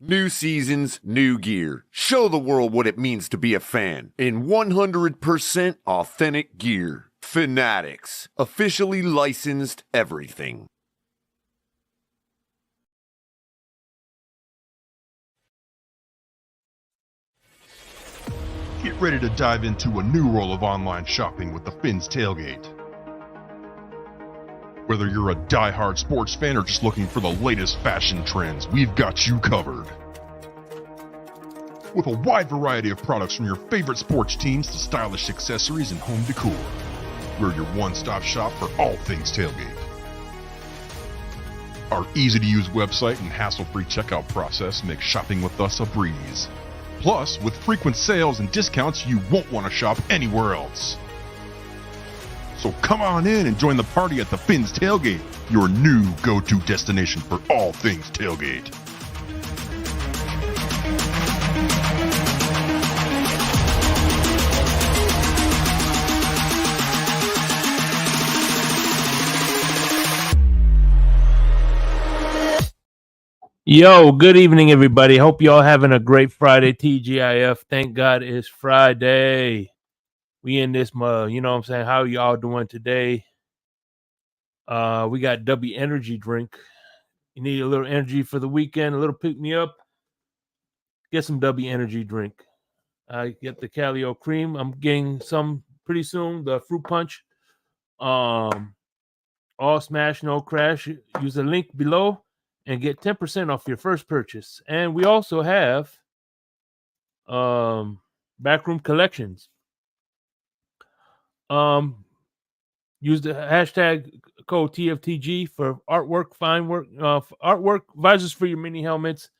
New seasons, new gear. Show the world what it means to be a fan in 100% authentic gear. Fanatics, officially licensed everything. Get ready to dive into a new world of online shopping with the Fins Tailgate. Whether you're a die-hard sports fan or just looking for the latest fashion trends, we've got you covered. With a wide variety of products from your favorite sports teams to stylish accessories and home decor, we're your one-stop shop for all things tailgate. Our easy-to-use website and hassle-free checkout process make shopping with us a breeze. Plus, with frequent sales and discounts, you won't want to shop anywhere else. So come on in and join the party at the Fins Tailgate, your new go-to destination for all things tailgate. Yo, good evening, everybody. Hope y'all having a great Friday. TGIF. Thank God it's Friday. We in this mug. You know what I'm saying? How y'all doing today? We got W Energy drink. You need a little energy for the weekend, a little pick me up. Get some W Energy drink. I get the Calio cream. I'm getting some pretty soon. The fruit punch. All smash, no crash. Use the link below and get 10% off your first purchase. And we also have backroom collections. Use the hashtag code TFTG for artwork, fine work, artwork, visors for your mini helmets,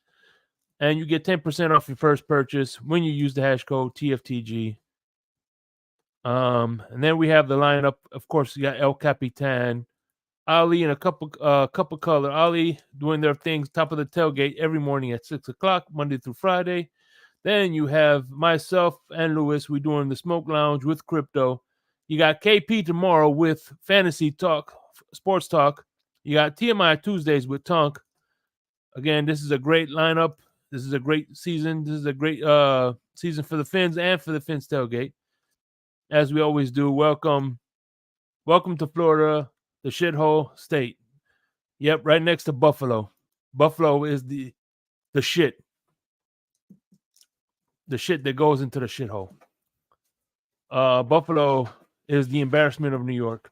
and you get 10% off your first purchase when you use the hash code TFTG. And then we have the lineup. Of course, you got El Capitan, Ali, and a couple color. Ali doing their things top of the tailgate every morning at 6:00, Monday through Friday. Then you have myself and Lewis. We doing the Smoke Lounge with crypto. You got KP tomorrow with Fantasy Talk, Sports Talk. You got TMI Tuesdays with Tunk. Again, this is a great lineup. This is a great season. This is a great season for the Fins and for the Fins Tailgate. As we always do, welcome to Florida, the shithole state. Yep, right next to Buffalo. Buffalo is the shit. The shit that goes into the shithole. Buffalo is the embarrassment of New York.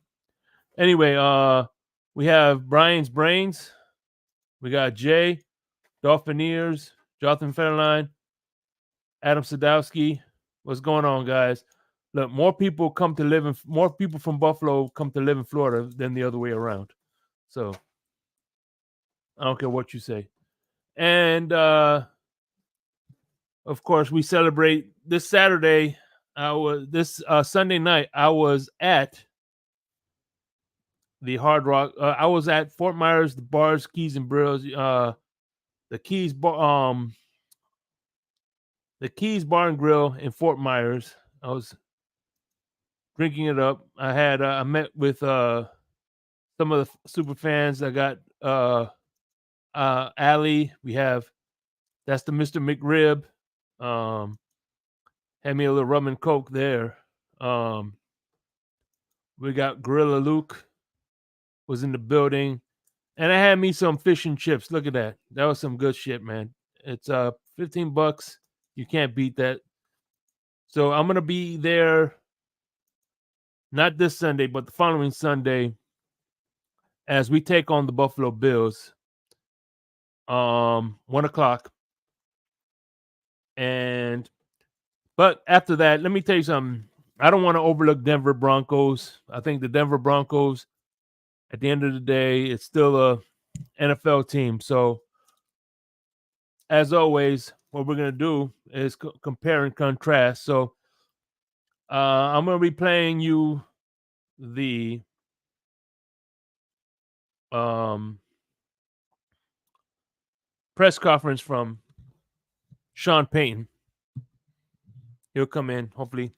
Anyway, we have Brian's Brains. We got Jay, Dolphin Ears, Jonathan Federline, Adam Sadowski. What's going on, guys? Look, more people from Buffalo come to live in Florida than the other way around. So I don't care what you say. And of course, we celebrate this Saturday. Sunday night, I was at the Hard Rock. I was at Fort Myers, the Bars, Keys and Brills. The Keys Bar and Grill in Fort Myers. I was drinking it up. I met with some of the super fans. I got Ali. That's the Mr. McRib. Had me a little rum and coke there. We got Gorilla Luke was in the building, and I had me some fish and chips. Look at that. That was some good shit, man. It's $15. You can't beat that. So I'm gonna be there, not this Sunday, but the following Sunday, as we take on the Buffalo Bills. 1:00. But after that, let me tell you something. I don't want to overlook Denver Broncos. I think the Denver Broncos, at the end of the day, it's still a NFL team. So, as always, what we're going to do is compare and contrast. So, I'm going to be playing you the press conference from Sean Payton. He'll come in, hopefully.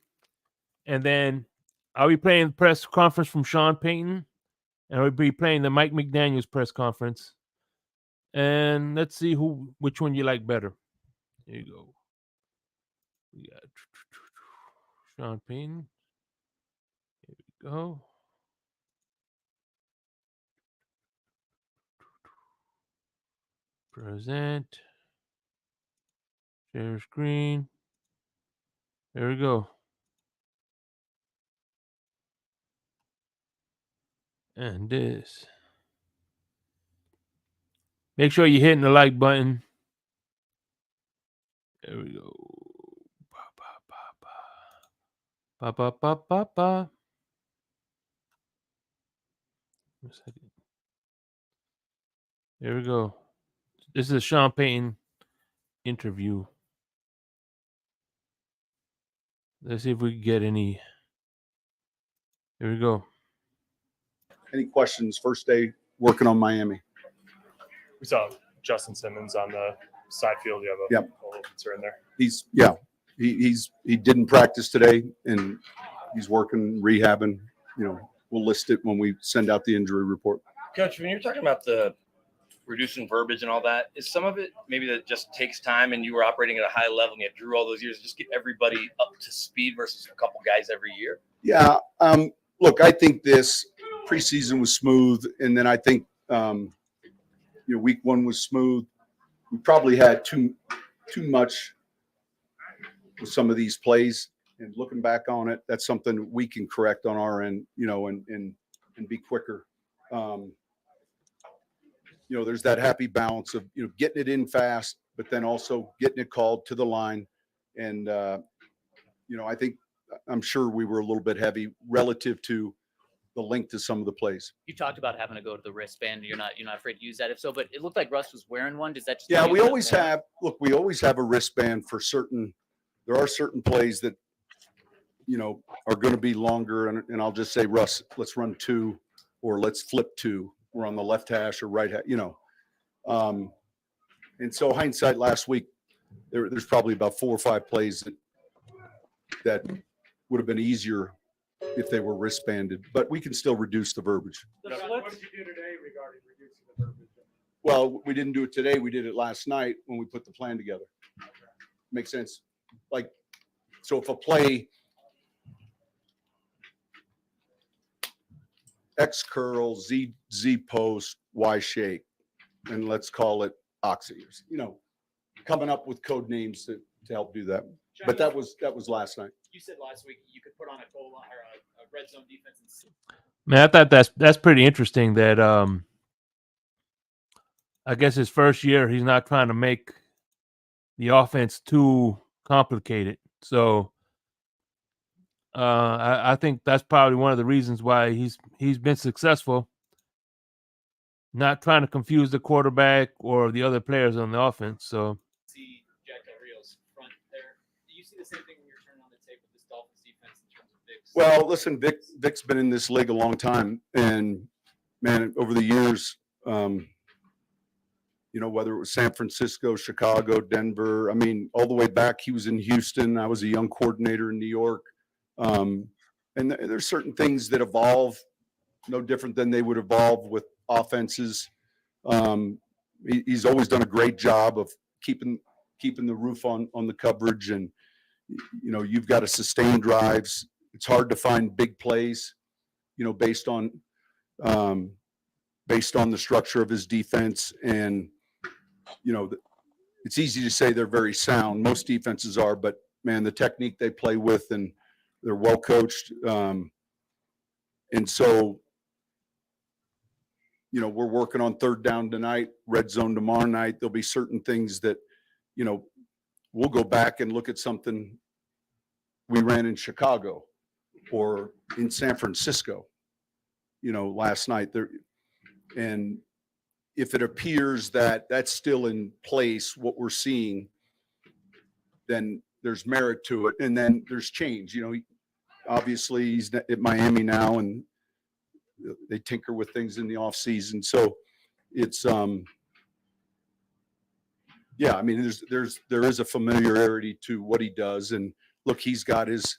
And then I'll be playing the press conference from Sean Payton. And I'll be playing the Mike McDaniel's press conference. And let's see which one you like better. Here you go. We got Sean Payton. Here we go. Present. Share screen. There we go. And this. Make sure you're hitting the like button. There we go. Ba, ba, ba, ba, ba. One second. There we go. This is a Sean Payton interview. Let's see if we can get any. Here we go. Any questions? First day working on Miami. We saw Justin Simmons on the side field. You have a little concern there. He didn't practice today, and he's working, rehabbing. We'll list it when we send out the injury report. Coach, when you're talking about the reducing verbiage and all that, is some of it maybe that just takes time and you were operating at a high level and you drew all those years, just get everybody up to speed versus a couple guys every year? Yeah. Look, I think this preseason was smooth, and then I think week one was smooth. We probably had too much with some of these plays, and looking back on it, that's something we can correct on our end, and be quicker. There's that happy balance of getting it in fast, but then also getting it called to the line. And I'm sure we were a little bit heavy relative to the length to some of the plays. You talked about having to go to the wristband. You're not afraid to use that. If so, but it looked like Russ was wearing one. Does that just we always have. Look, we always have a wristband for certain. There are certain plays that are going to be longer, and I'll just say, Russ, let's run 2, or let's flip 2. We're on the left hash or right hash, and so hindsight last week, there's probably about 4 or 5 plays that would have been easier if they were wristbanded, but we can still reduce the verbiage. What did you do today regarding reducing the verbiage? Well, we didn't do it today. We did it last night when we put the plan together. Makes sense? So if a play X curl, Z post, Y shake, and let's call it oxy, coming up with code names to help do that. But that was last night. You said last week you could put on a goal line or a red zone defense. Man, I thought that's pretty interesting that I guess his first year he's not trying to make the offense too complicated. So I think that's probably one of the reasons why he's been successful. Not trying to confuse the quarterback or the other players on the offense. So See Jack Del Rio's front there. Do you see the same thing when you're turning on the tape with this Dolphins defense in terms of Vic's? Well, listen, Vic's been in this league a long time, and man, over the years, whether it was San Francisco, Chicago, Denver, all the way back, he was in Houston. I was a young coordinator in New York. And there's certain things that evolve no different than they would evolve with offenses. He's always done a great job of keeping the roof on the coverage, and you've got to sustain drives. It's hard to find big plays, based on the structure of his defense. And it's easy to say they're very sound. Most defenses are, but man, the technique they play with, and they're well coached. And so, we're working on third down tonight, red zone tomorrow night. There'll be certain things that, we'll go back and look at something we ran in Chicago or in San Francisco, last night there. And if it appears that that's still in place, what we're seeing, then there's merit to it. And then there's change. Obviously he's at Miami now, and they tinker with things in the off season. So it's, there is a familiarity to what he does. And look, he's got his,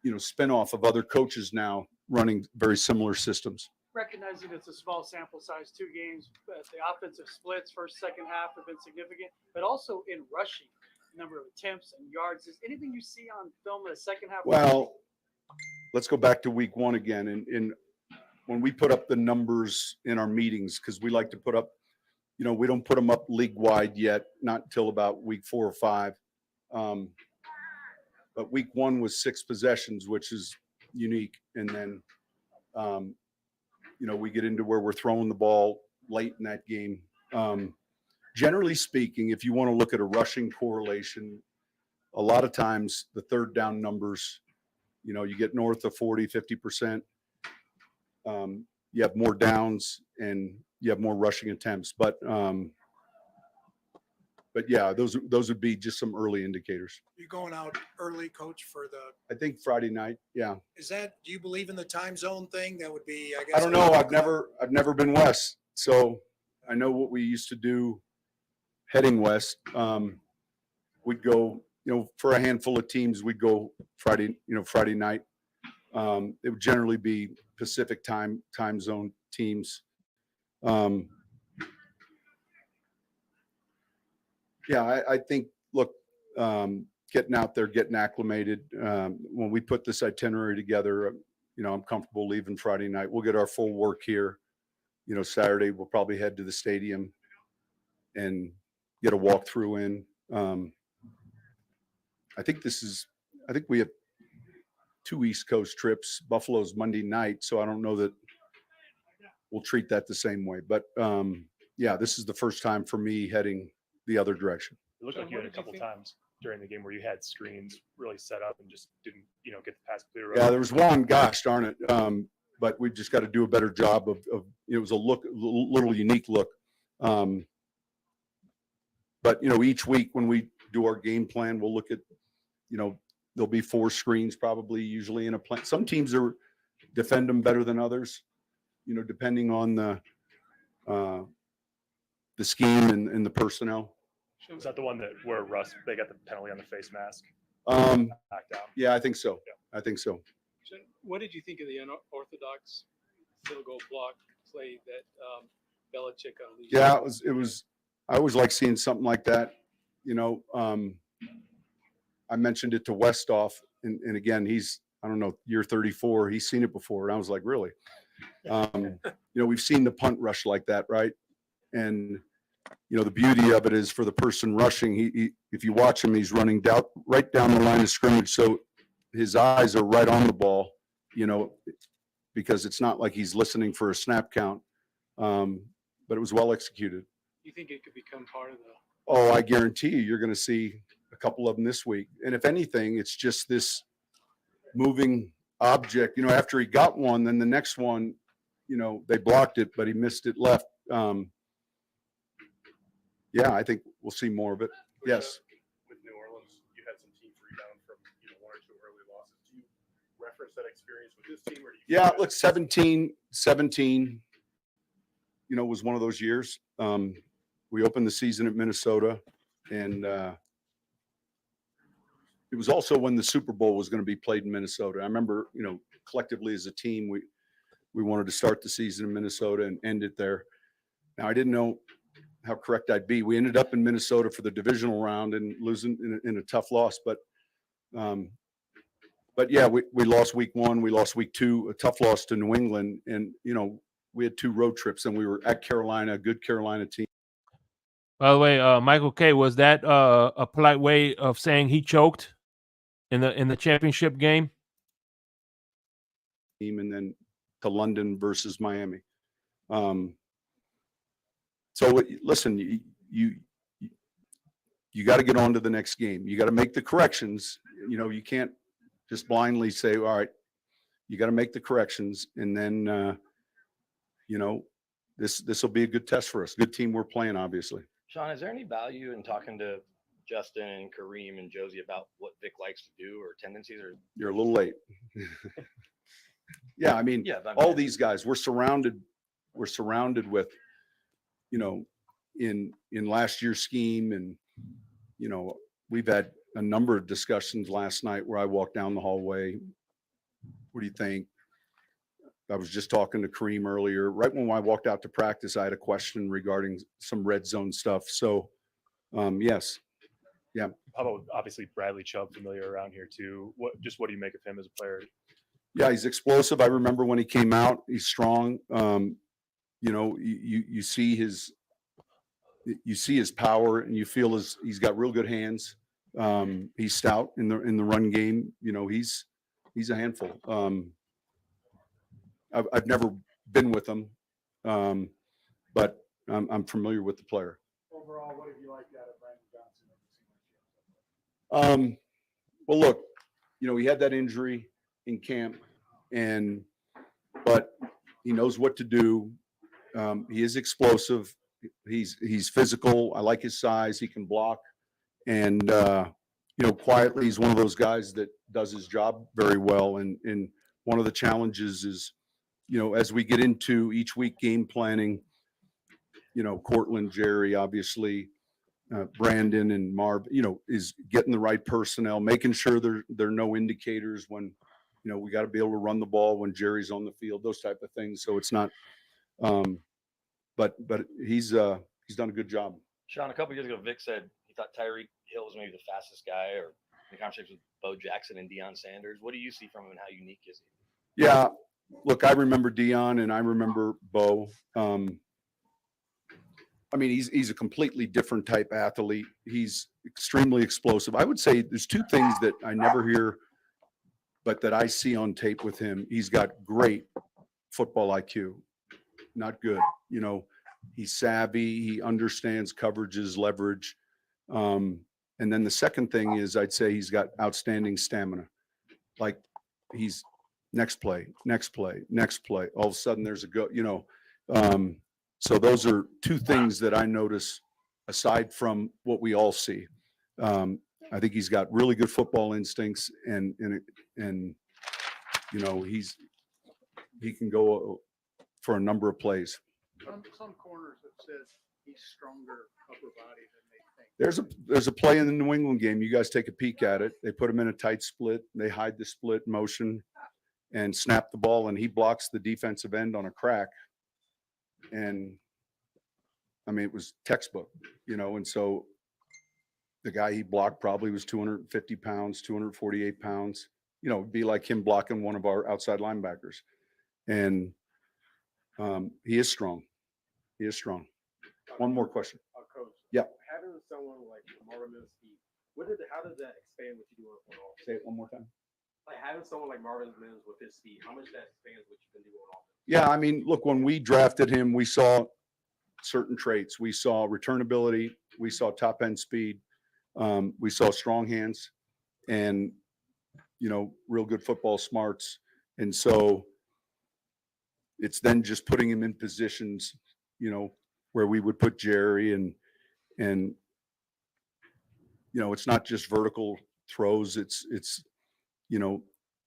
spinoff of other coaches now running very similar systems. recognizing it's a small sample size, 2 games, but the offensive splits first, second half have been significant, but also in rushing, number of attempts and yards. Is anything you see on film in the second half? Well, let's go back to week 1 again. And when we put up the numbers in our meetings, because we like to put up, we don't put them up league-wide yet, not until about week 4 or 5. But week 1 was 6 possessions, which is unique. And then, we get into where we're throwing the ball late in that game. Generally speaking, if you want to look at a rushing correlation, a lot of times the third down numbers, you get north of 40, 50%. You have more downs and you have more rushing attempts. But yeah, those would be just some early indicators. You're going out early, Coach, for I think Friday night. Yeah. do you believe in the time zone thing? That would be, I guess. I don't know. I've never been west. So I know what we used to do heading west. We'd go, for a handful of teams, we'd go Friday night. It would generally be Pacific time zone teams. Yeah, I think, look, getting out there, getting acclimated. When we put this itinerary together, I'm comfortable leaving Friday night. We'll get our full work here. Saturday we'll probably head to the stadium and get a walkthrough in. I think we have 2 East Coast trips. Buffalo's Monday night, so I don't know that we'll treat that the same way. But yeah, this is the first time for me heading the other direction. It looked like you had a couple times during the game where you had screens really set up and just didn't, get the pass clear. Yeah, there was one. Gosh darn it! But we've just got to do a better job of. It was a little unique look. But each week when we do our game plan, we'll look at, there'll be 4 screens probably usually in a plan. Some teams defend them better than others, depending on the scheme and the personnel. Was that the one where Russ, they got the penalty on the face mask? Back down. Yeah, I think so. Yeah. I think so. What did you think of the unorthodox field goal block play that Belichick unleashed? Yeah, it was. I always like seeing something like that. I mentioned it to Westhoff, and again, he's, I don't know, year 34. He's seen it before, and I was like, really? We've seen the punt rush like that, right? And the beauty of it is for the person rushing, he if you watch him, he's running right down the line of scrimmage, so his eyes are right on the ball, because it's not like he's listening for a snap count. But it was well executed. You think it could become part of the? Oh, I guarantee you're going to see a couple of them this week. And if anything, it's just this moving object. After he got one, then the next one, they blocked it, but he missed it left. Yeah, I think we'll see more of it. Yes. With New Orleans, you had some teams rebound from 1 or 2 early losses. Do you reference that experience with this team, or do you? Yeah, look, 17, was one of those years. We opened the season at Minnesota, and it was also when the Super Bowl was going to be played in Minnesota. I remember, collectively as a team, we wanted to start the season in Minnesota and end it there. Now, I didn't know how correct I'd be. We ended up in Minnesota for the divisional round and losing in a tough loss. But yeah, we lost week 1, we lost week 2, a tough loss to New England, and we had 2 road trips, and we were at Carolina, a good Carolina team. By the way, Michael K., was that a polite way of saying he choked in the championship game? And then to London versus Miami. So listen, you got to get on to the next game. You got to make the corrections. You can't just blindly say, all right, you got to make the corrections. And then, this will be a good test for us. Good team we're playing, obviously. Sean, is there any value in talking to Justin and Kareem and Josie about what Vic likes to do or tendencies? Or you're a little late. Yeah, I mean, all these guys, we're surrounded with, in last year's scheme, and we've had a number of discussions last night where I walked down the hallway. What do you think? I was just talking to Kareem earlier. Right when I walked out to practice, I had a question regarding some red zone stuff. So, yes. Yeah. How about obviously Bradley Chubb, familiar around here too? What do you make of him as a player? Yeah, he's explosive. I remember when he came out, he's strong. You know, you see his power, and you feel he's got real good hands. He's stout in the run game. You know, he's a handful. I've never been with him, but I'm familiar with the player. Overall, what have you liked out of Brandon Johnson? Well, look, you know, he had that injury in camp, but he knows what to do. He is explosive. He's physical. I like his size. He can block, and you know, quietly, he's one of those guys that does his job very well. And one of the challenges is, you know, as we get into each week game planning, you know, Cortland, Jerry, obviously, Brandon and Marv, you know, is getting the right personnel, making sure there are no indicators when, you know, we got to be able to run the ball when Jerry's on the field, those type of things. So it's not, but he's done a good job. Sean, a couple years ago, Vic said he thought Tyreek Hill was maybe the fastest guy, or in conversation with Bo Jackson and Deion Sanders. What do you see from him, and how unique is he? Yeah, look, I remember Deion and I remember Bo. I mean, he's a completely different type athlete. He's extremely explosive. I would say there's two things that I never hear, but that I see on tape with him. He's got great football IQ, not good. You know, he's savvy. He understands coverages, leverage. And then the second thing is, I'd say he's got outstanding stamina. Like, he's next play. All of a sudden there's a go, you know. So those are two things that I notice aside from what we all see. I think he's got really good football instincts, and you know, he can go for a number of plays. Some corners have said he's stronger upper body than they think. There's a play in the New England game. You guys take a peek at it. They put him in a tight split. They hide the split motion and snap the ball, and he blocks the defensive end on a crack. And I mean, it was textbook, you know, and so the guy he blocked probably was 250 pounds, 248 pounds, you know, it'd be like him blocking one of our outside linebackers. And he is strong. One more question. Coach. Yeah. Having someone like Marvin Mills' speed, how does that expand what you do on offense? Say it one more time. Like having someone like Marvin Mills with his speed, how much that expands what you can do on offense? Yeah, I mean, look, when we drafted him, we saw certain traits. We saw returnability. We saw top end speed. We saw strong hands, and, you know, real good football smarts. And so it's then just putting him in positions, you know, where we would put Jerry, and you know, it's not just vertical throws. It's you know,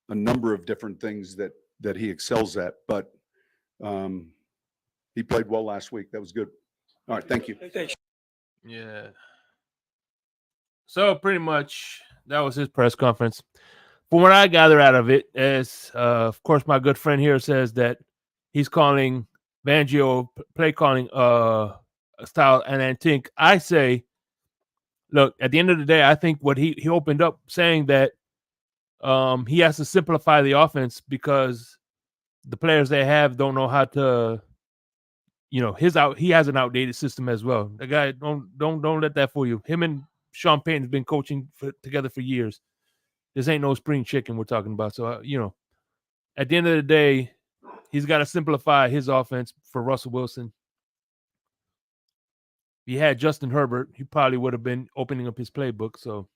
a number of different things that he excels at. But he played well last week. That was good. All right, thank you. Yeah. So pretty much that was his press conference. From what I gather out of it is, of course, my good friend here says that he's calling Fangio play calling style, and I think I say, look, at the end of the day, I think what he opened up saying that he has to simplify the offense because the players they have don't know how to, you know, he has an outdated system as well. The guy, don't let that fool you. Him and Sean Payton's been coaching together for years. This ain't no spring chicken we're talking about. So, you know, at the end of the day, he's got to simplify his offense for Russell Wilson. If he had Justin Herbert, he probably would have been opening up his playbook. So,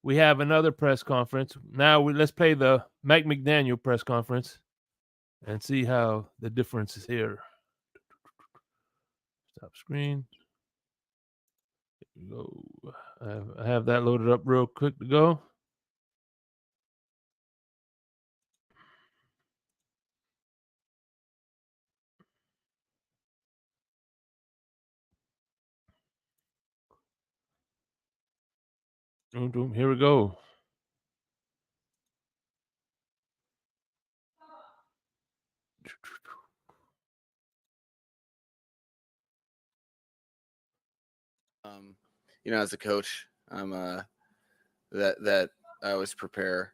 we have another press conference. Now let's play the Mike McDaniel press conference and see how the difference is here. Stop screen. Here we go. I have that loaded up real quick to go. Here we go. As a coach, I'm that I always prepare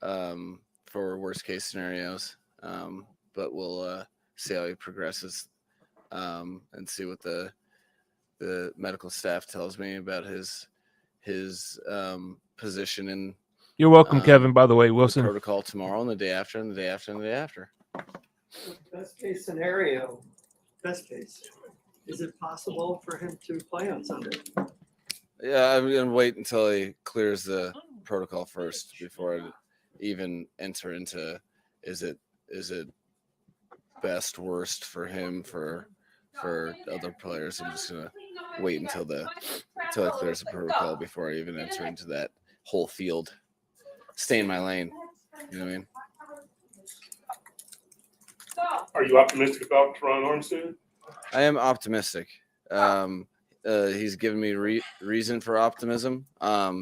for worst case scenarios. But we'll see how he progresses and see what the medical staff tells me about his position in. You're welcome, Kevin. By the way, Wilson. The protocol tomorrow and the day after and the day after and the day after. Best case scenario, is it possible for him to play on Sunday? Yeah, I'm gonna wait until he clears the protocol first before I even enter into is it best worst for him for other players. I'm just gonna wait until he clears the protocol before I even enter into that whole field. Stay in my lane. You know what I mean? Are you optimistic about Teron Armstead? I am optimistic. He's given me reason for optimism.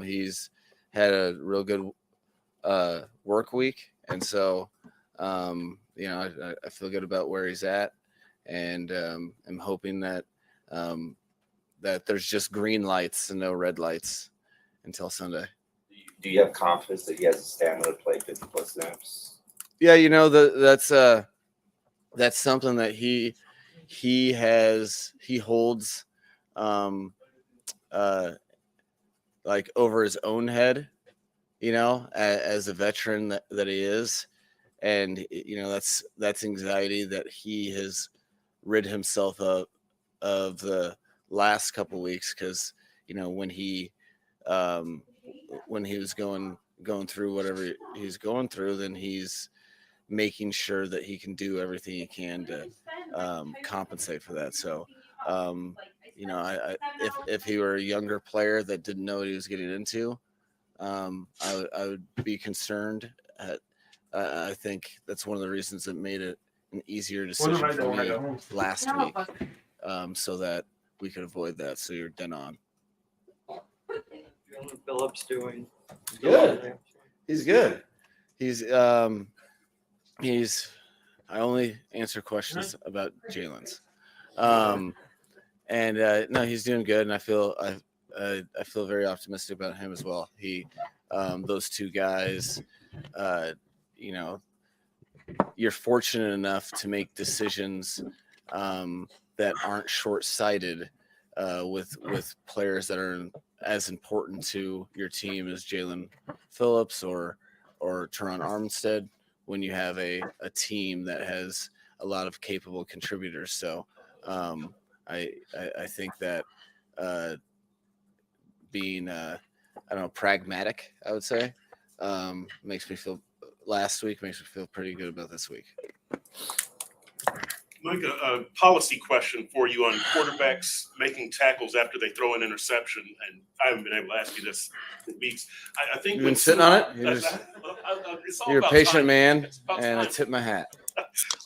He's had a real good work week, and so I feel good about where he's at, and I'm hoping that that there's just green lights and no red lights until Sunday. Do you have confidence that he has the stamina to play 50+ snaps? Yeah, that's something that he holds like over his own head, as a veteran that he is. And that's anxiety that he has rid himself of the last couple of weeks, because when he was going through whatever he's going through, then he's making sure that he can do everything he can to compensate for that. So if he were a younger player that didn't know what he was getting into, I would be concerned. I think that's one of the reasons that made it an easier decision for me last week, so that we could avoid that. So you're dead on. Phillips doing good. He's good. I only answer questions about Jalen's. No, he's doing good, and I feel very optimistic about him as well. Those two guys, you're fortunate enough to make decisions that aren't short-sighted with players that are as important to your team as Jalen Phillips or Teron Armstead, when you have a team that has a lot of capable contributors. So I think that being pragmatic, I would say, last week makes me feel pretty good about this week. Mike, a policy question for you on quarterbacks making tackles after they throw an interception, and I haven't been able to ask you this in weeks. I think you've been sitting on it. You're a patient man, and I tip my hat.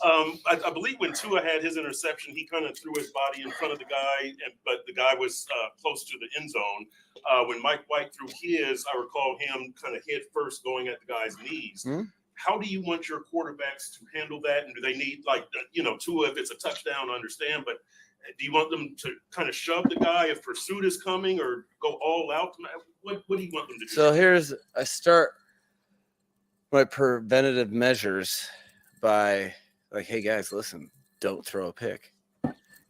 I believe when Tua had his interception, he kind of threw his body in front of the guy, but the guy was close to the end zone. When Mike White threw his, I recall him kind of head first going at the guy's knees. Mm-hmm. How do you want your quarterbacks to handle that? And do they need, Tua, if it's a touchdown, I understand, but do you want them to kind of shove the guy if pursuit is coming, or go all out? What do you want them to do? So I start my preventative measures by hey guys, listen, don't throw a pick.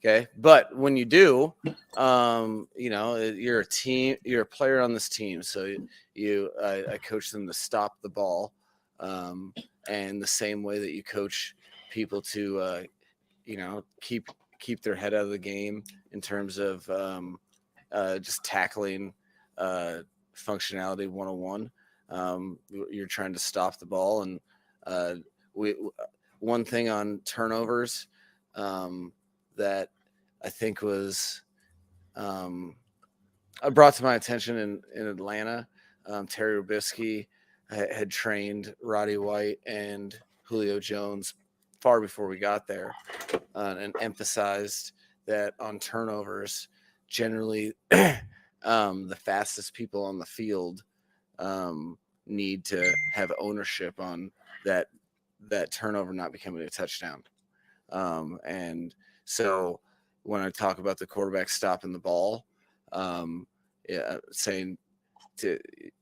Okay. But when you do, you're a team, you're a player on this team. So I coach them to stop the ball. And the same way that you coach people to, keep their head out of the game in terms of just tackling functionality 101. You're trying to stop the ball, and one thing on turnovers that I think was brought to my attention in Atlanta. Terry Robisky had trained Roddy White and Julio Jones far before we got there, and emphasized that on turnovers, generally the fastest people on the field need to have ownership on that turnover not becoming a touchdown. And so when I talk about the quarterback stopping the ball, saying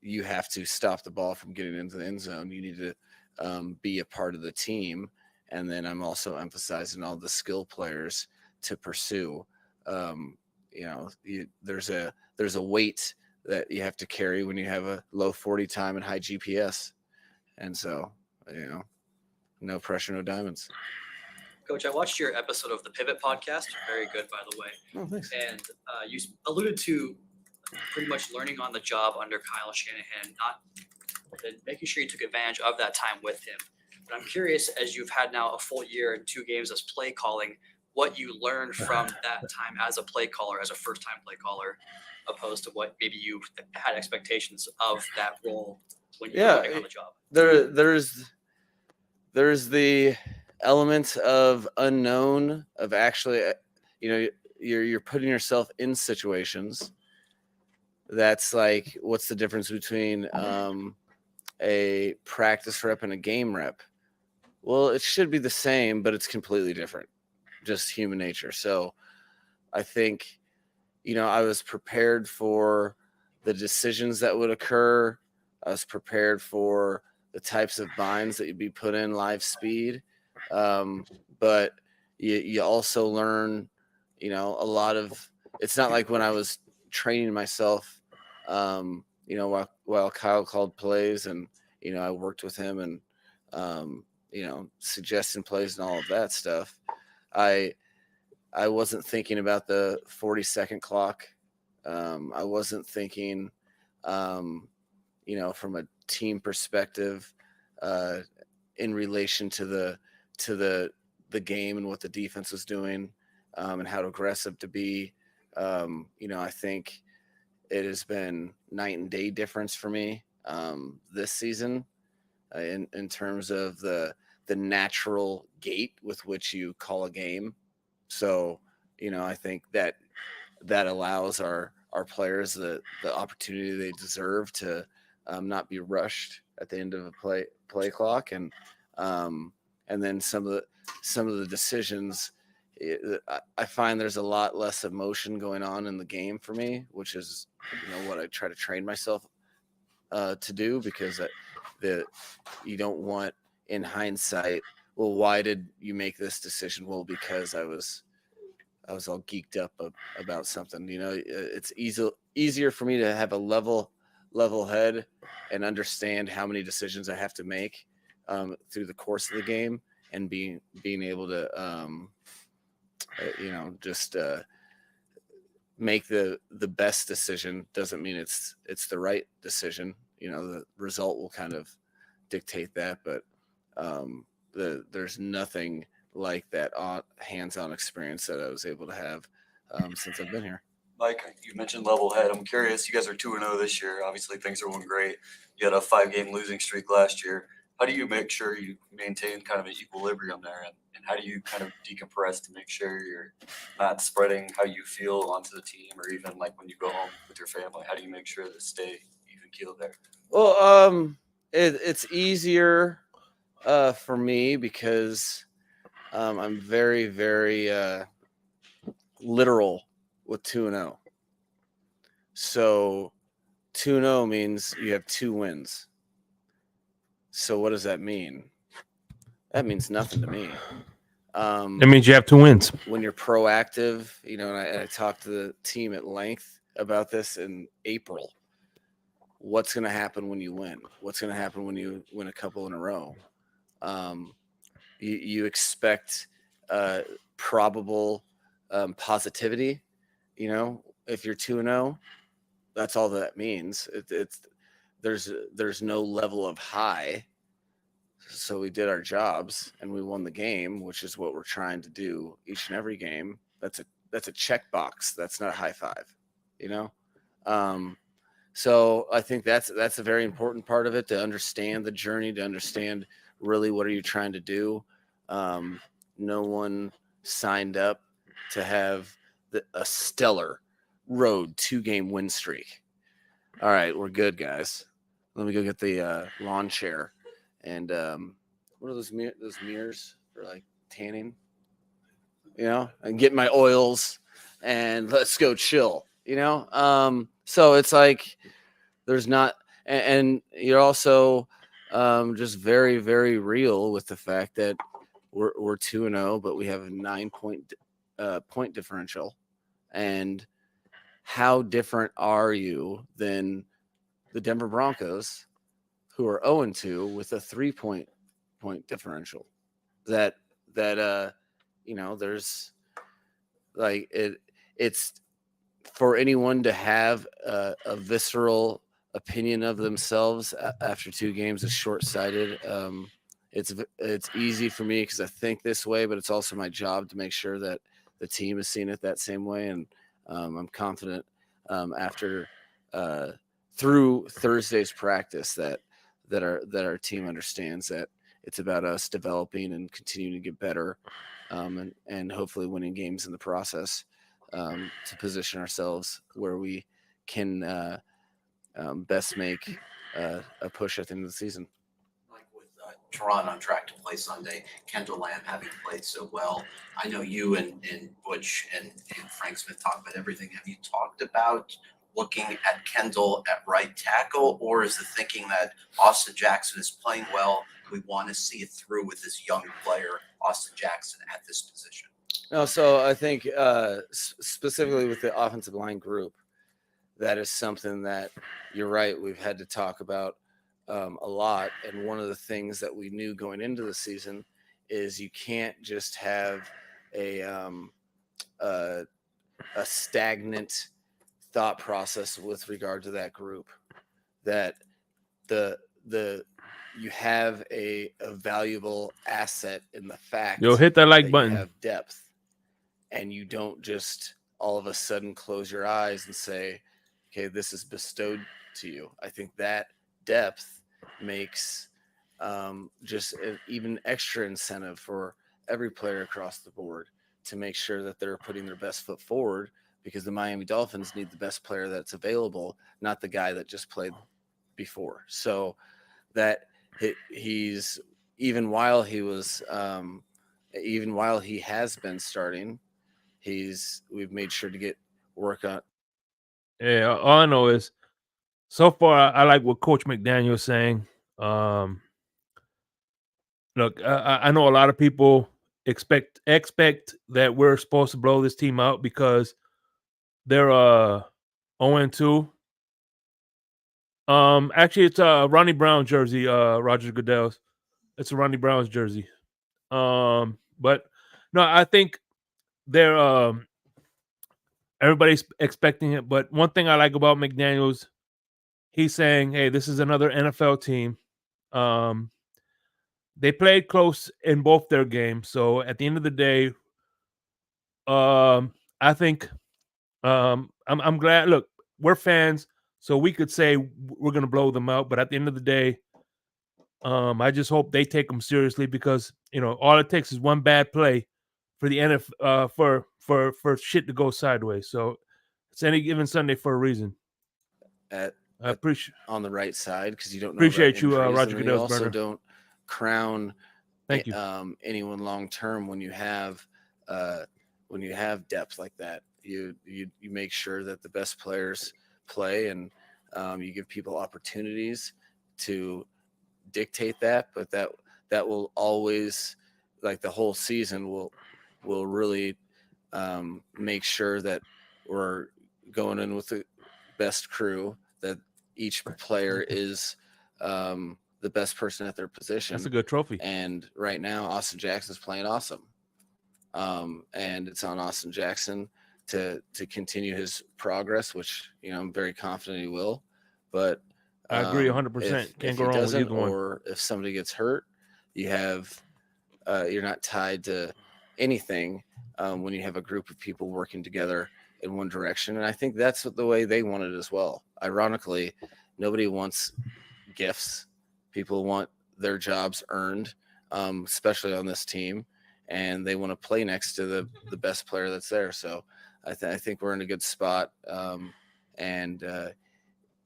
you have to stop the ball from getting into the end zone. You need to be a part of the team. And then I'm also emphasizing all the skill players to pursue. There's a weight that you have to carry when you have a low 40 time and high GPS. And so, no pressure, no diamonds. Coach, I watched your episode of the Pivot podcast. Very good, by the way. Oh, thanks. And you alluded to pretty much learning on the job under Kyle Shanahan, making sure you took advantage of that time with him. But I'm curious, as you've had now a full year and 2 games as play calling, what you learned from that time as a play caller, as a first-time play caller, opposed to what maybe you had expectations of that role when you were learning on the job. There's the element of unknown of actually, you're putting yourself in situations. That's like, what's the difference between a practice rep and a game rep? Well, it should be the same, but it's completely different. Just human nature. So I think, I was prepared for the decisions that would occur. I was prepared for the types of binds that you'd be put in live speed. But you also learn, a lot of, it's not like when I was training myself, while Kyle called plays and, I worked with him and, suggesting plays and all of that stuff. I wasn't thinking about the 40-second clock. I wasn't thinking, from a team perspective, in relation to the game and what the defense was doing, and how aggressive to be. I think it has been night and day difference for me this season in terms of the natural gait with which you call a game. So, I think that allows our players the opportunity they deserve to not be rushed at the end of a play clock. And then some of the decisions, I find there's a lot less emotion going on in the game for me, which is, what I try to train myself to do, because you don't want, in hindsight, well, why did you make this decision? Well, because I was all geeked up about something. It's easier for me to have a level head and understand how many decisions I have to make through the course of the game, and being able to just make the best decision doesn't mean it's the right decision. The result will kind of dictate that, but there's nothing like that hands-on experience that I was able to have since I've been here. Mike, you mentioned level head. I'm curious, you guys are 2-0 this year. Obviously, things are going great. You had a 5-game losing streak last year. How do you make sure you maintain kind of an equilibrium there? And how do you kind of decompress to make sure you're not spreading how you feel onto the team, or even like when you go home with your family? How do you make sure to stay even keeled there? Well, it's easier for me because I'm very, very literal with 2-0. So 2-0 means you have 2 wins. So what does that mean? That means nothing to me. That means you have 2 wins. When you're proactive, and I talked to the team at length about this in April. What's going to happen when you win? What's going to happen when you win a couple in a row? You expect probable positivity. If you're 2-0, that's all that means. There's no level of high. So we did our jobs and we won the game, which is what we're trying to do each and every game. That's a checkbox. That's not a high five, So I think that's a very important part of it, to understand the journey, to understand really what are you trying to do. No one signed up to have a stellar road 2-game win streak. All right, we're good, guys. Let me go get the lawn chair. And what are those mirrors for like tanning? And get my oils, and let's go chill. So it's like there's not, and you're also just very, very real with the fact that we're 2-0, but we have a 9-point point differential. And how different are you than the Denver Broncos, who are 0-2 with a 3-point differential? There's like it's for anyone to have a visceral opinion of themselves after 2 games is short-sighted. It's easy for me because I think this way, but it's also my job to make sure that the team is seeing it that same way. And I'm confident after through Thursday's practice that our team understands that it's about us developing and continuing to get better, and hopefully winning games in the process, to position ourselves where we can best make a push at the end of the season. Like with Toronto on track to play Sunday, Kendall Lamb having played so well. I know you and Butch and Frank Smith talk about everything. Have you talked about looking at Kendall at right tackle, or is the thinking that Austin Jackson is playing well, we want to see it through with this young player, Austin Jackson, at this position? No, so I think specifically with the offensive line group, that is something that you're right. We've had to talk about a lot. And one of the things that we knew going into the season is you can't just have a stagnant thought process with regard to that group. That you have a valuable asset in the fact hit that like button. You have depth, and you don't just all of a sudden close your eyes and say, okay, this is bestowed to you. I think that depth makes just an even extra incentive for every player across the board to make sure that they're putting their best foot forward, because the Miami Dolphins need the best player that's available, not the guy that just played before. So that he's even while he has been starting, we've made sure to get work on. Yeah, all I know is so far I like what Coach McDaniel is saying. Look, I know a lot of people expect that we're supposed to blow this team out because they're 0-2. Actually, it's a Ronnie Brown jersey, Roger Goodell's. It's a Ronnie Brown's jersey. But no, I think they're everybody's expecting it. But one thing I like about McDaniel's, he's saying, hey, this is another NFL team. They played close in both their games. So at the end of the day, I think I'm glad. Look, we're fans, so we could say we're going to blow them out. But at the end of the day, I just hope they take them seriously, because all it takes is one bad play for the NFL for shit to go sideways. So it's any given Sunday for a reason. I appreciate on the right side, because you don't know appreciate about you, injuries, Roger and then Goodell's you also burner. don't crown Thank you. Anyone long term when you have depth like that. You make sure that the best players play, and you give people opportunities to dictate that, but that will always, like the whole season, will really make sure that we're going in with the best crew, that each player is the best person at their position. That's a good trophy. And right now, Austin Jackson's playing awesome. And it's on Austin Jackson to continue his progress, which I'm very confident he will. But I agree 100%. Can't go wrong with either one. Or if somebody gets hurt, you're not tied to anything when you have a group of people working together in one direction. And I think that's the way they want it as well. Ironically, nobody wants gifts. People want their jobs earned, especially on this team, and they want to play next to the best player that's there. So I think we're in a good spot. And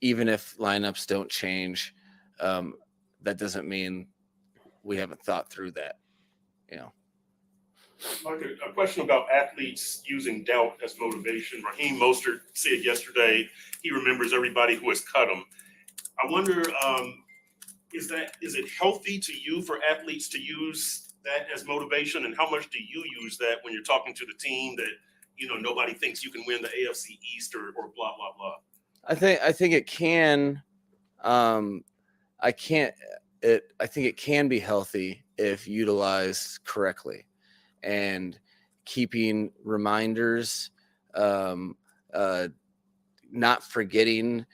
even if lineups don't change, that doesn't mean we haven't thought through that. Mike, a question about athletes using doubt as motivation. Raheem Mostert said yesterday he remembers everybody who has cut him. I wonder, is it healthy to you for athletes to use that as motivation, and how much do you use that when you're talking to the team that nobody thinks you can win the AFC East or blah blah blah? I think it can. I think it can be healthy if utilized correctly, and keeping reminders, not forgetting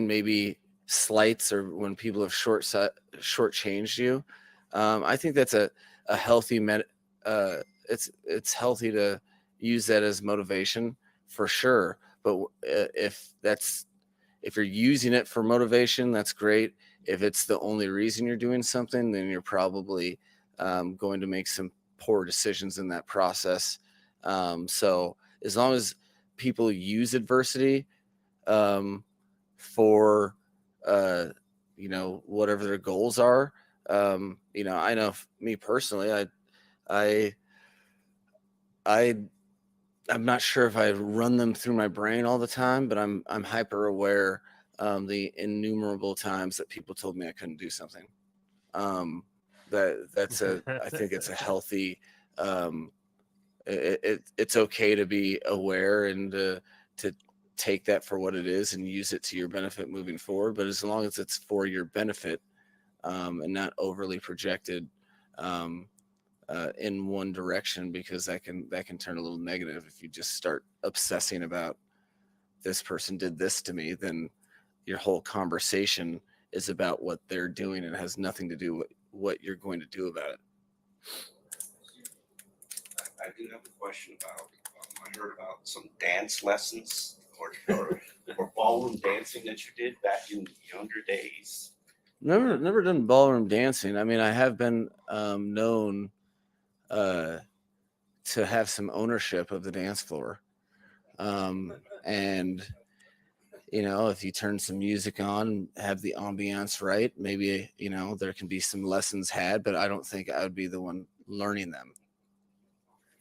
maybe slights or when people have shortchanged you. I think that's a healthy it's healthy to use that as motivation for sure. But if you're using it for motivation, that's great. If it's the only reason you're doing something, then you're probably going to make some poor decisions in that process. So as long as people use adversity for whatever their goals are, I know me personally, I'm not sure if I run them through my brain all the time, but I'm hyper aware the innumerable times that people told me I couldn't do something. I think it's a healthy. It's okay to be aware and to take that for what it is and use it to your benefit moving forward. But as long as it's for your benefit and not overly projected in one direction, because that can turn a little negative. If you just start obsessing about this person did this to me, then your whole conversation is about what they're doing and has nothing to do with what you're going to do about it. I do have a question about, I heard about some dance lessons or ballroom dancing that you did back in younger days. Never done ballroom dancing. I mean, I have been known to have some ownership of the dance floor. And, if you turn some music on, have the ambiance right, maybe, there can be some lessons had, but I don't think I would be the one learning them.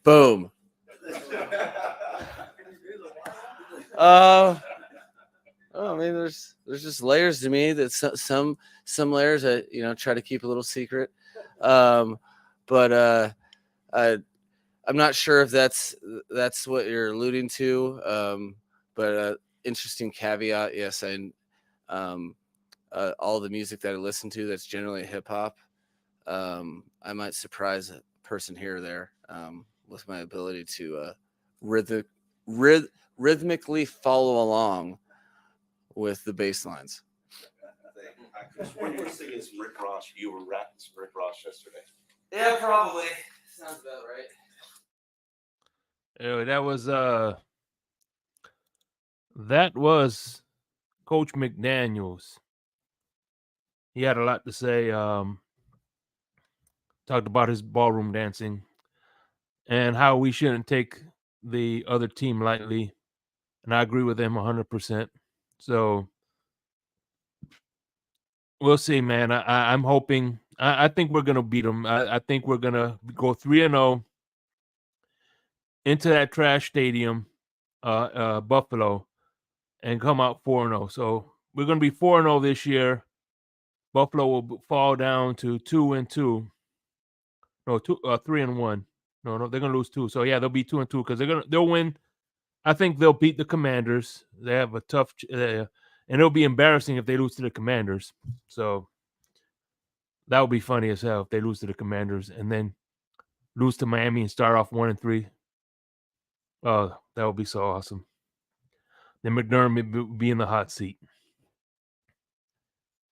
Boom. I mean, there's just layers to me that some layers I try to keep a little secret, but I'm not sure if that's what you're alluding to. But interesting caveat, yes, and all the music that I listen to that's generally hip hop, I might surprise a person here or there with my ability to rhythmically follow along with the bass lines. When you were singing some Rick Ross, you were rapping some Rick Ross yesterday. Yeah, probably. Sounds about right. Anyway, that was Coach McDaniels. He had a lot to say. Talked about his ballroom dancing and how we shouldn't take the other team lightly. And I agree with him 100%. So we'll see, man. I'm hoping. I think we're gonna beat them. I think we're gonna go 3-0 into that trash stadium, Buffalo, and come out 4-0. So we're gonna be 4-0 this year. Buffalo will fall down to 2-2. No, 3-1. No, they're gonna lose 2. So yeah, they'll be 2-2 because they'll win. I think they'll beat the Commanders. They have a tough, and it'll be embarrassing if they lose to the Commanders. So that would be funny as hell if they lose to the Commanders and then lose to Miami and start off 1-3. Oh, that would be so awesome. Then McDermott would be in the hot seat.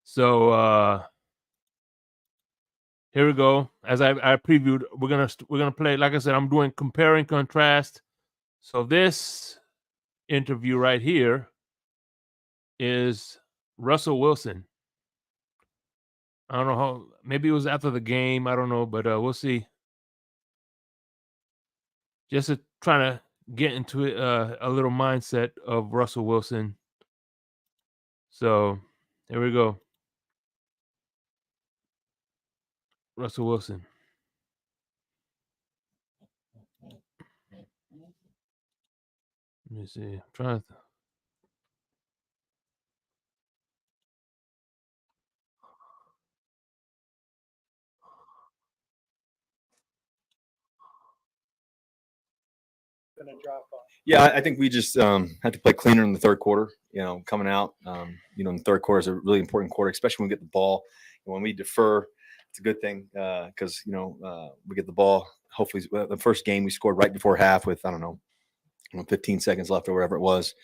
So here we go. As I previewed, we're gonna play. Like I said, I'm doing compare and contrast. So this interview right here is Russell Wilson. I don't know how. Maybe it was after the game. I don't know, but we'll see. Just trying to get into a little mindset of Russell Wilson. So here we go. Russell Wilson. Let me see. I'm trying to. Gonna drop off. Yeah, I think we just had to play cleaner in the third quarter. Coming out, in the third quarter is a really important quarter, especially when we get the ball. And when we defer, it's a good thing because we get the ball. Hopefully, the first game we scored right before half with 15 seconds left or whatever it was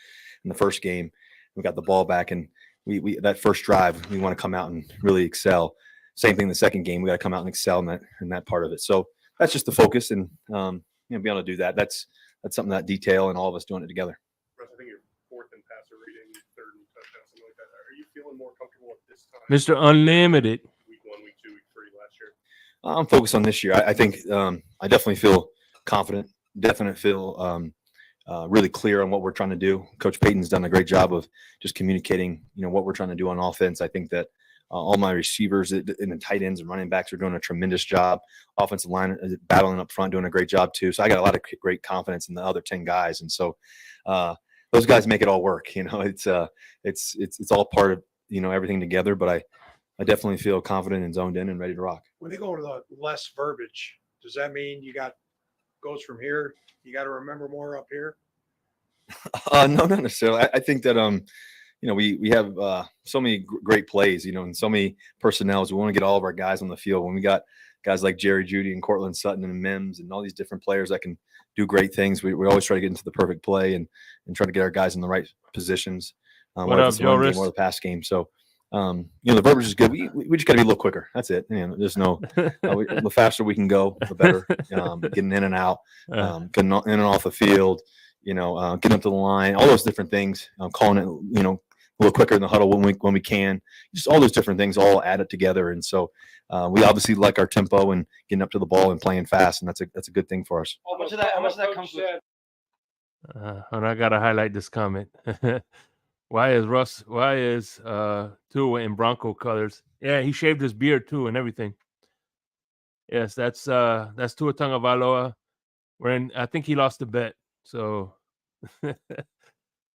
in the first game. We got the ball back, and we that first drive we want to come out and really excel. Same thing in the second game. We got to come out and excel in that part of it. So that's just the focus, and be able to do that. That's something, that detail, and all of us doing it together. Russ, I think you're fourth in passer rating, third in touchdown, something like that. Are you feeling more comfortable at this time? Mr. Unlimited. Week 1, week 2, week 3 last year. I'm focused on this year. I think I definitely feel confident. Definitely feel really clear on what we're trying to do. Coach Payton's done a great job of just communicating, what we're trying to do on offense. I think that all my receivers and the tight ends and running backs are doing a tremendous job. Offensive line is battling up front, doing a great job too. So I got a lot of great confidence in the other 10 guys, and so those guys make it all work. It's all part of everything together. But I definitely feel confident and zoned in and ready to rock. When they go to the less verbiage, does that mean goes from here? You got to remember more up here? No, not necessarily. I think that we have so many great plays, and so many personnels. We want to get all of our guys on the field. When we got guys like Jerry Jeudy and Cortland Sutton and Mims and all these different players that can do great things, we always try to get into the perfect play and try to get our guys in the right positions. What up, Joe Rist? Or the pass game. So, the verbiage is good. We just got to be a little quicker. That's it. There's no the faster we can go, the better. Getting in and out, getting in and off the field. Getting up to the line, all those different things. Calling it, a little quicker in the huddle when we can. Just all those different things all added together. And so we obviously like our tempo and getting up to the ball and playing fast, and that's a good thing for us. How much of that comes with? And I gotta highlight this comment. Why is Tua in Bronco colors? Yeah, he shaved his beard too and everything. Yes, that's Tua Tagovailoa. I think he lost the bet, so that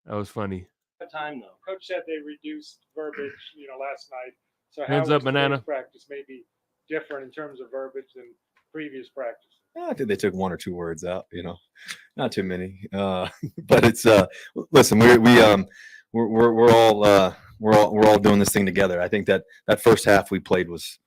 was funny. Time though. Coach said they reduced verbiage, last night. So Hands up, banana. Practice may be different in terms of verbiage than previous practice. I think they took one or two words out, not too many. But it's listen, we're all doing this thing together. I think that first half we played was,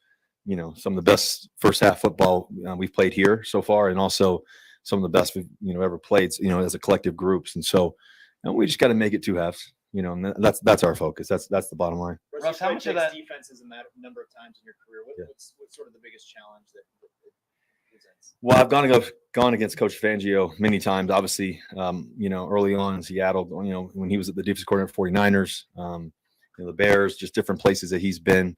some of the best first half football we've played here so far, and also some of the best we've ever played, as a collective groups. And so we just got to make it two halves. And that's our focus. That's the bottom line. Russ, how much of that defense is a number of times in your career? What's sort of the biggest challenge that presents? Well, I've gone against Coach Fangio many times. Obviously, early on in Seattle, when he was at the defensive coordinator for 49ers, the Bears, just different places that he's been.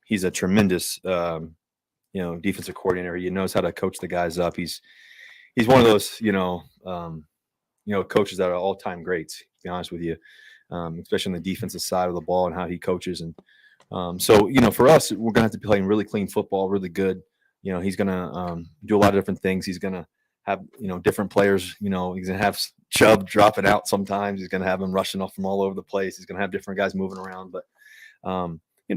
He's a tremendous, defensive coordinator. He knows how to coach the guys up. He's one of those, coaches that are all-time greats, to be honest with you, especially on the defensive side of the ball and how he coaches. And so, for us, we're going to have to be playing really clean football, really good. He's going to do a lot of different things. He's going to have, different players. He's going to have Chubb dropping out sometimes. He's going to have him rushing off from all over the place. He's going to have different guys moving around. But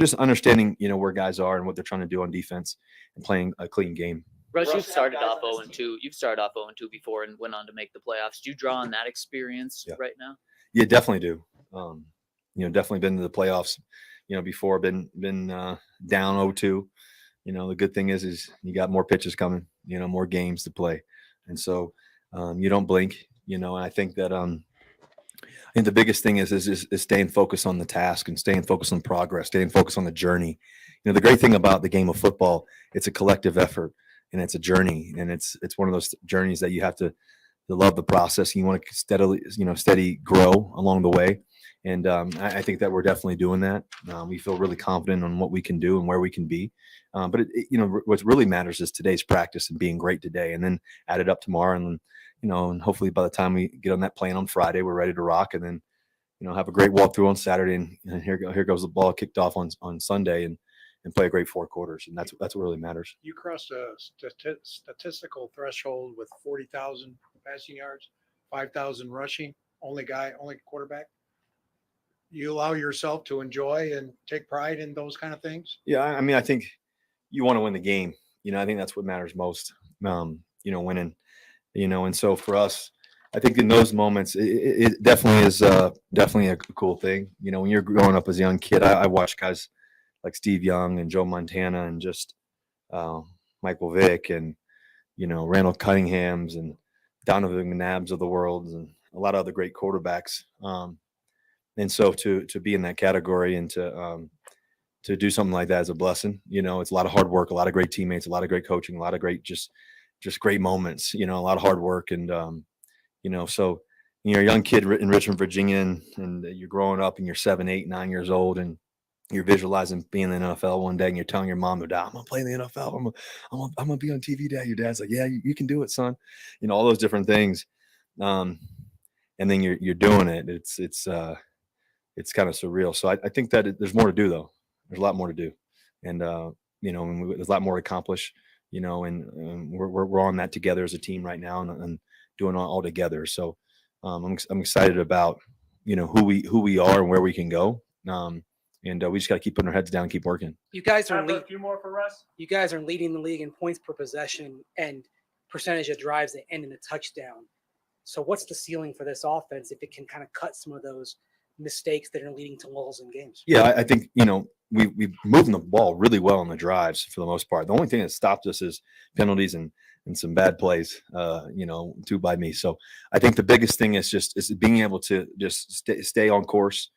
just understanding, where guys are and what they're trying to do on defense and playing a clean game. Russ, you've started off 0-2. You've started off 0-2 before and went on to make the playoffs. Do you draw on that experience right now? Yeah, definitely do. Definitely been to the playoffs, before, been down 0-2. The good thing is you got more pitches coming, more games to play. And so you don't blink, and I think that I think the biggest thing is staying focused on the task and staying focused on progress, staying focused on the journey. The great thing about the game of football, it's a collective effort and it's a journey, and it's one of those journeys that you have to love the process. And you want to steady grow along the way. And I think that we're definitely doing that. We feel really confident on what we can do and where we can be. But what really matters is today's practice and being great today, and then add it up tomorrow. And and hopefully by the time we get on that plane on Friday, we're ready to rock. And then have a great walkthrough on Saturday, and here goes the ball kicked off on Sunday, and play a great 4 quarters. And that's what really matters. You crossed a statistical threshold with 40,000 passing yards. 5,000 rushing, only quarterback. You allow yourself to enjoy and take pride in those kind of things. Yeah, I mean, I think you want to win the game. I think that's what matters most. Winning. And so for us, I think in those moments, it definitely is definitely a cool thing. When you're growing up as a young kid, I watched guys like Steve Young and Joe Montana and just Michael Vick and Randall Cunninghams and Donovan McNabbs of the world and a lot of other great quarterbacks. And so to be in that category and to do something like that is a blessing. It's a lot of hard work, a lot of great teammates, a lot of great coaching, a lot of great just great moments. A lot of hard work and so you're a young kid in Richmond, Virginia, and you're growing up and you're 7, 8, 9 years old and you're visualizing being in the NFL one day and you're telling your mom or dad, I'm gonna play in the NFL. I'm gonna be on TV, Dad. Your dad's like, yeah, you can do it, son. All those different things. And then you're doing it. It's kind of surreal. So I think that there's more to do though. There's a lot more to do. And there's a lot more to accomplish, and we're on that together as a team right now and doing it all together. So I'm excited about, who we are and where we can go. And we just got to keep putting our heads down and keep working. You guys are a few more for Russ. You guys are leading the league in points per possession and percentage of drives that end in a touchdown. So what's the ceiling for this offense if it can kind of cut some of those mistakes that are leading to lulls in games? Yeah, I think, we've moving the ball really well on the drives for the most part. The only thing that stopped us is penalties and some bad plays, two by me. So I think the biggest thing is being able to just stay on course,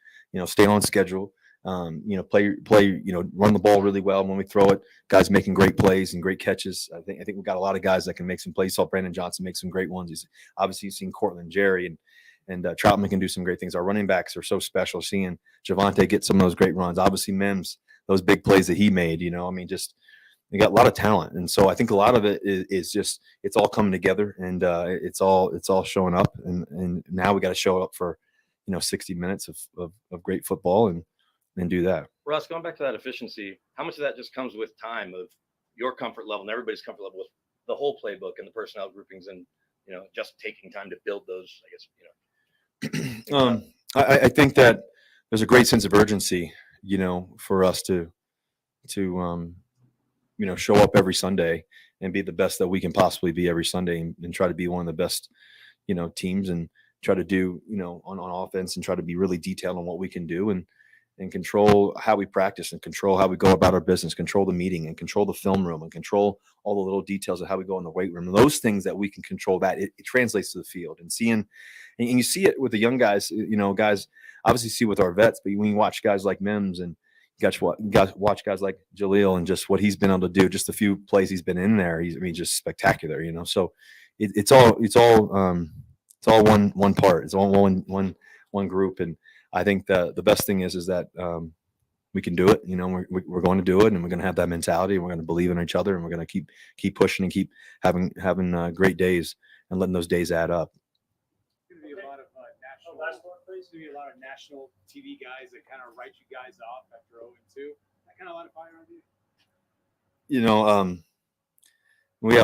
stay on schedule, run the ball really well. When we throw it, guys making great plays and great catches. I think we've got a lot of guys that can make some plays. Saw Brandon Johnson make some great ones. Obviously you've seen Cortland Jerry and Troutman can do some great things. Our running backs are so special. Seeing Javante get some of those great runs. Obviously Mims, those big plays that he made, just we got a lot of talent. And so I think a lot of it is just, it's all coming together and it's all showing up. And now we got to show up for, 60 minutes of great football and do that. Russ, going back to that efficiency, how much of that just comes with time of your comfort level and everybody's comfort level with the whole playbook and the personnel groupings and, just taking time to build those, I guess, I think that there's a great sense of urgency, for us to show up every Sunday and be the best that we can possibly be every Sunday and try to be one of the best, teams and try to do, on offense and try to be really detailed on what we can do and control how we practice and control how we go about our business, control the meeting and control the film room and control all the little details of how we go in the weight room. And those things that we can control, that it translates to the field and you see it with the young guys, guys obviously see with our vets, but when you watch guys like Mims and watch guys like Jaleel and just what he's been able to do, just a few plays he's been in there. Just spectacular, So it's all one part. It's all one group. And I think the best thing is that we can do it. We're going to do it, and we're going to have that mentality. And we're going to believe in each other, and we're going to keep pushing and keep having great days and letting those days add up. There's going to be a lot of national TV guys that kind of write you guys off after 0-2. That kind of light a fire on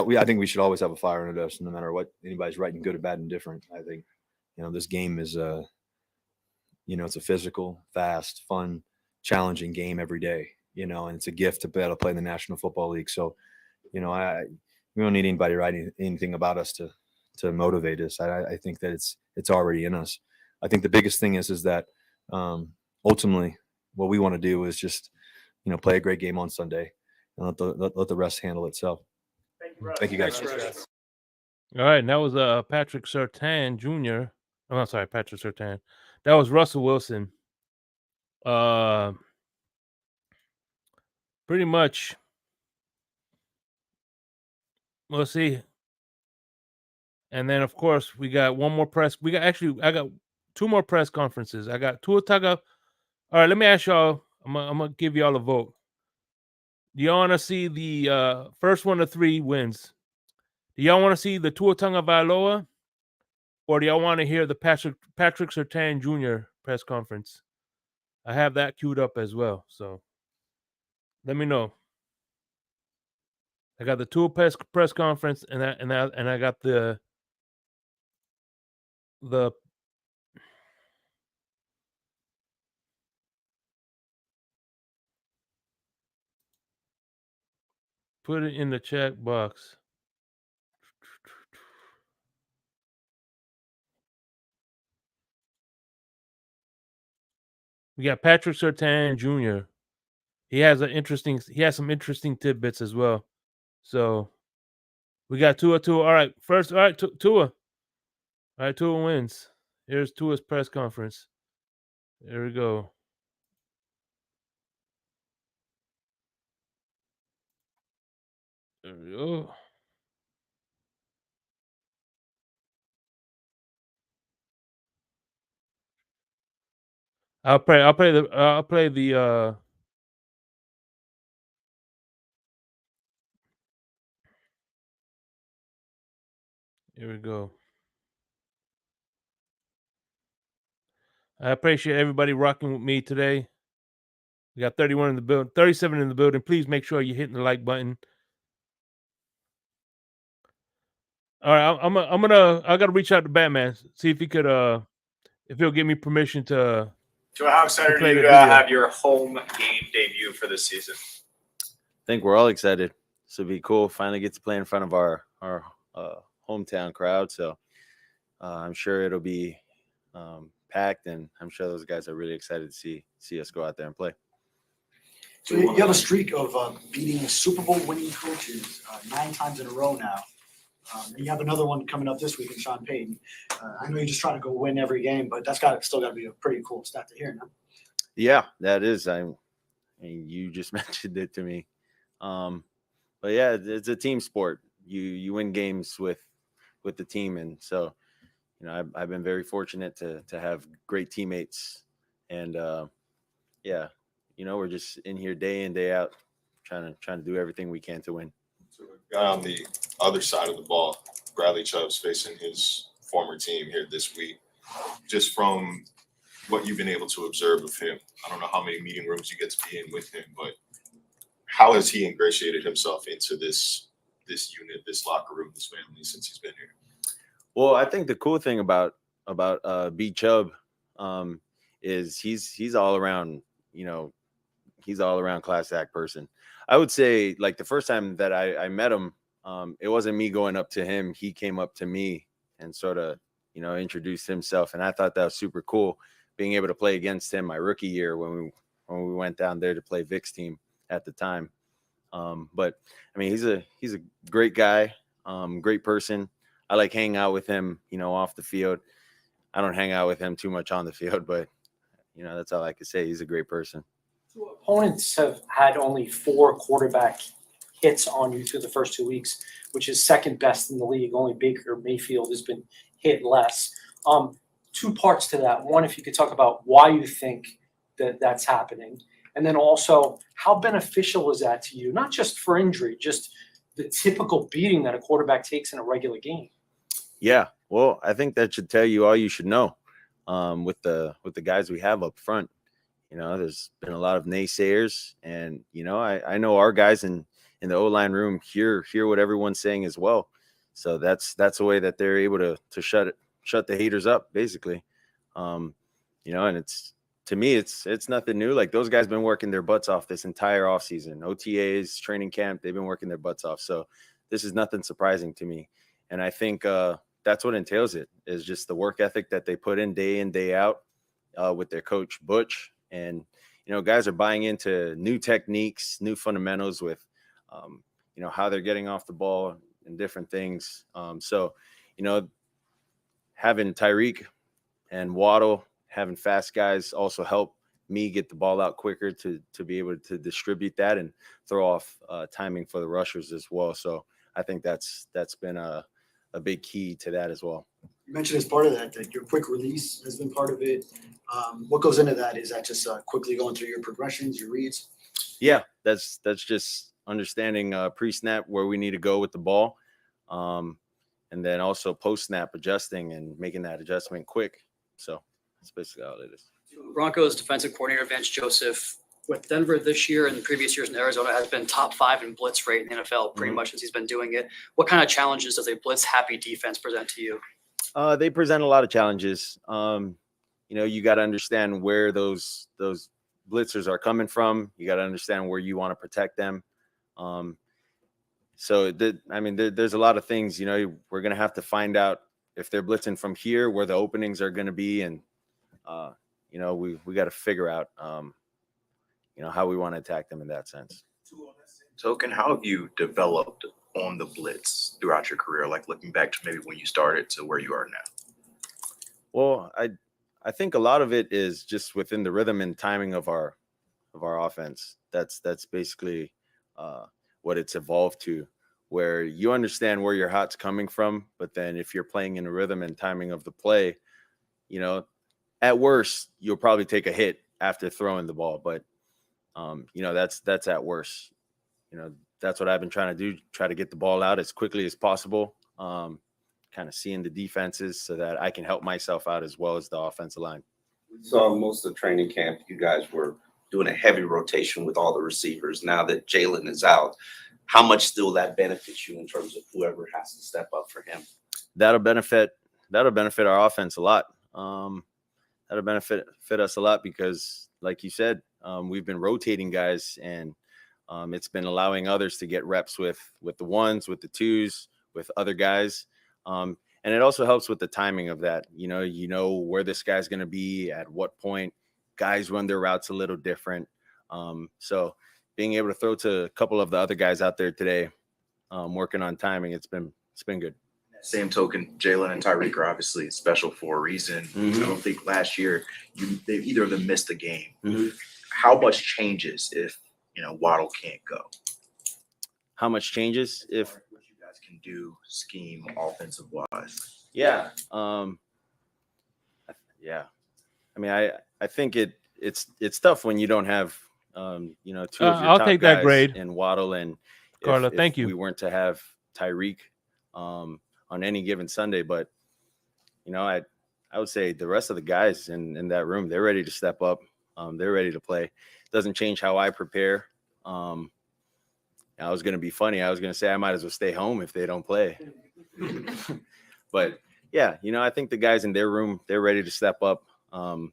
you? I think we should always have a fire under us, no matter what anybody's writing, good or bad, and different. I think, this game is it's a physical, fast, fun, challenging game every day, and it's a gift to be able to play in the National Football League. So, we don't need anybody writing anything about us to motivate us. I think that it's already in us. I think the biggest thing is that ultimately what we want to do is just, play a great game on Sunday and let the rest handle itself. Thank you guys. All right, and that was Patrick Surtain Jr. Oh, I'm sorry, Patrick Surtain. That was Russell Wilson. Pretty much. We'll see. And then, of course, we got one more press. I got two more press conferences. I got Tua Tagovailoa. All right, let me ask y'all. I'm gonna give y'all a vote. Do y'all want to see the first one of 3 wins? Do y'all want to see the Tua Tagovailoa, or do y'all want to hear the Patrick Surtain Jr. press conference? I have that queued up as well, so let me know. I got the Tua press conference, and I got the the put it in the chat box. We got Patrick Surtain Jr. He has some interesting tidbits as well. So we got Tua. All right, first, all right, Tua. All right, Tua wins. Here's Tua's press conference. There we go. There we go. I'll play the here we go. I appreciate everybody rocking with me today. We got 31 in the building, 37 in the building. Please make sure you're hitting the like button. All right, I gotta reach out to Batman, see if he could if he'll give me permission to how excited play are you the to video. have your home game debut for this season? I think we're all excited. This will be cool. Finally get to play in front of our hometown crowd. So I'm sure it'll be packed, and I'm sure those guys are really excited to see us go out there and play. So you have a streak of beating Super Bowl winning coaches 9 times in a row now. And you have another one coming up this week in Sean Payton. I know you just try to go win every game, but that's still got to be a pretty cool stat to hear now. Yeah, that is. I mean, you just mentioned it to me. But yeah, it's a team sport. You win games with the team, and so I've been very fortunate to have great teammates, and yeah, we're just in here day in day out trying to do everything we can to win. So the guy on the other side of the ball, Bradley Chubb's facing his former team here this week. Just from what you've been able to observe of him, I don't know how many meeting rooms you get to be in with him, but how has he ingratiated himself into this unit, this locker room, this family since he's been here? Well, I think the cool thing about B Chubb is he's all around, he's all around class act person. I would say, like, the first time that I met him, it wasn't me going up to him. He came up to me and sort of, introduced himself. And I thought that was super cool, being able to play against him my rookie year when we went down there to play Vic's team at the time. But I mean, he's a great guy, great person. I like hanging out with him, off the field. I don't hang out with him too much on the field, but that's all I can say. He's a great person. Opponents have had only 4 quarterback hits on you through the first 2 weeks, which is second best in the league. Only Baker Mayfield has been hit less. 2 parts to that. One, if you could talk about why you think that that's happening. And then also, how beneficial is that to you? Not just for injury, just the typical beating that a quarterback takes in a regular game. Yeah, well, I think that should tell you all you should know with the guys we have up front. There's been a lot of naysayers, and I know our guys in the O-line room hear what everyone's saying as well. So that's the way that they're able to shut the haters up, basically. And to me, it's nothing new. Like, those guys been working their butts off this entire offseason, OTAs, training camp. They've been working their butts off. So this is nothing surprising to me. And I think that's what entails it, is just the work ethic that they put in day out with their coach Butch. And guys are buying into new techniques, new fundamentals with how they're getting off the ball and different things. So having Tyreek and Waddle, having fast guys also help me get the ball out quicker to be able to distribute that and throw off timing for the rushers as well. So I think that's been a big key to that as well. You mentioned as part of that your quick release has been part of it. What goes into that? Is that just quickly going through your progressions, your reads? Yeah, that's just understanding pre-snap where we need to go with the ball, and then also post-snap adjusting and making that adjustment quick. So that's basically all it is. Broncos defensive coordinator Vance Joseph with Denver this year and the previous years in Arizona has been top 5 in blitz rate in the NFL pretty much since he's been doing it. What kind of challenges does a blitz happy defense present to you? They present a lot of challenges. You got to understand where those blitzers are coming from. You got to understand where you want to protect them. There's a lot of things. We're gonna have to find out if they're blitzing from here, where the openings are going to be, and we got to figure out how we want to attack them in that sense. Token, how have you developed on the blitz throughout your career? Like looking back to maybe when you started to where you are now. Well, I think a lot of it is just within the rhythm and timing of our offense. That's basically what it's evolved to, where you understand where your hot's coming from, but then if you're playing in the rhythm and timing of the play, at worst you'll probably take a hit after throwing the ball, but that's at worst. That's what I've been trying to do, try to get the ball out as quickly as possible, kind of seeing the defenses so that I can help myself out as well as the offensive line. We saw most of training camp, you guys were doing a heavy rotation with all the receivers. Now that Jalen is out, how much still that benefits you in terms of whoever has to step up for him? That'll benefit our offense a lot. That'll benefit us a lot because, like you said, we've been rotating guys, and it's been allowing others to get reps with the ones, with the twos, with other guys. And it also helps with the timing of that. You know where this guy's going to be at what point. Guys run their routes a little different. So being able to throw to a couple of the other guys out there today, working on timing, it's been good. Same token, Jalen and Tyreek are obviously special for a reason. Mm-hmm. I don't think last year either of them missed a game. Mm-hmm. How much changes if Waddle can't go? How much changes if what you guys can do scheme offensive wise? Yeah. I think it's tough when you don't have two of your I'll top take that guys grade. in Waddle and Carla, if thank you. we weren't to have Tyreek on any given Sunday, but I would say the rest of the guys in that room, they're ready to step up. They're ready to play. Doesn't change how I prepare. I was going to be funny. I was going to say I might as well stay home if they don't play. But yeah, I think the guys in their room, they're ready to step up. And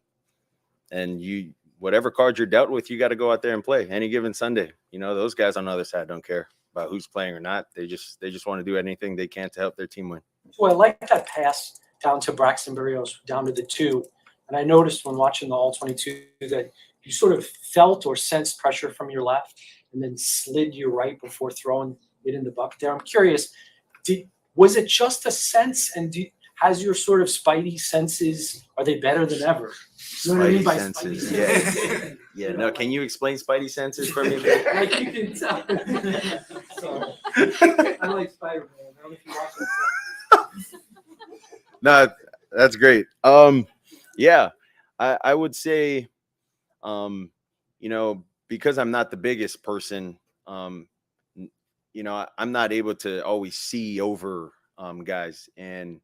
whatever card you're dealt with, you got to go out there and play any given Sunday. Those guys on the other side don't care about who's playing or not. They just want to do anything they can to help their team win. Well, I like that pass down to Braxton Berrios, down to the 2. And I noticed when watching the All-22 that you sort of felt or sensed pressure from your left and then slid your right before throwing it in the bucket there. I'm curious, was it just a sense, and has your sort of spidey senses, are they better than ever? You know what I mean by senses, spidey senses? Yeah. No, can you explain spidey senses for me? Like you can tell. Sorry. I like Spider-Man. I don't know if you watch that. No, that's great. Yeah, I would say, because I'm not the biggest person, I'm not able to always see over guys, and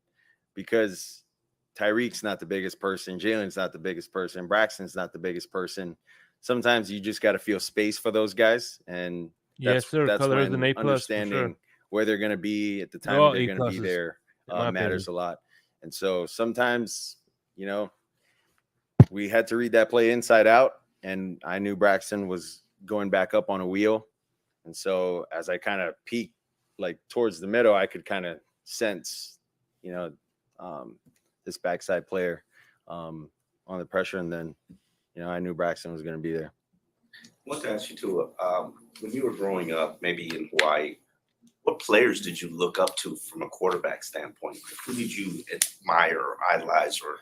because Tyreek's not the biggest person, Jalen's not the biggest person, Braxton's not the biggest person. Sometimes you just got to feel space for those guys, and Yes, sir. that's Color is when an A+ for understanding sure. where they're going to be at the time All they're going to be A+s, there in my matters opinion. a lot. And so sometimes, we had to read that play inside out, and I knew Braxton was going back up on a wheel. And so as I kind of peeked like towards the middle, I could kind of sense, this backside player on the pressure. And then, I knew Braxton was going to be there. I want to ask you too, when you were growing up, maybe in Hawaii, what players did you look up to from a quarterback standpoint? Who did you admire or idolize, or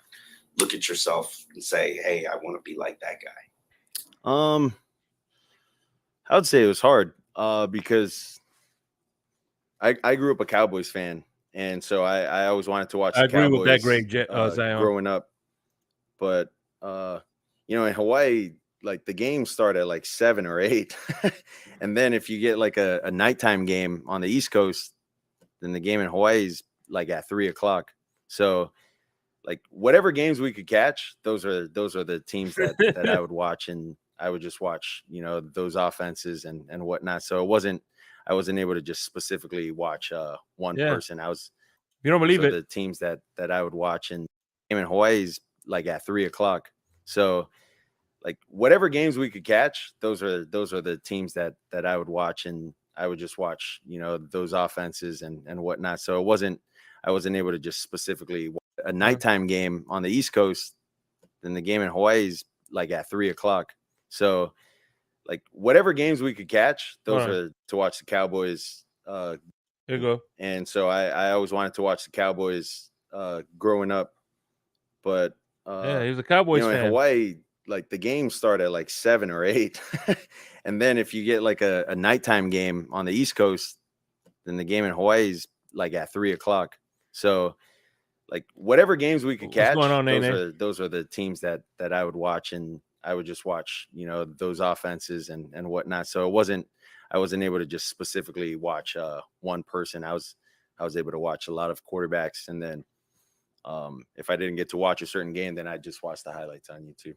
look at yourself and say, hey, I want to be like that guy? I would say it was hard because I grew up a Cowboys fan. And so I always wanted to watch I the agree Cowboys with that grade, Zion. growing up. But, in Hawaii, like the games start at like 7 or 8. And then if you get like a nighttime game on the East Coast, then the game in Hawaii is like at 3:00. So like whatever games we could catch, those are the teams that I would watch, and I would just watch, those offenses and whatnot. So I wasn't able to just specifically watch one person. You don't believe those it? are the teams that I would watch, and game in Hawaii is like at 3:00. So like whatever games we could catch, those are the teams that I would watch, and I would just watch, those offenses and whatnot. So I wasn't able to just specifically watch a nighttime game on the East Coast. Then the game in Hawaii is like at 3:00. So like whatever games we could catch, those are to watch the Cowboys. There you go. And so I always wanted to watch the Cowboys growing up, but Yeah, he was a Cowboys in fan. Hawaii, like the games start at like 7 or 8, and then if you get like a nighttime game on the East Coast, then the game in Hawaii is like at 3:00. So like whatever games we could catch, going on, Nene? those are the teams that I would watch, and I would just watch, those offenses and whatnot. So I wasn't able to just specifically watch one person. I was able to watch a lot of quarterbacks, and then if I didn't get to watch a certain game, then I just watch the highlights on YouTube.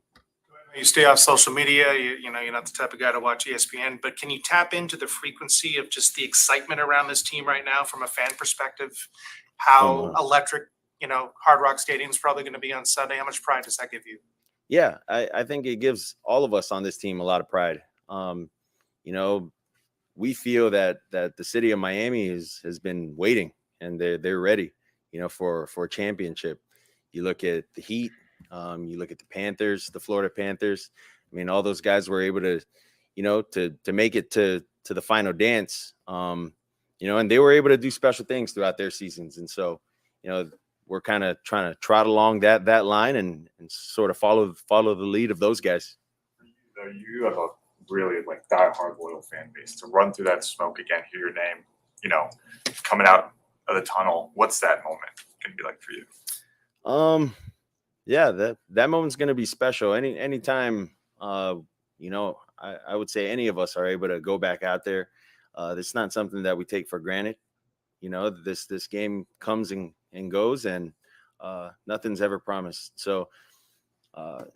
You stay off social media. You know, you're not the type of guy to watch ESPN, but can you tap into the frequency of just the excitement around this team right now from a fan perspective? How electric, Hard Rock Stadium's probably going to be on Sunday. How much pride does that give you? Yeah, I think it gives all of us on this team a lot of pride. We feel that the city of Miami has been waiting, and they're ready, for a championship. You look at the Heat, you look at the Panthers, the Florida Panthers. I mean, all those guys were able to, to make it to the final dance, and they were able to do special things throughout their seasons. And so, we're kind of trying to trot along that line and sort of follow the lead of those guys. You have a really diehard loyal fan base. To run through that smoke again, hear your name, coming out of the tunnel. What's that moment gonna be like for you? Yeah, that moment's gonna be special. Anytime, I would say any of us are able to go back out there. It's not something that we take for granted. This game comes and goes, and nothing's ever promised. So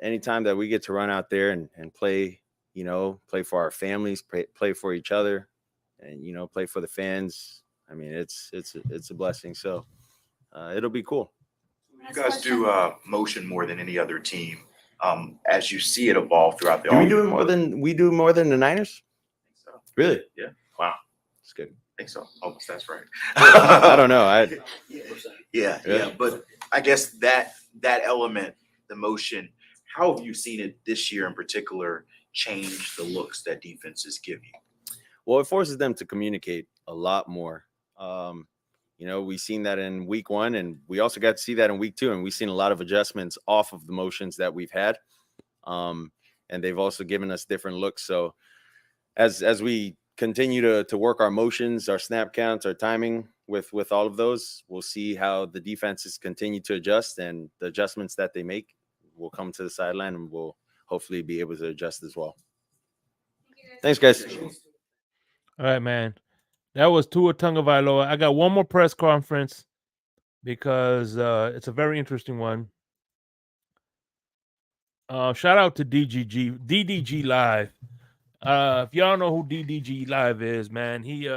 anytime that we get to run out there and play, play for our families, play for each other, and play for the fans, I mean, it's a blessing. So it'll be cool. You guys do motion more than any other team. As you see it evolve throughout the Do we do more than the Niners? So. Really? Yeah. Wow, it's good. I think so. Almost, that's right. I don't know. Yeah. But I guess that element, the motion, how have you seen it this year in particular change the looks that defenses give you? Well, it forces them to communicate a lot more. We've seen that in week 1, and we also got to see that in week 2, and we've seen a lot of adjustments off of the motions that we've had. And they've also given us different looks. So as we continue to work our motions, our snap counts, our timing with all of those, we'll see how the defenses continue to adjust, and the adjustments that they make will come to the sideline, and we'll hopefully be able to adjust as well. Thanks, guys. All right, man. That was Tua Tagovailoa. I got one more press conference because it's a very interesting one. Shout out to DDG Live. If y'all know who DDG Live is, man, he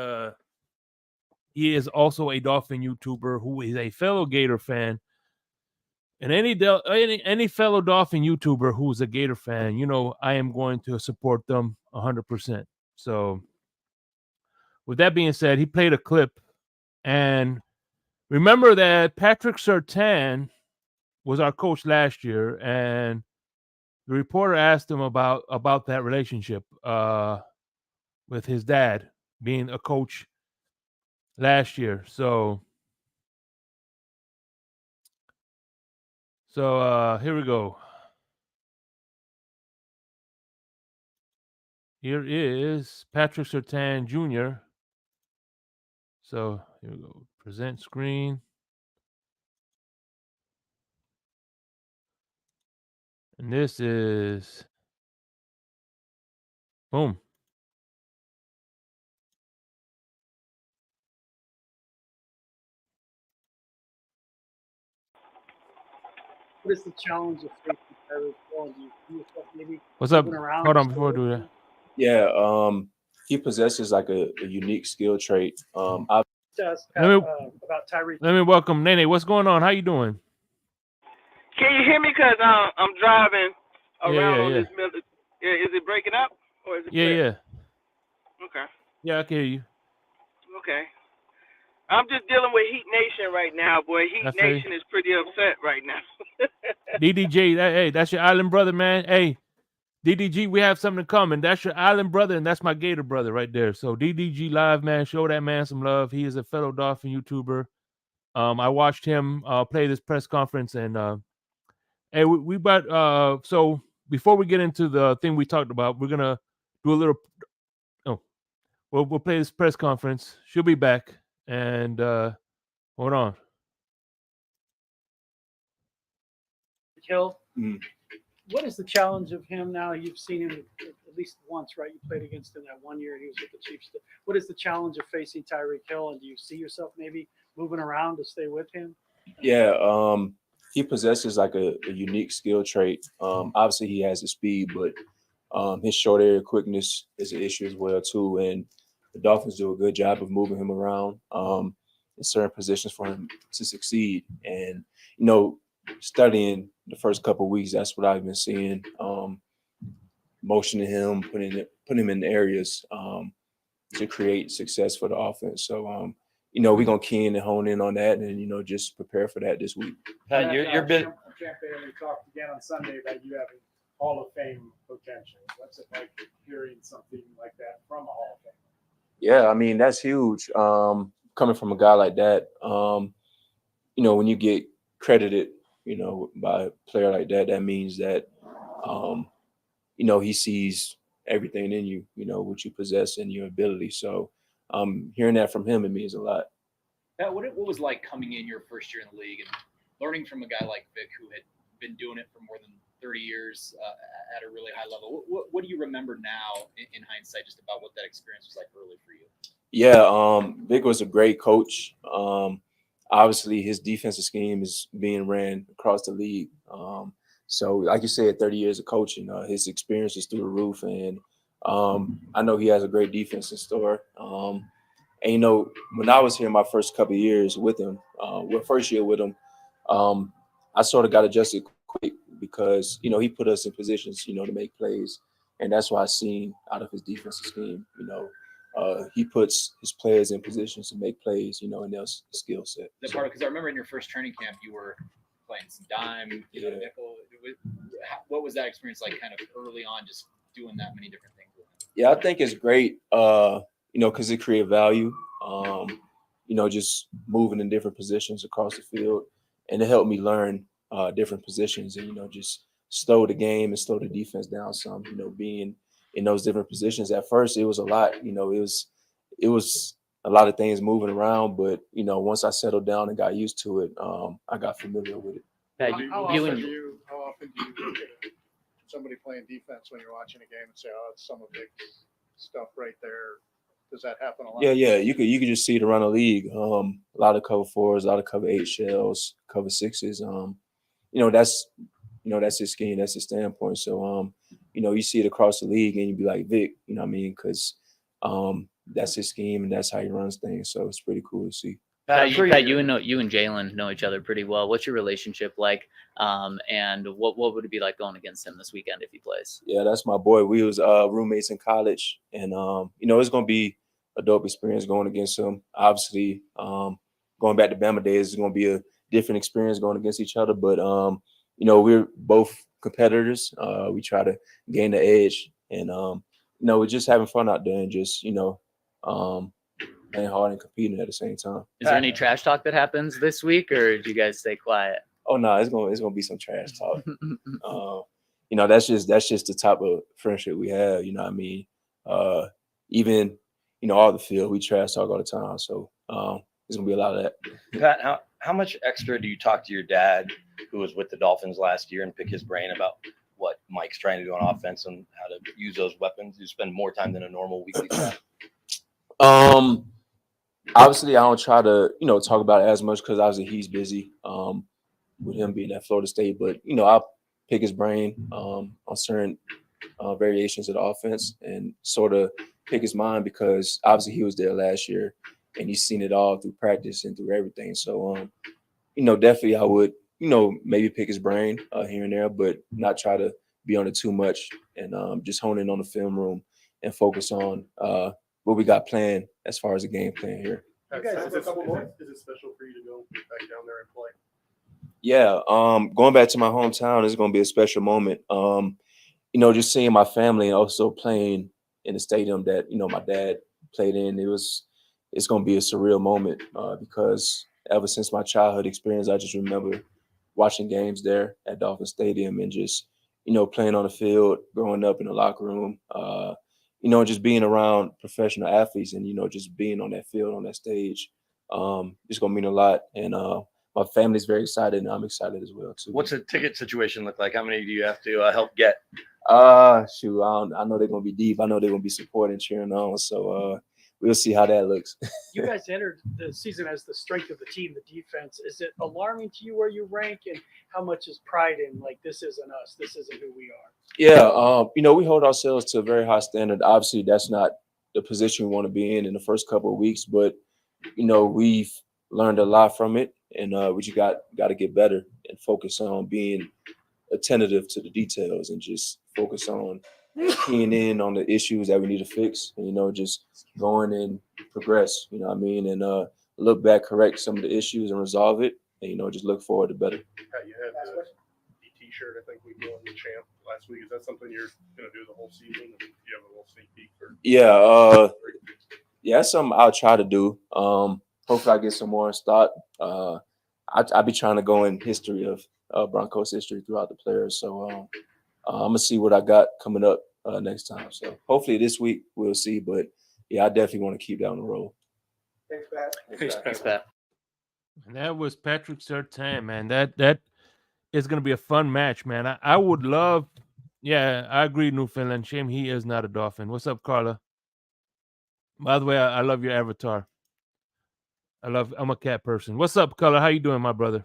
is also a Dolphin YouTuber who is a fellow Gator fan. And any fellow Dolphin YouTuber who's a Gator fan, I am going to support them 100%. So with that being said, he played a clip, and remember that Patrick Surtain was our coach last year, and the reporter asked him about that relationship with his dad being a coach last year. So here we go. Here is Patrick Surtain Jr. So here we go. Present screen. And this is boom. What is the challenge of safety players? Maybe What's up? moving around Hold on just a before I little do bit? that. Yeah, he possesses like a unique skill trait. Let me about Tyreek. let me welcome Nene. What's going on? How you doing? Can you hear me? Cause I'm driving around on Yeah. this middle. Yeah, is it breaking up or is it Yeah, clear? yeah. Okay. Yeah, I can hear you. Okay. I'm just dealing with Heat Nation right now, boy. I Heat feel you. Nation is pretty upset right now. DDG, hey, that's your island brother, man. Hey, DDG, we have something in common. That's your island brother, and that's my Gator brother right there. So DDG Live, man, show that man some love. He is a fellow Dolphin YouTuber. I watched him play this press conference, and hey, we about so before we get into the thing we talked about, we're gonna do a little. Oh, we'll play this press conference. She'll be back, and hold on. Hill. What is the challenge of him now? You've seen him at least once, right? You played against him that 1 year he was with the Chiefs. What is the challenge of facing Tyreek Hill, and do you see yourself maybe moving around to stay with him? Yeah, he possesses like a unique skill trait. Obviously, he has the speed, but his short area quickness is an issue as well too. And the Dolphins do a good job of moving him around in certain positions for him to succeed. And studying the first couple of weeks, that's what I've been seeing. Motioning him, putting him in areas to create success for the offense. So we're gonna key in and hone in on that, and just prepare for that this week. Pat, you're big. We talked again on Sunday about you having Hall of Fame potential. What's it like hearing something like that from a Hall of Fame? Yeah, I mean that's huge. Coming from a guy like that, when you get credited, by a player like that, that means that he sees everything in you, what you possess and your ability. So hearing that from him, it means a lot. Pat, what was like coming in your first year in the league and learning from a guy like Vic who had been doing it for more than 30 years at a really high level? What do you remember now in hindsight just about what that experience was like early for you? Yeah, Vic was a great coach. Obviously, his defensive scheme is being ran across the league. So, like you said, 30 years of coaching, his experience is through the roof. And I know he has a great defense in store. And, when I was here my first couple of years with him, first year with him, I sort of got adjusted quick because, he put us in positions, to make plays. And that's what I seen out of his defensive scheme. He puts his players in positions to make plays, and their skill set. That part, because I remember in your first training camp, you were playing some dime, nickel. What was that experience like kind of early on, just doing that many different things with him? Yeah, I think it's great, because it creates value, just moving in different positions across the field. And it helped me learn different positions and, just slow the game and slow the defense down some, being in those different positions. At first, it was a lot, it was a lot of things moving around, but, once I settled down and got used to it, I got familiar with it. How often do you look at somebody playing defense when you're watching a game and say, "Oh, it's some of big stuff right there"? Does that happen a lot? Yeah. You could just see it around the league. A lot of cover 4s, a lot of cover 8 shells, cover 6s. That's his scheme, that's his standpoint. So you see it across the league and you be like, Vic, because that's his scheme and that's how he runs things. So it's pretty cool to see. Pat, you and Jalen know each other pretty well. What's your relationship like? And what would it be like going against him this weekend if he plays? Yeah, that's my boy. We was roommates in college, and it's gonna be a dope experience going against him. Obviously, going back to Bama days is gonna be a different experience going against each other. But we're both competitors. We try to gain the edge, and we're just having fun out there and just playing hard and competing at the same time. Is there any trash talk that happens this week, or do you guys stay quiet? Oh no, it's gonna be some trash talk. That's just the type of friendship we have. Even all the field, we trash talk all the time. So there's gonna be a lot of that. Pat, how much extra do you talk to your dad, who was with the Dolphins last year, and pick his brain about what Mike's trying to do on offense and how to use those weapons? You spend more time than a normal weekly chat. Obviously, I don't try to talk about it as much because obviously he's busy with him being at Florida State. But I'll pick his brain on certain variations of the offense and sort of pick his mind because obviously he was there last year and he's seen it all through practice and through everything. So, definitely I would, maybe pick his brain here and there, but not try to be on it too much, and just hone in on the film room and focus on what we got planned as far as the game plan here. Is it special for you to go back down there and play? Yeah, going back to my hometown is going to be a special moment. Just seeing my family and also playing in the stadium that my dad played in, it's going to be a surreal moment because ever since my childhood experience, I just remember watching games there at Dolphins Stadium and just playing on the field, growing up in the locker room, just being around professional athletes and just being on that field, on that stage. It's going to mean a lot, and my family's very excited, and I'm excited as well too. What's the ticket situation look like? How many do you have to help get? Shoot, I know they're gonna be deep. I know they're gonna be supporting, cheering on. So we'll see how that looks. You guys entered the season as the strength of the team, the defense. Is it alarming to you where you rank, and how much is pride in like this isn't us, this isn't who we are? Yeah, we hold ourselves to a very high standard. Obviously, that's not the position we want to be in the first couple of weeks, but we've learned a lot from it, and we just got to get better and focus on being attentive to the details and just focus on keying in on the issues that we need to fix, and just going and progress, you know what I mean, and look back, correct some of the issues and resolve it, and just look forward to better. You had the T-shirt, I think we won the champ last week. Is that something you're gonna do the whole season? And do you have a little sneak peek? Yeah, that's something I'll try to do. Hopefully I get some more in stock. I'll be trying to go in history of Broncos history throughout the players. So I'm gonna see what I got coming up next time. So hopefully this week we'll see. But yeah, I definitely want to keep that on the road. Thanks, Pat. Thanks, Pat. And that was Patrick Surtain, man. That is gonna be a fun match, man. I would love. Yeah, I agree, Newfoundland. Shame he is not a Dolphin. What's up, Carla? By the way, I love your avatar. I'm a cat person. What's up, Color? How you doing, my brother?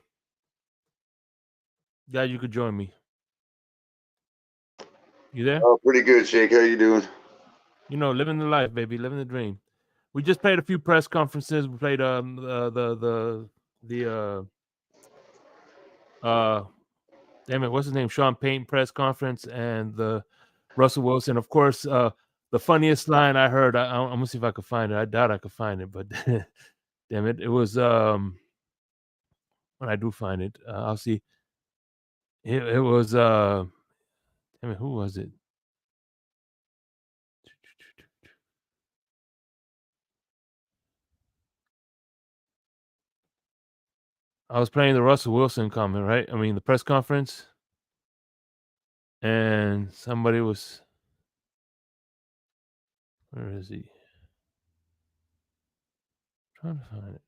Glad you could join me. You there? Oh, pretty good, Shake. How you doing? Living the life, baby, living the dream. We just played a few press conferences. We played damn it, what's his name? Sean Payton press conference and the Russell Wilson. Of course, the funniest line I heard. I'm gonna see if I can find it. I doubt I could find it, but damn it, it was when I do find it, I'll see. It was damn it, who was it? I was playing the Russell Wilson comment, right? I mean, the press conference, and somebody was. Where is he? I'm trying to find it.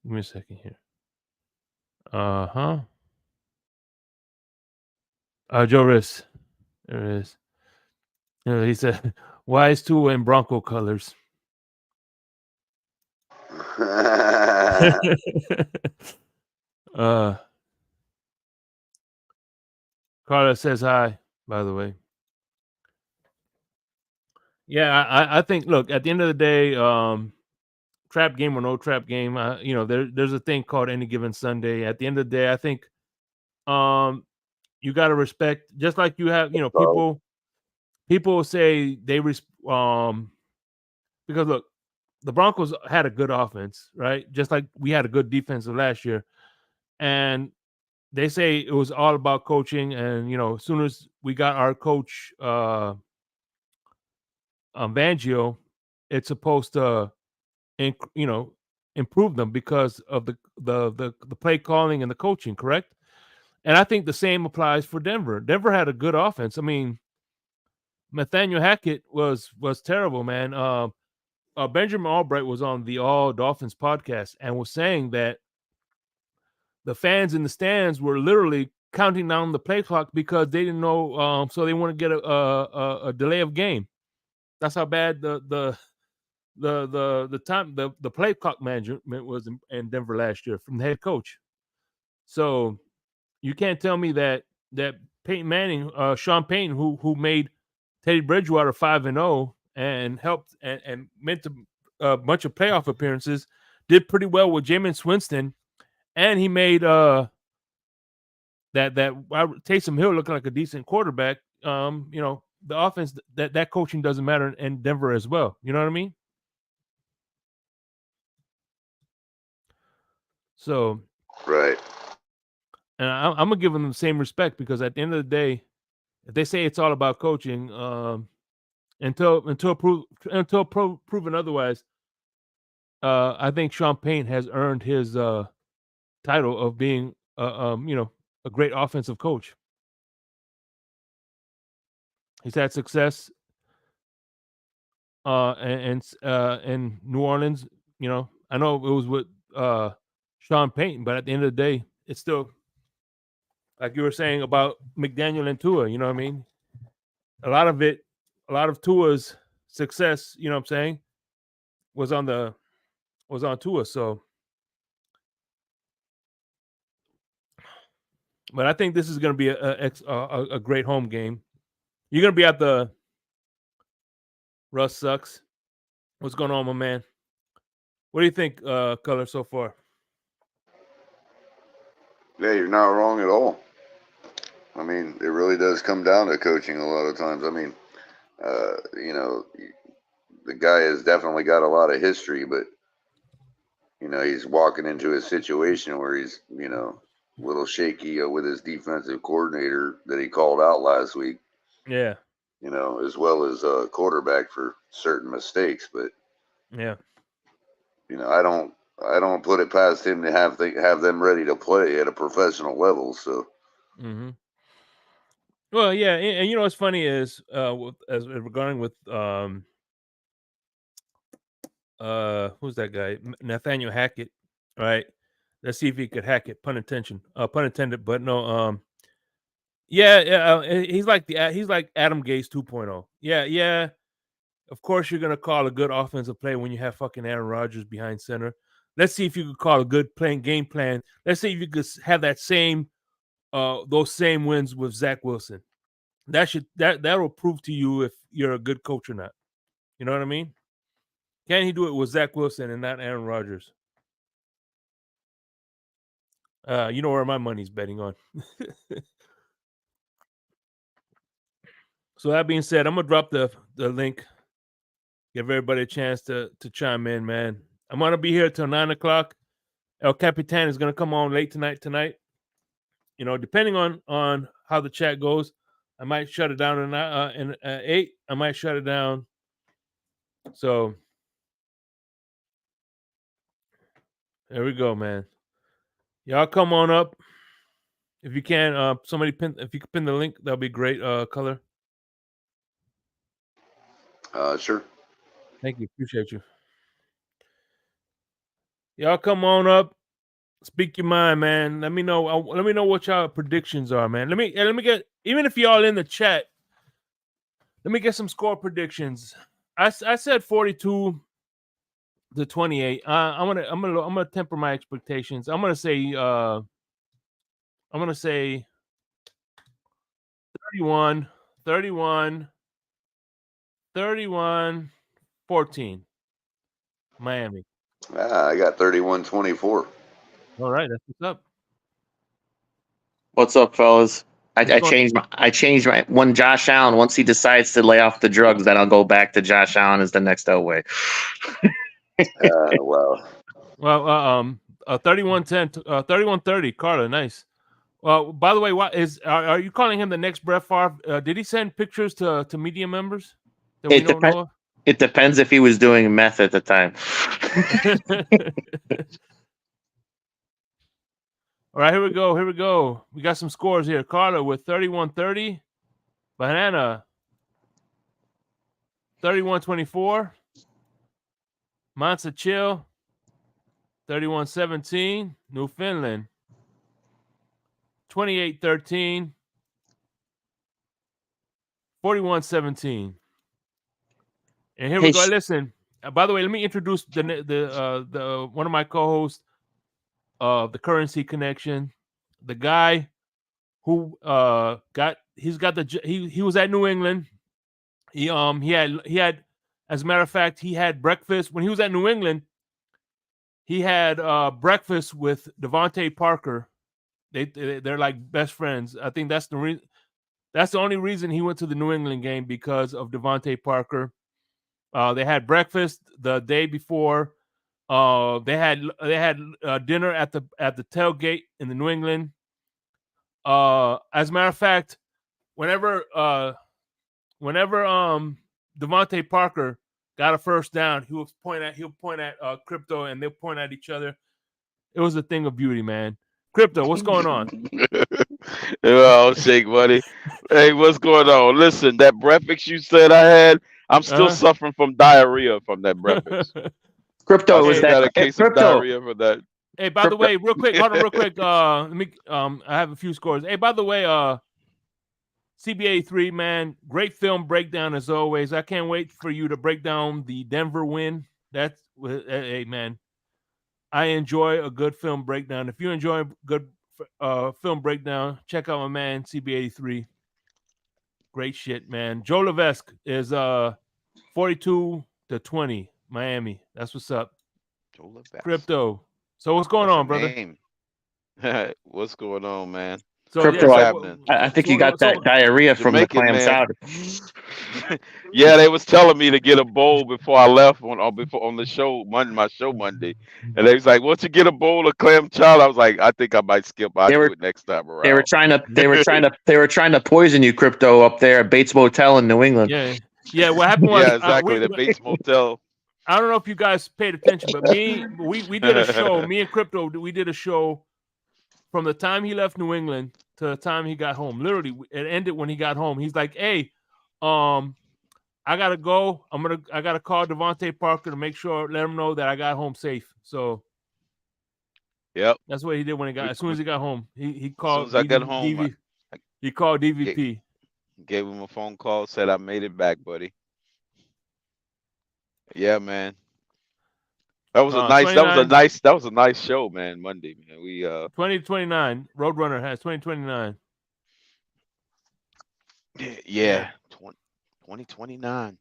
Give me a second here. Joe Riss. There it is. He said, "Why is Tua in Bronco colors?" Carla says hi, by the way. Yeah, I think, look, at the end of the day, trap game or no trap game, there's a thing called any given Sunday. At the end of the day, I think you got to respect, just like you have, people say they because look, the Broncos had a good offense, right? Just like we had a good defense last year. And they say it was all about coaching. And, as soon as we got our coach, Vangio, it's supposed to, improve them because of the play calling and the coaching, correct? And I think the same applies for Denver. Denver had a good offense. I mean, Nathaniel Hackett was terrible, man. Benjamin Albright was on the All Dolphins podcast and was saying that the fans in the stands were literally counting down the play clock because they didn't know, so they want to get a delay of game. That's how bad the play clock management was in Denver last year from the head coach. So you can't tell me that Peyton Manning, Sean Payton, who made Teddy Bridgewater 5-0 and helped and meant to bunch of playoff appearances, did pretty well with Jameis Winston, and he made that Taysom Hill look like a decent quarterback. You know, the offense that coaching doesn't matter in Denver as well. You know what I mean? So right. And I'm gonna give them the same respect because at the end of the day, if they say it's all about coaching, until proven otherwise, I think Sean Payton has earned his title of being, you know, a great offensive coach. He's had success in New Orleans. You know, I know it was with Sean Payton, but at the end of the day, it's still like you were saying about McDaniel and Tua. You know what I mean? A lot of Tua's success, you know what I'm saying, was on Tua. So, but I think this is going to be a great home game. You're going to be at the Russ sucks. What's going on, my man? What do you think, Color, so far? Yeah, you're not wrong at all. I mean, it really does come down to coaching a lot of times. I mean, you know, the guy has definitely got a lot of history, but, you know, he's walking into a situation where he's, you know, a little shaky with his defensive coordinator that he called out last week. Yeah. You know, as well as a quarterback for certain mistakes. But, yeah, you know, I don't put it past him to have them ready to play at a professional level. So. Mm-hmm. Well, yeah, and you know what's funny is as regarding with who's that guy? Nathaniel Hackett, right? Let's see if he could hack it. Pun intended, but no. Yeah, he's like Adam Gase 2.0. Yeah. Of course, you're gonna call a good offensive play when you have fucking Aaron Rodgers behind center. Let's see if you could call a good game plan. Let's see if you could have that same those same wins with Zach Wilson. That will prove to you if you're a good coach or not. You know what I mean? Can he do it with Zach Wilson and not Aaron Rodgers? You know where my money's betting on. So that being said, I'm gonna drop the link. Give everybody a chance to chime in, man. I'm gonna be here till 9:00. El Capitan is gonna come on late tonight. You know, depending on how the chat goes, I might shut it down in 8. I might shut it down. So there we go, man. Y'all come on up if you can. Somebody if you could pin the link, that'll be great. Color. Sure. Thank you. Appreciate you. Y'all come on up. Speak your mind, man. Let me know. Let me know what y'all predictions are, man. Let me get, even if y'all in the chat, let me get some score predictions. I said 42-28. I'm gonna temper my expectations. I'm gonna say 31-14. Miami. I got 31-24. All right, that's what's up. What's up, fellas? I changed my when Josh Allen, once he decides to lay off the drugs, then I'll go back to Josh Allen as the next Elway. Wow. Well, 31-10, 31-30. Carla, nice. Well, by the way, are you calling him the next Brett Favre? Did he send pictures to media members that we don't know of? It depends if he was doing meth at the time. All right, here we go. We got some scores here. Carla with 31-30. Banana 31-24. Monster Chill 31-17. Newfoundland 28-13. 41-17. And here we go. Listen. By the way, let me introduce the one of my co-hosts of the Currency Connection, the guy who he was at New England. He had As a matter of fact, he had breakfast when he was at New England. He had breakfast with Devontae Parker. They're like best friends. I think that's the reason. That's the only reason he went to the New England game, because of Devontae Parker. They had breakfast the day before. They had dinner at the tailgate in the New England. As a matter of fact, whenever Devontae Parker got a first down, he'll point at Crypto, and they'll point at each other. It was a thing of beauty, man. Crypto, what's going on? Well, Shake Buddy. Hey, what's going on? Listen, that breakfast you said I had, I'm still suffering from diarrhea from that breakfast. Crypto I was still that got a case of Crypto. diarrhea for that. Hey, by the way, real quick, hold on, real quick. Let me. I have a few scores. Hey, by the way, CBA3, man, great film breakdown as always. I can't wait for you to break down the Denver win. That's hey, man. I enjoy a good film breakdown. If you enjoy a good film breakdown, check out my man CB83. Great shit, man. Joe Levesque is 42-20 Miami. That's what's up. Joe Levesque. Crypto. So what's going That's on, a brother? name. What's going on, man? So Crypto, What's I, happening? I think you got that diarrhea from the Jamaican clam man. chowder. Yeah, they was telling me to get a bowl before I left on the show my show Monday, and they was like, "Once you get a bowl of clam chowder," I was like, "I think I might skip. I'll do it next time around." They were trying to poison you, Crypto, up there at Bates Motel in New England. Yeah. What happened was, Yeah, exactly. The Bates Motel. I don't know if you guys paid attention, but we did a show. Me and Crypto, we did a show from the time he left New England to the time he got home. Literally, it ended when he got home. He's like, "Hey, I gotta go. I gotta call Devontae Parker to make sure, let him know that I got home safe." So, yep, that's what he did when he got. As soon as he got home, he called. As soon as I got home, he called DVP. Gave him a phone call, said I made it back, buddy. Yeah, man. That was a nice show, man. Monday, man. We 2029 Roadrunner has 2029. Yeah. 2029.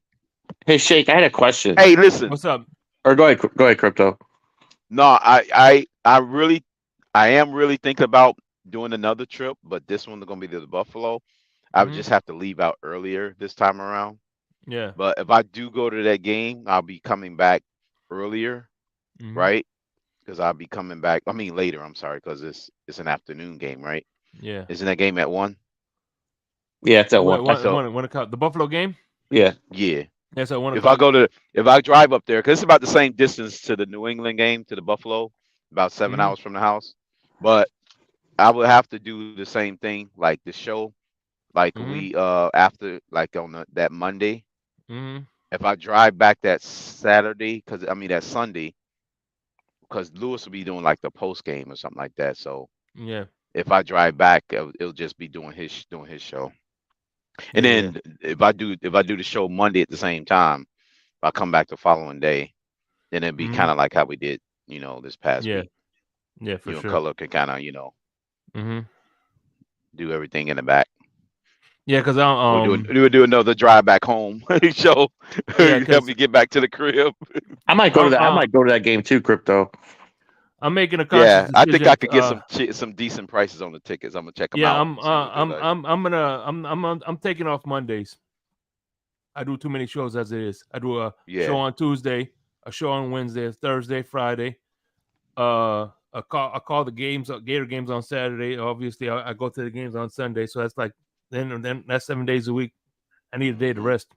Hey, Shake, I had a question. Hey, listen. What's up? Or go ahead, Crypto. No, I am really thinking about doing another trip, but this one's gonna be to the Buffalo. I would just have to leave out earlier this time around. Yeah. But if I do go to that game, I'll be coming back earlier, right? Because I'll be coming back. I mean later. I'm sorry, because it's an afternoon game, right? Yeah. Isn't that game at 1? Yeah, it's at 1. 1 o'clock. The Buffalo game. Yeah. Yeah. That's at 1 If o'clock. if I drive up there, because it's about the same distance to the New England game, to the Buffalo, about 7 hours from the house. But I would have to do the same thing, like the show, like we after like on that Monday. If I drive back that Saturday, that Sunday, because Lewis will be doing like the post game or something like that. So yeah, if I drive back, it'll just be doing his show. And then if I do the show Monday at the same time, if I come back the following day, then it'd be kind of like how we did, this past week. Yeah, for sure. Color can kind of, do everything in the back. Yeah, because we'll do another drive back home show. Help me get back to the crib. I might go to that. I might go to that game too, Crypto. I'm making a conscious decision. I think I could get some decent prices on the tickets. I'm gonna check them out. I'm taking off Mondays. I do too many shows as it is. I do a show on Tuesday, a show on Wednesday, Thursday, Friday. I call the Gator games on Saturday. Obviously, I go to the games on Sunday. So that's like then that's 7 days a week. I need a day to rest.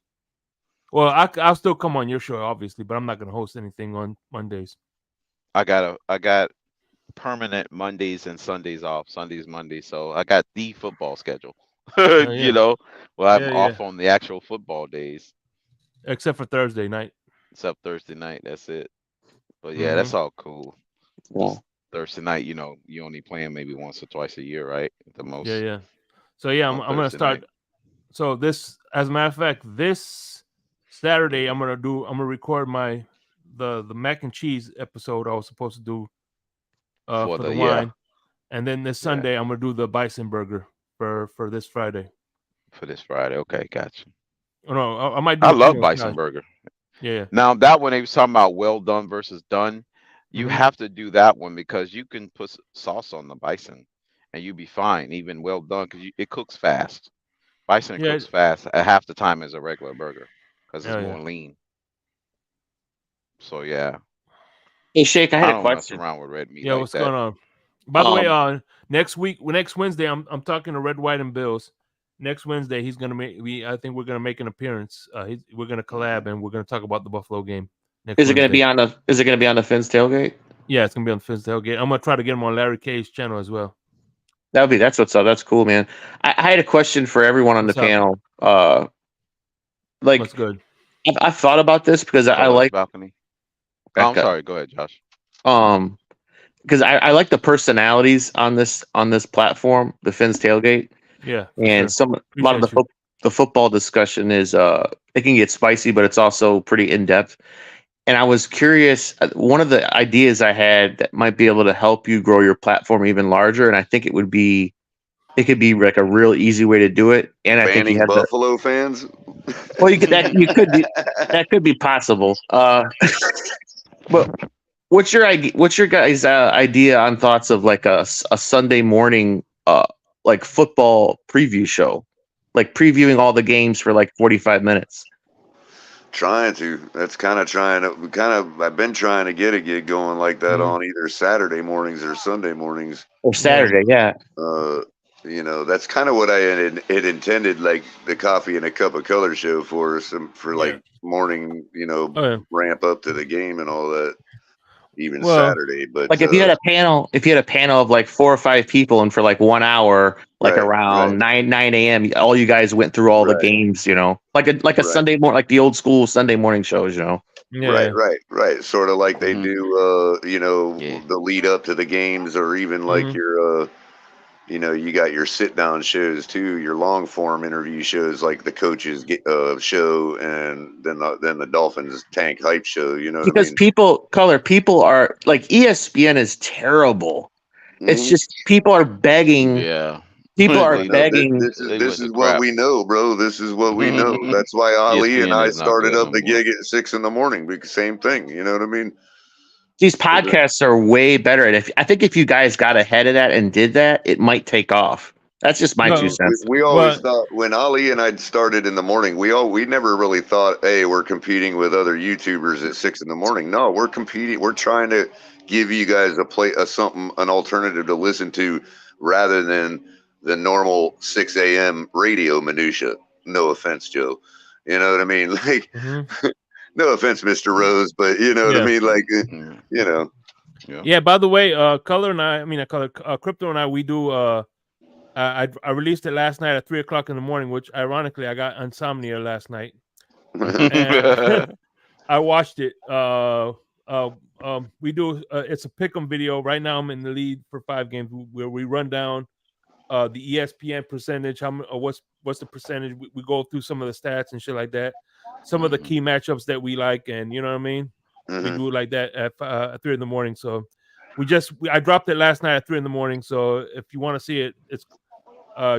Well, I'll still come on your show, obviously, but I'm not going to host anything on Mondays. I got permanent Mondays and Sundays off. Sundays, Mondays. So I got the football schedule. Well, I'm off on the actual football days, except for Thursday night. Except Thursday night. That's it. But yeah, that's all cool. Well, Thursday night, you only playing maybe once or twice a year, right? At the most. Yeah. So yeah, I'm gonna start. Night. So this, as a matter of fact, this Saturday I'm gonna record the mac and cheese episode I was supposed to do for the wine, and then this Sunday I'm gonna do the bison burger for this Friday. For this Friday, okay, gotcha. Oh, no, I might do. I love bison burger. Yeah. Now that one they was talking about well done versus done. You Mhm. have to do that one because you can put sauce on the bison, and you be fine. Even well done because it cooks fast. Bison Yeah. cooks fast at half the time as a regular burger because it's Oh yeah. more lean. So yeah, Hey, Shake, I had I a don't mess question. around with red meat Yeah, like what's that. going on? By the way, Um, next Wednesday, I'm talking to Red, White, and Bills. Next Wednesday, he's gonna make. I think we're gonna make an appearance. We're gonna collab, and we're gonna talk about the Buffalo game next is it going to Wednesday. be on the? Is it going to be on the Fins tailgate? Yeah, it's gonna be on Fizz Tailgate. I'm gonna try to get him on Larry K's channel as well. That's what's up. That's cool, man. I had a question for everyone on the What's up? panel. What's Like good? I've thought about this because I Fellas like balcony. Oh, I'm Becca. sorry. Go ahead, Josh. Because I like the personalities on this platform, the Fins tailgate, Yeah, for and sure. a lot of Appreciate you. the football discussion is it can get spicy, but it's also pretty in depth. And I was curious, one of the ideas I had that might be able to help you grow your platform even larger, and I think it could be like a real easy way to do it. And I think you Banning have the Buffalo fans. well, you could be that could be possible. But what's your guys' idea on thoughts of like a Sunday morning like football preview show, like previewing all the games for like 45 minutes? Trying to. That's kind of trying to. I've been trying to get a gig going like that on either Saturday mornings or Sunday mornings. Or Saturday, yeah. That's kind of what I had intended, like the coffee and a cup of color show for like morning, Oh, yeah. ramp up to the game and all that. Even Well, Saturday, but Like if you had a panel of like 4 or 5 people, and for like 1 hour, like Right, around right. 9 a.m., all you guys went through all the Right. games, like a Right. Sunday morning, like the old school Sunday morning shows, Right, right. Sort of like they Mm-hmm. do, the lead up to the games, or even like Mhm. your, you got your sit down shows too, your long form interview shows, like the coaches show, and then the Dolphins tank hype show. You know what I Because mean? people are like ESPN is terrible. It's Mhm. just people are begging. Yeah. People are They No, begging. this is what we know, bro. This is what we know. Mhm. That's why Ali and ESPN I is not started good up no the more. gig at 6 a.m. because same thing. You know what I mean? These podcasts are way better. And I think if you guys got ahead of that and did that, it might take off. That's just my 2 Well, cents. We always thought when Ali and I started in the morning, we never really thought, hey, we're competing with other YouTubers at 6 a.m. No, we're competing. We're trying to give you guys an alternative to listen to, rather than the normal 6 a.m. radio minutia. No offense, Joe. You know what I mean? Like, no offense, Mr. Rose, but you know what I Yeah. mean? Like, Mhm. you know. Yeah. By the way, Color and Crypto and I, we do. I released it last night at 3:00 in the morning, which ironically I got insomnia last night, and I watched it. We do. It's a pick'em video. Right now, I'm in the lead for 5 games, where we run down the ESPN percentage. What's the percentage? We go through some of the stats and shit like that. Some of the key matchups that we like, and you know what I mean. We do it like that at 3 in the morning. So I dropped it last night at 3 in the morning. So if you want to see it, it's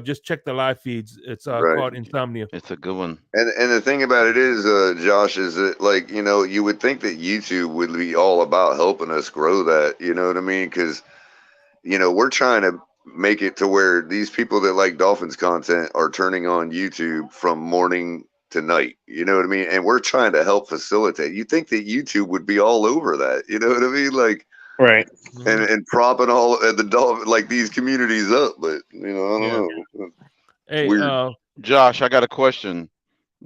just check the live feeds. It's Right. called Insomnia. It's a good one. And the thing about it is, Josh, is that, like, you would think that YouTube would be all about helping us grow that. You know what I mean? Because we're trying to make it to where these people that like Dolphins content are turning on YouTube from morning to night. You know what I mean? And we're trying to help facilitate. You think that YouTube would be all over that? You know what I mean? Like, right. And propping all the Dolphin, like, these communities up, but I don't know. It's weird. Josh, I got a question.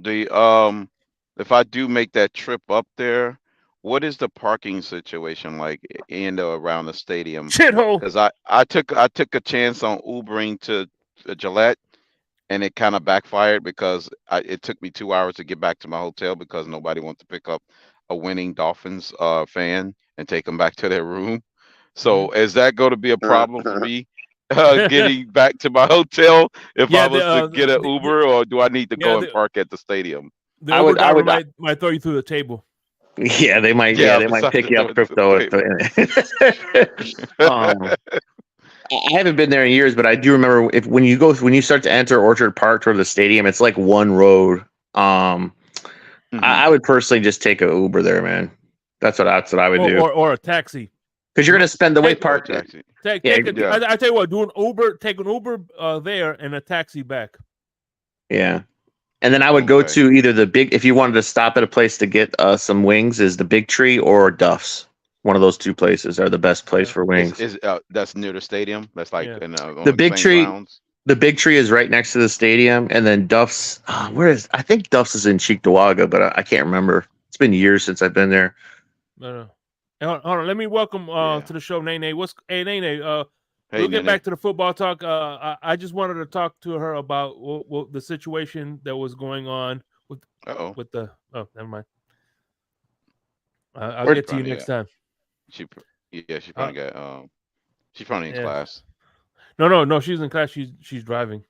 If I do make that trip up there, what is the parking situation like in or around the stadium? Shithole. Because I took a chance on Ubering to Gillette, and it kind of backfired because it took me 2 hours to get back to my hotel because nobody wanted to pick up a winning Dolphins fan and take them back to their room. So is that going to be a problem for me getting back to my hotel if I was to get an Uber, or do I need to go and park at the stadium? The Uber driver might throw you through the table. Yeah, they might. Yeah, Yeah, they might pick you up crypto. I haven't been there in years, but I do remember when you start to enter Orchard Park toward the stadium, it's like one road. I would personally just take a Uber there, man. That's what I would do. Or a taxi. Because you're gonna spend the way Take- park. taxi. Take Yeah, I tell you what, take an Uber there and a taxi back. Yeah. And then I would go to either the big, if you wanted to stop at a place to get some wings, is the Big Tree or Duff's. One of those two places are the best place for wings. That's near the stadium. That's like on The Big same Tree, grounds? the Big Tree is right next to the stadium, and then Duff's. I think Duff's is in Cheektowaga, but I can't remember. It's been years since I've been there. Hold on. Let me welcome to the show, Nene. Hey, Nene? Hey, We'll get Nene. back to the football talk. I just wanted to talk to her about the situation that was going on with the. Oh, never mind. I'll get to you next time. She probably got she's probably in class. No. She's in class. She's driving.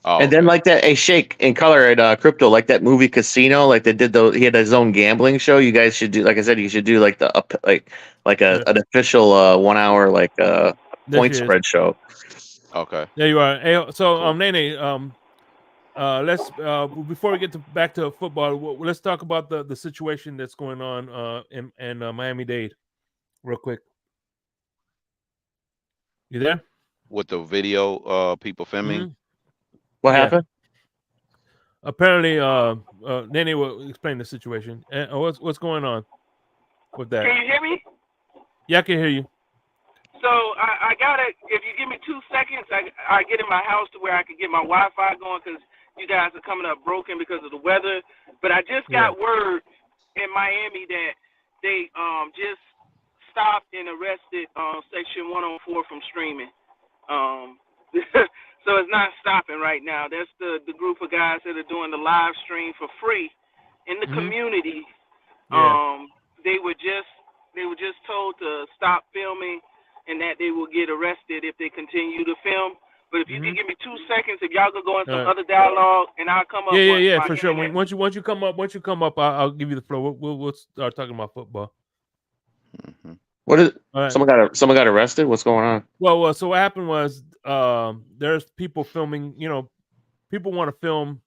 Oh, And then like that, a Shake in color at Crypto, like that movie Casino, like they did he had his own gambling show. You guys should do, like I said, you should do like an official 1 hour point spread show. Okay. There you are. Hey, so Nene, let's before we get back to football, let's talk about the situation that's going on in Miami-Dade, real quick. You there? With the video, people filming. What happened? Apparently, Nene will explain the situation. And what's going on with that? Can you hear me? Yeah, I can hear you. So I gotta, if you give me 2 seconds, I get in my house to where I can get my Wi-Fi going because you guys are coming up broken because of the weather. But I just got word in Miami that they just stopped and arrested Section 104 from streaming. So it's not stopping right now. That's the group of guys that are doing the live stream for free in the community. They were just told to stop filming and that they will get arrested if they continue to film. But if you can give me 2 seconds, if y'all could go in some other dialogue, and I'll come up. Yeah, for sure. Once you come up, I'll give you the floor. We'll start talking about football. What is? Someone got arrested. What's going on? Well, so what happened was there's people filming. People want to film.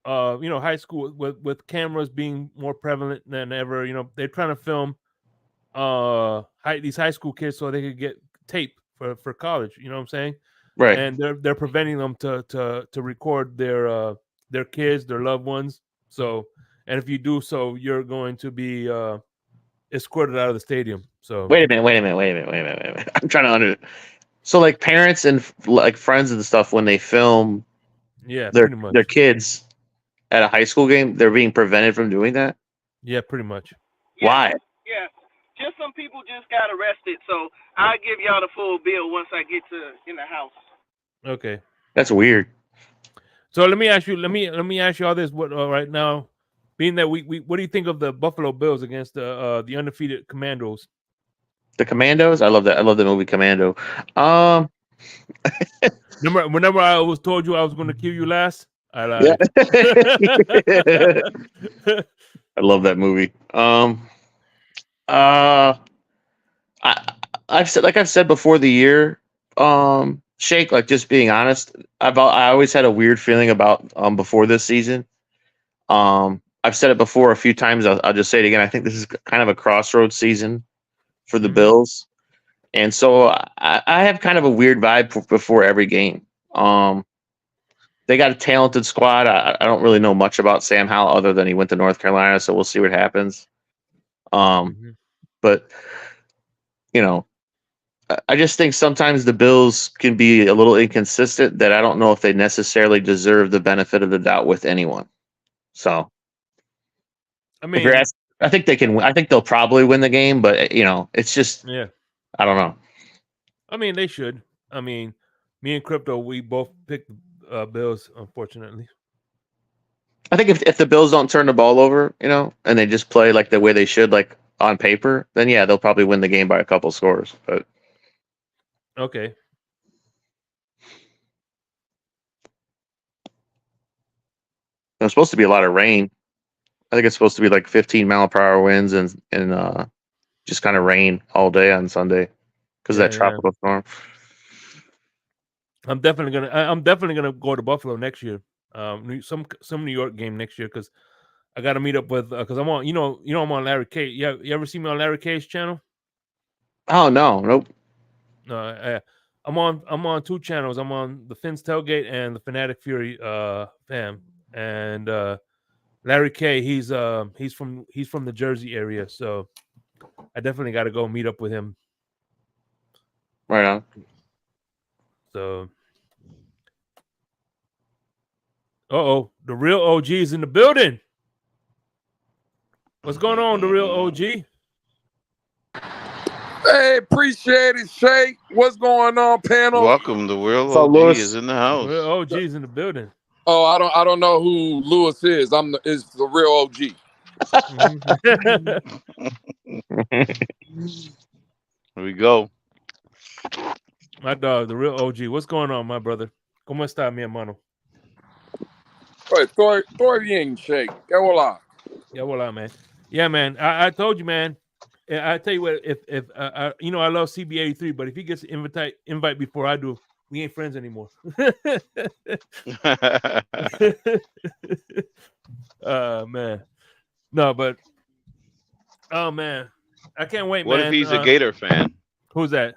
High school with cameras being more prevalent than ever. They're trying to film these high school kids so they could get tape for college. You know what I'm saying? Right. And they're preventing them to record their kids, their loved ones. So, and if you do so, you're going to be escorted out of the stadium. So Wait a minute. I'm trying to understand. So like parents and like friends and stuff, when they film their kids at a high school game, they're being prevented from doing that? Yeah, pretty much. Why? Yeah, just some people just got arrested. So I'll give y'all the full bill once I get in the house. Okay. That's weird. So let me ask you all this. What right now, being that we what do you think of the Buffalo Bills against the undefeated Commandos? The Commandos? I love that. I love the movie Commando. Whenever I was told you I was going to kill you last, I lied. Yeah. I love that movie. I've said before the year, Shake, like just being honest, I always had a weird feeling about before this season. I've said it before a few times. I'll just say it again. I think this is kind of a crossroads season for the Bills, and so I have kind of a weird vibe before every game. They got a talented squad. I don't really know much about Sam Howell other than he went to North Carolina, so we'll see what happens. But I just think sometimes the Bills can be a little inconsistent, that I don't know if they necessarily deserve the benefit of the doubt with anyone. So, I mean, I think they can. I think they'll probably win the game, but it's just I don't know. I mean, they should. I mean, me and Crypto, we both picked Bills, unfortunately. I think if the Bills don't turn the ball over, and they just play like the way they should, like on paper, then yeah, they'll probably win the game by a couple scores. But okay. There's supposed to be a lot of rain. I think it's supposed to be like 15-mile-per-hour winds and just kind of rain all day on Sunday because of that tropical storm. I'm definitely gonna go to Buffalo next year. Some New York game next year because I got to meet up with because I'm on. I'm on Larry K. You ever see me on Larry K's channel? Oh no, nope. No, I'm on two channels. I'm on the Finn's Tailgate and the Fanatic Fury fam. And Larry K, he's from the Jersey area, so I definitely got to go meet up with him. Right on. So, the real OG is in the building. What's going on, the real OG? Hey, appreciate it, Shay. What's going on, panel? Welcome, the real What's up, OG Lewis? is in the house. Real OG's in the building. Oh, I don't know who Lewis is. Is the real OG. Here we go. My dog, the real OG. What's going on, my brother? ¿Cómo está, mi hermano? Estoy bien, Shay. ¿Qué hola? Yeah, well, man. Yeah, man. I told you, man. I tell you what. If I love CB83, but if he gets an invite before I do, we ain't friends anymore. Man. No, but oh man, I can't wait, What man. if he's a Gator fan? Who's that?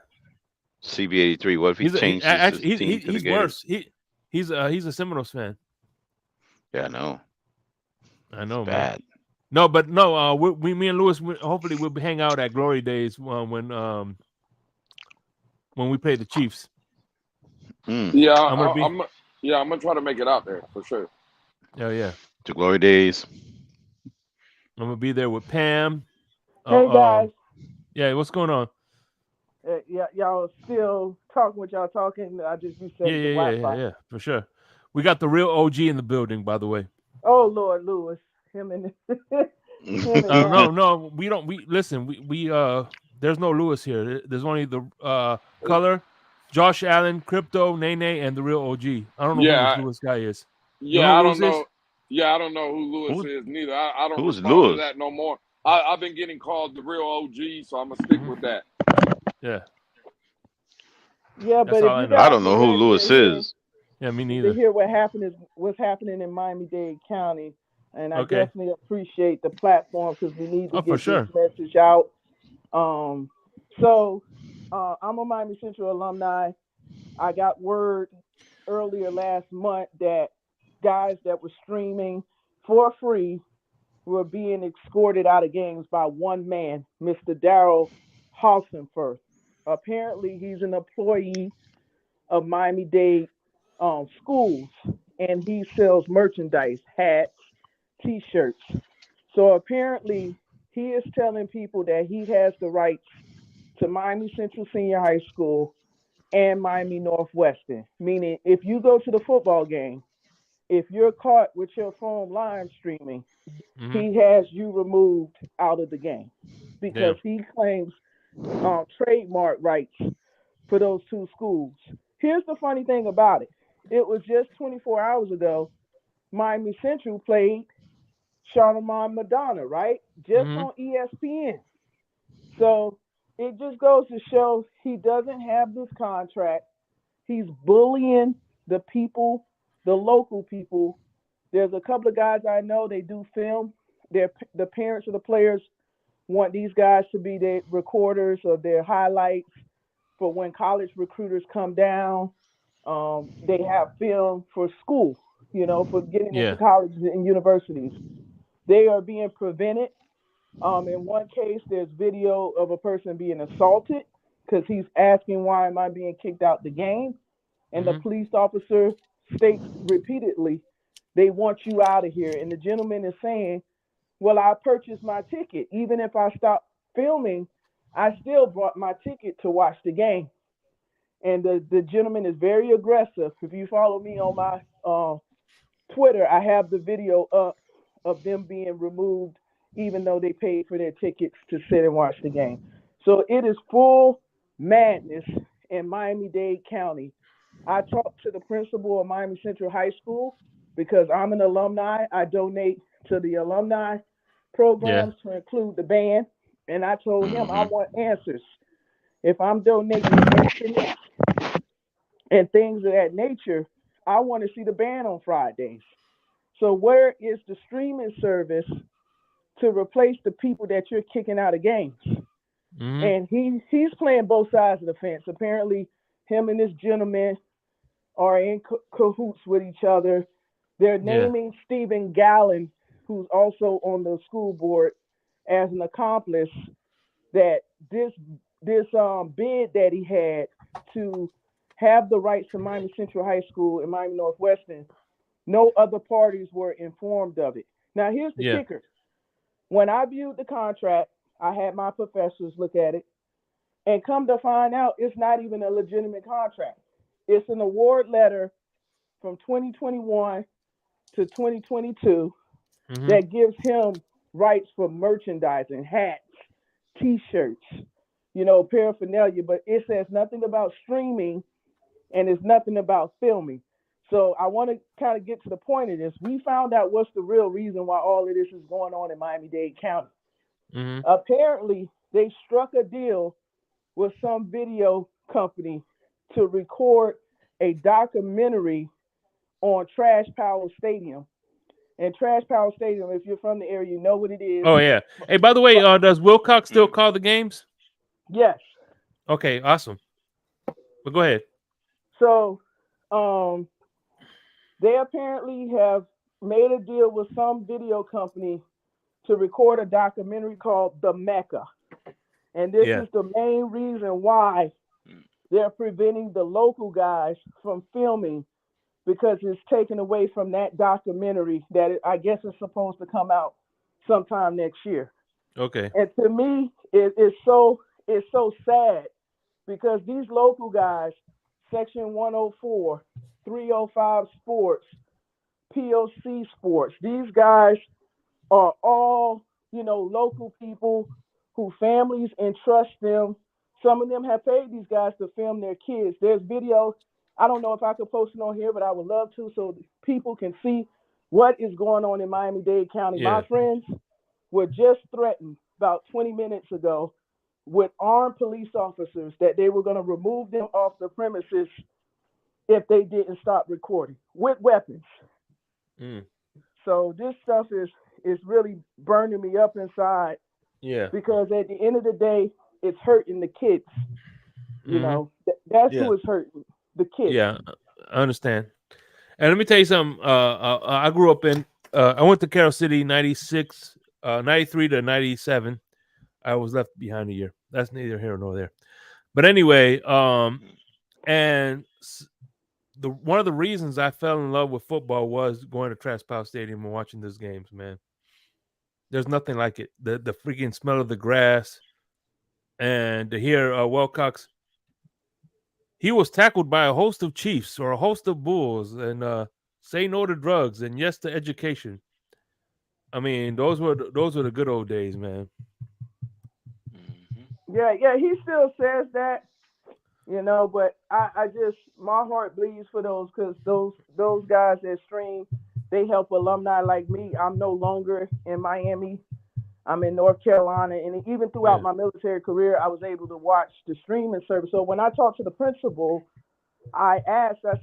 CB83. What if he changed his team to the he's Gators? worse. He's a Seminoles fan. Yeah, I know. I know, It's man. bad. No, but no. Me and Lewis, hopefully we'll hang out at Glory Days when we play the Chiefs. Yeah, I'm gonna try to make it out there for sure. Yeah. To Glory Days. I'm gonna be there with Pam. Hey, guys. Yeah, what's going on? Y'all still talking what y'all talking? I just reset the Wi-Fi. Yeah, for sure. We got the real OG in the building, by the way. Oh Lord, Lewis, him and No, we don't. We listen. We there's no Lewis here. There's only the color, Josh Allen, Crypto, Nene, and the real OG. I don't know who this Lewis guy is. Yeah, I don't know. Is? Yeah, I don't know who Lewis is neither. I don't who's respond Lewis? to that no more. I've been getting called the real OG, so I'm gonna stick with that. Yeah. Yeah, That's but if all you I know. I don't know who Lewis hear, is. Yeah, me to neither. hear what's happening in Miami-Dade County, and I Okay. definitely appreciate the platform because we need to for get sure. this message out. So I'm a Miami Central alumni. I got word earlier last month that guys that were streaming for free were being escorted out of games by one man, Mr. Daryl Halsenfirth. Apparently, he's an employee of Miami-Dade schools, and he sells merchandise, hats, T-shirts. So apparently, he is telling people that he has the rights to Miami Central Senior High School and Miami Northwestern, meaning if you go to the football game, if you're caught with your phone live streaming, he has you removed out of the game because he claims trademark rights for those two schools. Here's the funny thing about it. It was just 24 hours ago, Miami Central played Charlamagne Madonna, right? Just on ESPN. So it just goes to show he doesn't have this contract. He's bullying the people, the local people. There's a couple of guys I know, they do film. The parents of the players want these guys to be their recorders of their highlights for when college recruiters come down. They have film for school, for getting into colleges and universities. They are being prevented. In one case, there's video of a person being assaulted because he's asking, why am I being kicked out the game? And the police officer states repeatedly, they want you out of here. And the gentleman is saying, well, I purchased my ticket. Even if I stopped filming, I still bought my ticket to watch the game. And the gentleman is very aggressive. If you follow me on my Twitter, I have the video up of them being removed, even though they paid for their tickets to sit and watch the game. So it is full madness in Miami-Dade County. I talked to the principal of Miami Central High School because I'm an alumni. I donate to the alumni programs to include the band. And I told him I want answers. If I'm donating instruments and things of that nature, I want to see the band on Fridays. So where is the streaming service to replace the people that you're kicking out of games? Mm-hmm. And he's playing both sides of the fence. Apparently, him and this gentleman are in cahoots with each other. They're naming Stephen Gallen, who's also on the school board, as an accomplice. That this bid that he had to have the rights to Miami Central High School and Miami Northwestern, no other parties were informed of it. Now here's the kicker. When I viewed the contract, I had my professors look at it, and come to find out, it's not even a legitimate contract. It's an award letter from 2021 to 2022 that gives him rights for merchandising, hats, T-shirts, paraphernalia, but it says nothing about streaming and it's nothing about filming. So I want to kind of get to the point of this. We found out what's the real reason why all of this is going on in Miami-Dade County. Mm-hmm. Apparently, they struck a deal with some video company to record a documentary on Trash Power Stadium. And Trash Power Stadium, if you're from the area, you know what it is. Oh yeah. Hey, by the way, does Wilcox still call the games? Yes. Okay, awesome. But go ahead. So, they apparently have made a deal with some video company to record a documentary called The Mecca. And this is the main reason why they're preventing the local guys from filming, because it's taken away from that documentary that I guess is supposed to come out sometime next year. Okay. And to me, it's so sad, because these local guys, Section 104, 305 Sports, POC Sports, these guys are all, local people who families entrust them. Some of them have paid these guys to film their kids. There's videos. I don't know if I could post it on here, but I would love to, so people can see what is going on in Miami-Dade County. Yeah. My friends were just threatened about 20 minutes ago with armed police officers that they were going to remove them off the premises if they didn't stop recording with weapons. Mm. So this stuff is really burning me up inside. Yeah. Because at the end of the day, it's hurting the kids. You know, that's who is hurting, the kids. Yeah, I understand. And let me tell you something. I grew up in. I went to Carroll City 96, 93 to 97. I was left behind a year. That's neither here nor there. But anyway, and one of the reasons I fell in love with football was going to Trash Power Stadium and watching those games. Man, there's nothing like it. The freaking smell of the grass, and to hear Wilcox. He was tackled by a host of Chiefs or a host of Bulls, and say no to drugs and yes to education. I mean, those were the good old days, man. Yeah, he still says that, but I just, my heart bleeds for those, because those guys that stream, they help alumni like me. I'm no longer in Miami. I'm in North Carolina, and even throughout my military career, I was able to watch the streaming service. So when I talked to the principal, I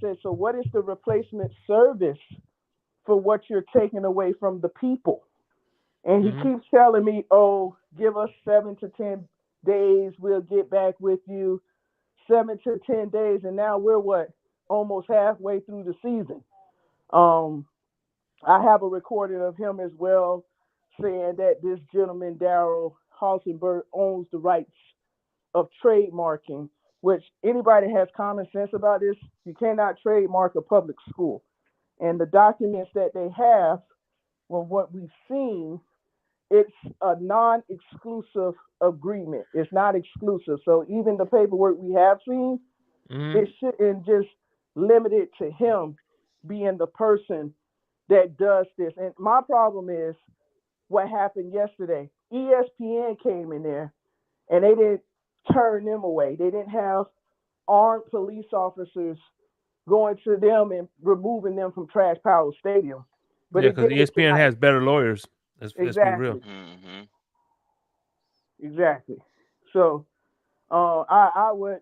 said, so what is the replacement service for what you're taking away from the people? And he keeps telling me, oh, give us 7 to 10 days. We'll get back with you. 7 to 10 days. And now we're almost halfway through the season. I have a recording of him as well, saying that this gentleman, Daryl Halsenberg, owns the rights of trademarking, which anybody has common sense about this, you cannot trademark a public school. And the documents that they have, well, what we've seen, it's a non-exclusive agreement. It's not exclusive. So even the paperwork we have seen, it shouldn't just limit it to him being the person that does this. And my problem is what happened yesterday. ESPN came in there and they didn't turn them away. They didn't have armed police officers going to them and removing them from Trash Power Stadium. But because ESPN has better lawyers. Let's be real. Exactly. So I would,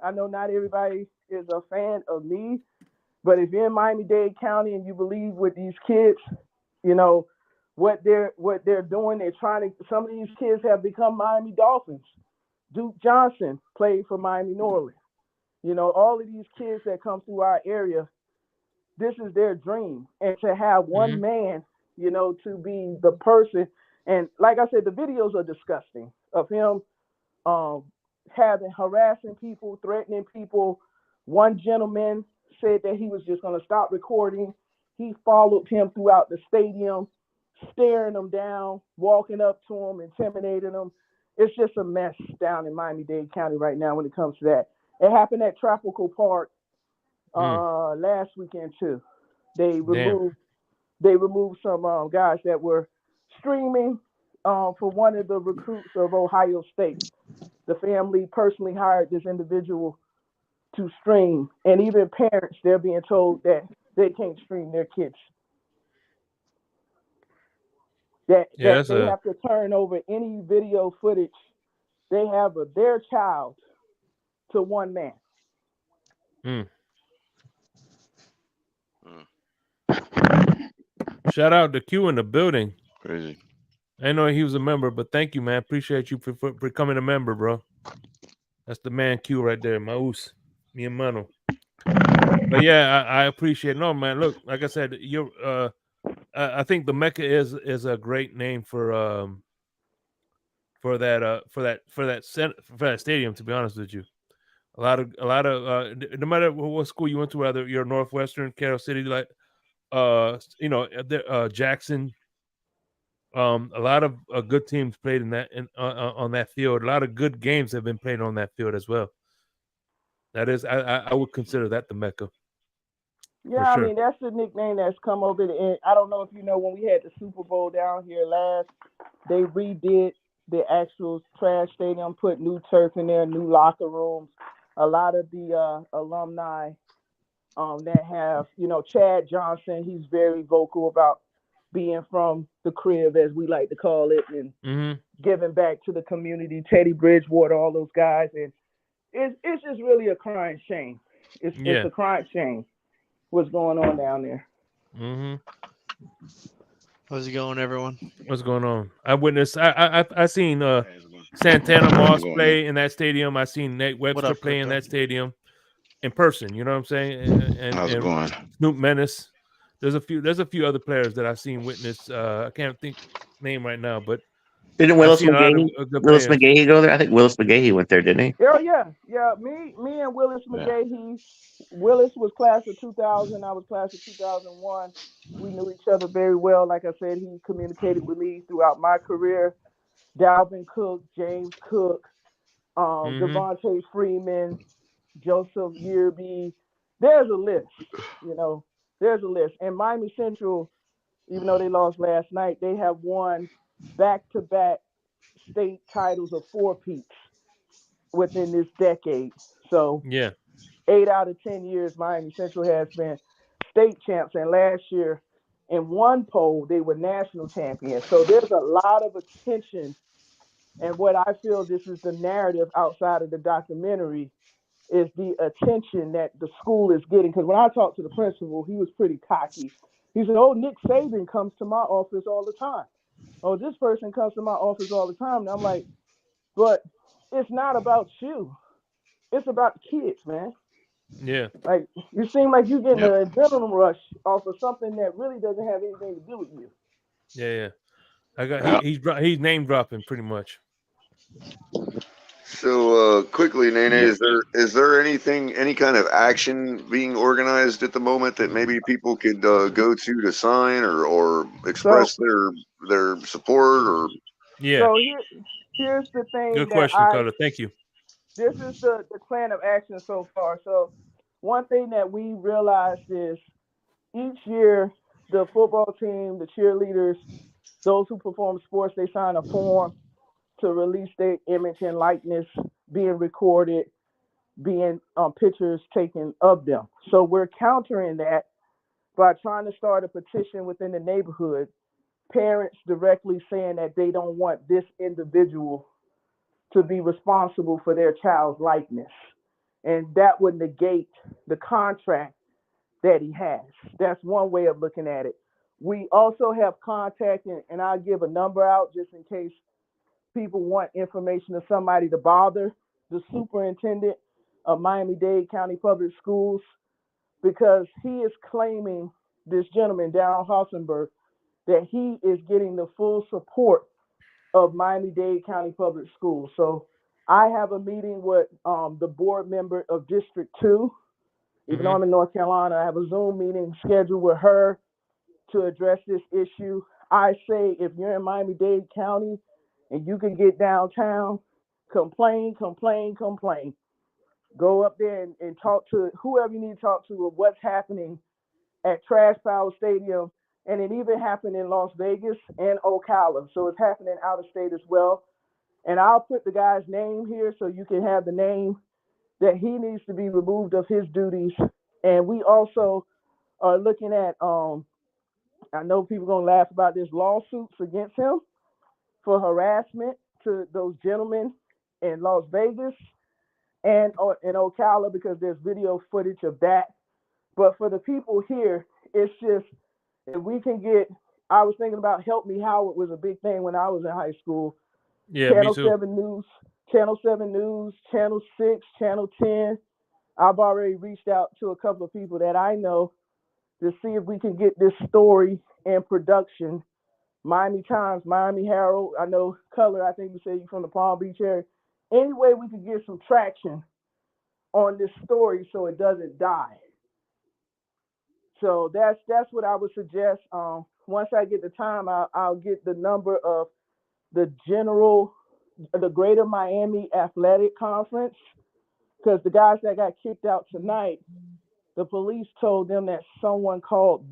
I know not everybody is a fan of me, But if you're in Miami-Dade County and you believe with these kids, you know, what they're doing, they're trying to. Some of these kids have become Miami Dolphins. Duke Johnson played for Miami Norland. You know, all of these kids that come through our area, this is their dream. And to have one man, you know, to be the person, and like I said, the videos are disgusting of him harassing people, threatening people. One gentleman said that he was just going to stop recording. He followed him throughout the stadium, staring him down, walking up to him, intimidating him. It's just a mess down in Miami-Dade County right now when it comes to that. It happened at Tropical Park last weekend too. They removed some guys that were streaming for one of the recruits of Ohio State. The family personally hired this individual to stream, and even parents, they're being told that they can't stream their kids. That they have to turn over any video footage they have of their child to one man. Shout out to Q in the building. Crazy. I know he was a member, but thank you, man. Appreciate you for becoming a member, bro. That's the man Q right there, Maus, mi hermano. But yeah, I appreciate it. No, man, look, like I said, I think the Mecca is a great name for that stadium, to be honest with you. A lot of no matter what school you went to, whether you're Northwestern, Carroll City, like Jackson, a lot of good teams played on that field. A lot of good games have been played on that field as well. That is, I would consider that the Mecca. Yeah, sure. I mean, that's the nickname that's come over the end. I don't know if you know, when we had the Super Bowl down here last, they redid the actual trash stadium, put new turf in there, new locker rooms. A lot of the alumni that have, Chad Johnson, he's very vocal about being from the crib, as we like to call it, and giving back to the community. Teddy Bridgewater, all those guys. And it's just really a crying shame. It's a crying shame what's going on down there. How's it going, everyone? What's going on? I witnessed. I seen Santana Moss play in that stadium. I seen Nate Webster play in that stadium in person. You know what I'm saying? How's it going? Snoop Menace. There's a few other players that I've seen witness. I can't think name right now, but didn't Willis McGahee go there? I think Willis McGahee went there, didn't he? Oh yeah. Me and Willis McGahee. Willis was class of 2000. I was class of 2001. We knew each other very well. Like I said, he communicated with me throughout my career. Dalvin Cook, James Cook, Devontae Freeman, Joseph Yearby. There's a list, There's a list. And Miami Central, even though they lost last night, they have won back-to-back state titles of 4 peats within this decade. So 8 out of 10 years, Miami Central has been state champs. And last year, in one poll, they were national champions. So there's a lot of attention. And what I feel this is the narrative outside of the documentary is the attention that the school is getting. Because when I talked to the principal, he was pretty cocky. He said, Nick Saban comes to my office all the time. Oh, this person comes to my office all the time. And I'm like, but it's not about you. It's about the kids, man. Yeah. Like, you seem like you're getting an adrenaline rush off of something that really doesn't have anything to do with you. Yeah. He's name dropping pretty much. So quickly, Nene, is there any kind of action being organized at the moment that maybe people could go to sign or express their support or? Yeah. So here's the thing. Good question, Carter. Thank you. This is the plan of action so far. So one thing that we realized is each year the football team, the cheerleaders, those who perform sports, they sign a form to release their image and likeness being recorded, being pictures taken of them. So we're countering that by trying to start a petition within the neighborhood, parents directly saying that they don't want this individual to be responsible for their child's likeness. And that would negate the contract that he has. That's one way of looking at it. We also have contact, and I'll give a number out just in case people want information of somebody to bother the superintendent of Miami-Dade County Public Schools, because he is claiming, this gentleman, Darren Hossenberg, that he is getting the full support of Miami-Dade County Public Schools. So I have a meeting with the board member of District 2. Even though I'm in North Carolina, I have a Zoom meeting scheduled with her to address this issue. I say if you're in Miami-Dade County and you can get downtown, complain. Go up there and talk to whoever you need to talk to of what's happening at Trash Power Stadium. And it even happened in Las Vegas and Ocala. So it's happening out of state as well. And I'll put the guy's name here so you can have the name that he needs to be removed of his duties. And we also are looking at, I know people are going to laugh about this, lawsuits against him for harassment to those gentlemen in Las Vegas and in Ocala, because there's video footage of that. But for the people here, it's just, if we can get, I was thinking about Help Me Howard was a big thing when I was in high school. Yeah, Channel me too. 7 News, Channel 7 News, Channel 6, Channel 10. I've already reached out to a couple of people that I know to see if we can get this story in production. Miami Times, Miami Herald, I know Color, I think you said you're from the Palm Beach area. Any way we can get some traction on this story so it doesn't die. So that's what I would suggest. Once I get the time, I'll get the number of the Greater Miami Athletic Conference, because the guys that got kicked out tonight, the police told them that someone called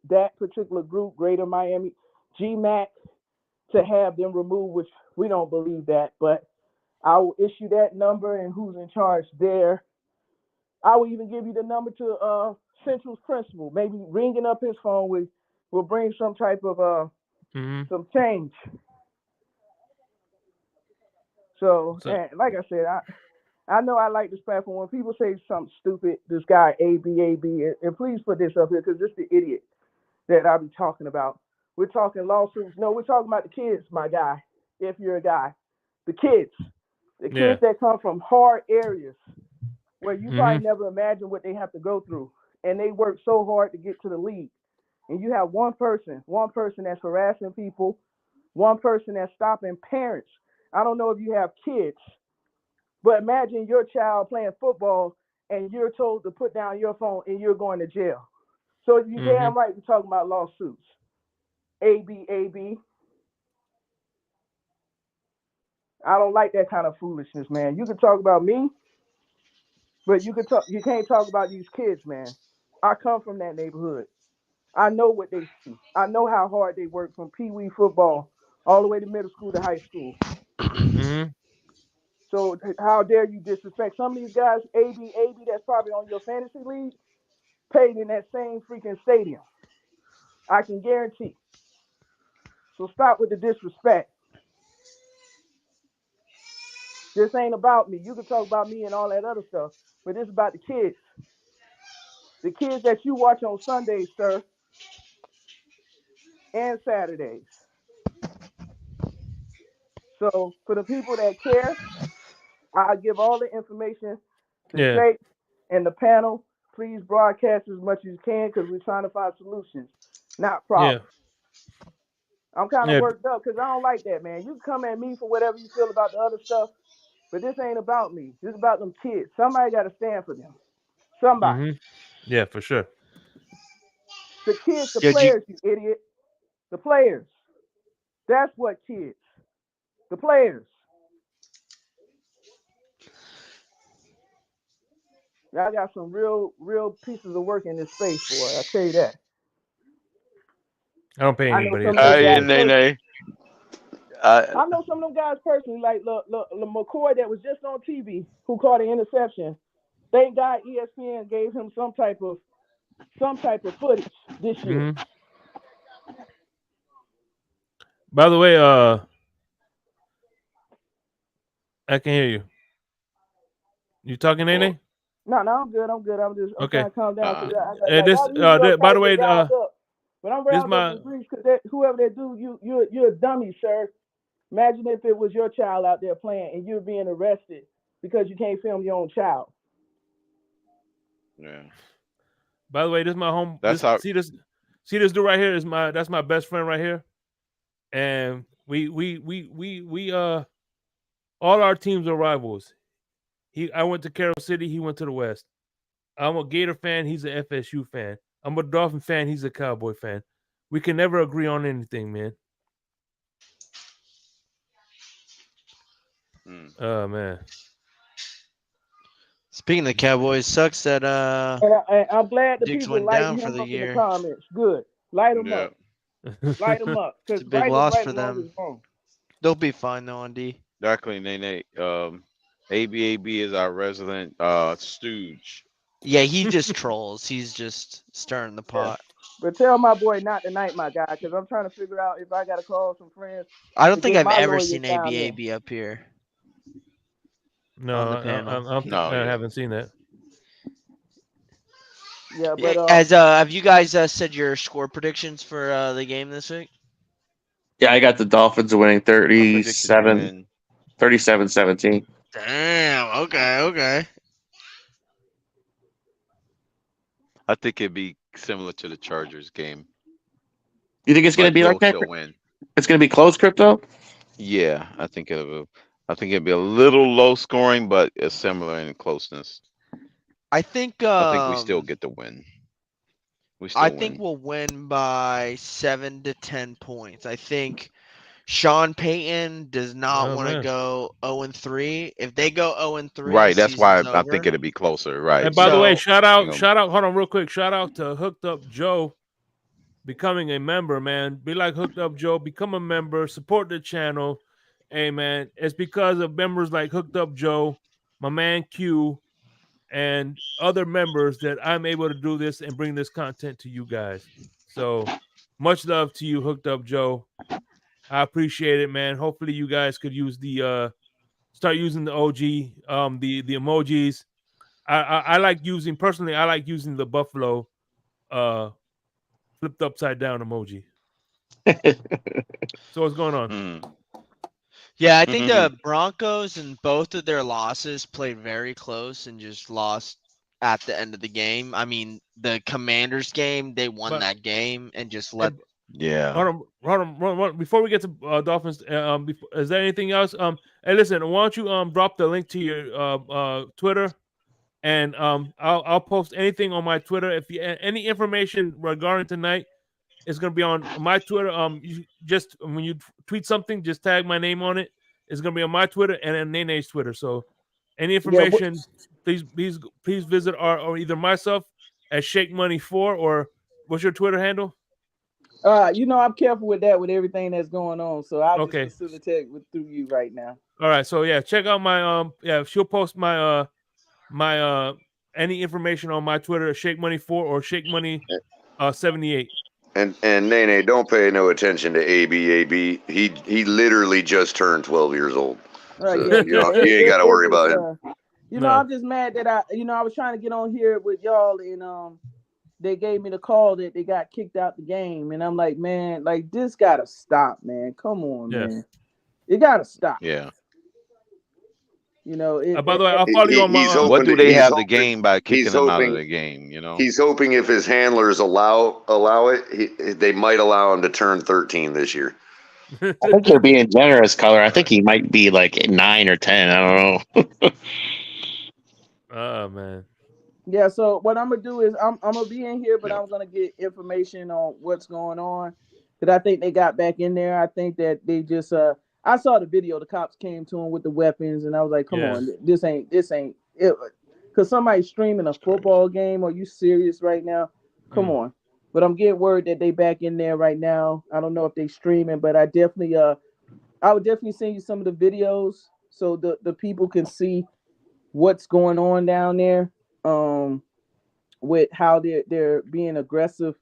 that particular group, Greater Miami, GMAC, to have them removed, which we don't believe that, but I will issue that number and who's in charge there. I will even give you the number to Central's principal. Maybe ringing up his phone will bring some type of some change. So, and like I said, I know I like this platform. When people say something stupid, this guy AB, and please put this up here because this is the idiot that I'll be talking about. We're talking lawsuits. No, we're talking about the kids, my guy. If you're a guy, the kids that come from hard areas where you probably never imagined what they have to go through, and they work so hard to get to the league. And you have one person that's harassing people, one person that's stopping parents. I don't know if you have kids, but imagine your child playing football and you're told to put down your phone and you're going to jail. So you're damn right we're talking about lawsuits. AB. I don't like that kind of foolishness, man. You can talk about me, but you can't talk about these kids, man. I come from that neighborhood. I know what they see. I know how hard they work from pee-wee football all the way to middle school to high school. So how dare you disrespect some of these guys, AB, that's probably on your fantasy league, paid in that same freaking stadium. I can guarantee. So stop with the disrespect. This ain't about me. You can talk about me and all that other stuff, but this is about the kids. The kids that you watch on Sundays, sir, and Saturdays. So for the people that care, I'll give all the information to Jake and the panel. Please broadcast as much as you can because we're trying to find solutions, not problems. I'm kind of worked up because I don't like that, man. You come at me for whatever you feel about the other stuff, but this ain't about me. This is about them kids. Somebody got to stand for them. Somebody. Yeah, for sure. The kids, the players, you idiot. The players. That's what kids. The players. Y'all got some real pieces of work in this space, boy. I tell you that. I don't pay anybody. I know some of them guys personally, like McCoy that was just on TV who caught an interception. Thank God ESPN gave him some type of footage this year. By the way, I can hear you. You talking, Nene? No, I'm good. I'm Okay. trying to calm down. Cause And this, by the way, but I'm this riled my up with Greece because whoever that dude, you're a dummy, sir. Imagine if it was your child out there playing and you're being arrested because you can't film your own child. Yeah. By the way, this is my home. That's how. See this dude right here is that's my best friend right here, and we all our teams are rivals. I went to Carroll City. He went to the West. I'm a Gator fan. He's an FSU fan. I'm a Dolphin fan. He's a Cowboy fan. We can never agree on anything, man. Oh man. Speaking of the Cowboys, sucks that And I'm glad the Diggs people went lighting down for him the up in the year. comments. Good, light him Yeah. up, light him up. It's Because a big right is loss right for and wrong them. is wrong. They'll be fine though on D. Exactly, Nene. ABAB is our resident stooge. Yeah, he just trolls. He's just stirring the pot. But tell my boy not tonight, my guy, because I'm trying to figure out if I got to call some friends. I don't to think get I've my ever lawyers seen down there. ABAB up here. No, On the panel. I haven't seen that. Yeah, but As have you guys said your score predictions for the game this week? Yeah, I got the Dolphins winning 37-17. Damn. Okay. I think it'd be similar to the Chargers game. You think it's going to But be like they'll that? still win. It's going to be close, Crypto? Yeah, I think it'll be a little low scoring, but it's similar in closeness. I think we still get the win. I think we'll win by 7 to 10 points. I think Sean Payton does not want to go 0-3. If they go 0-3, Right, that's why season's I think over. it'll be closer. Right. And by the way, shout out, you know, hold on real quick. Shout out to Hooked Up Joe becoming a member, man. Be like Hooked Up Joe, become a member, support the channel. Hey man, it's because of members like Hooked Up Joe, my man Q, and other members that I'm able to do this and bring this content to you guys. So much love to you, Hooked Up Joe. I appreciate it, man. Hopefully you guys could use the start using the OG, the emojis. I like using personally. I like using the buffalo, flipped upside down emoji. So what's going on? Yeah, I think the Broncos in both of their losses played very close and just lost at the end of the game. I mean, the Commanders game, they won that game and just let. Yeah. Hold on. Before we get to Dolphins, is there anything else? Hey, listen, why don't you drop the link to your Twitter, and I'll post anything on my Twitter. If you any information regarding tonight, it's gonna be on my Twitter. You just when you tweet something, just tag my name on it. It's gonna be on my Twitter and on Nene's Twitter. So, any information, please visit or either myself at Shake Money 4 or what's your Twitter handle? I'm careful with that with everything that's going on, so I'll Okay. just facilitate through you right now. All right, so yeah, check out my she'll post my my any information on my Twitter, Shake Money 4 or Shake Money 78. And Nene, don't pay no attention to ABAB. He literally just turned 12 years old. Right, So, yeah. you ain't got to worry about him. I'm just mad that I was trying to get on here with y'all and they gave me the call that they got kicked out the game, and I'm like, man, like this gotta stop, man. Come on, man. It gotta stop. Yeah. By the way, I'll follow you on my. What do they have the game by kicking them out of the game? He's hoping if his handlers allow it, they might allow him to turn 13 this year. I think you're being generous, Color. I think he might be like 9 or 10. I don't know. Oh man. Yeah, so what I'm gonna do is I'm gonna be in here, but I'm gonna get information on what's going on. Because I think they got back in there. I think that they just I saw the video. The cops came to him with the weapons, and I was like, "Come on, this ain't it." Because somebody's streaming a football game. Are you serious right now? Come on. But I'm getting word that they back in there right now. I don't know if they streaming, but I would definitely send you some of the videos so the people can see what's going on down there. With how they're being aggressive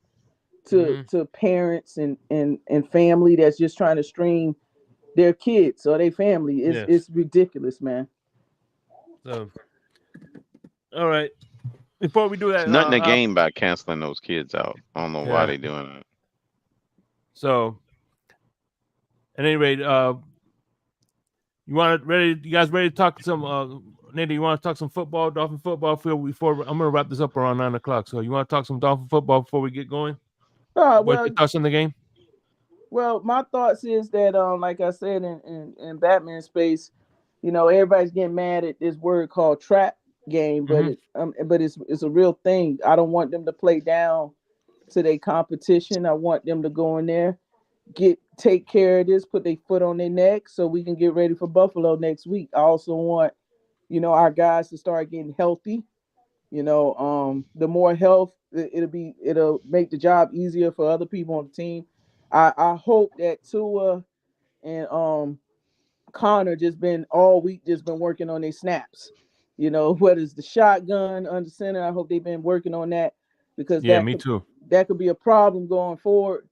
to parents and family that's just trying to stream their kids or their family. It's ridiculous, man. So All right. Before we do that, It's nothing to gain by canceling those kids out. I don't know why Yeah. they doing it. So, at any rate, you guys ready to talk some? Nate, you want to talk some football, Dolphin football? Before I'm gonna wrap this up around 9:00. So, you want to talk some Dolphin football before we get going? What's Well, your thoughts on the game? Well, my thoughts is that like I said in Batman space, everybody's getting mad at this word called trap game, but it's a real thing. I don't want them to play down to their competition. I want them to go in there, take care of this, put their foot on their neck so we can get ready for Buffalo next week. I also want, our guys to start getting healthy. The more health, it'll make the job easier for other people on the team. I hope that Tua and Connor just been all week working on their snaps. Whether it's the shotgun under center, I hope they've been working on that because me too. That could be a problem going forward.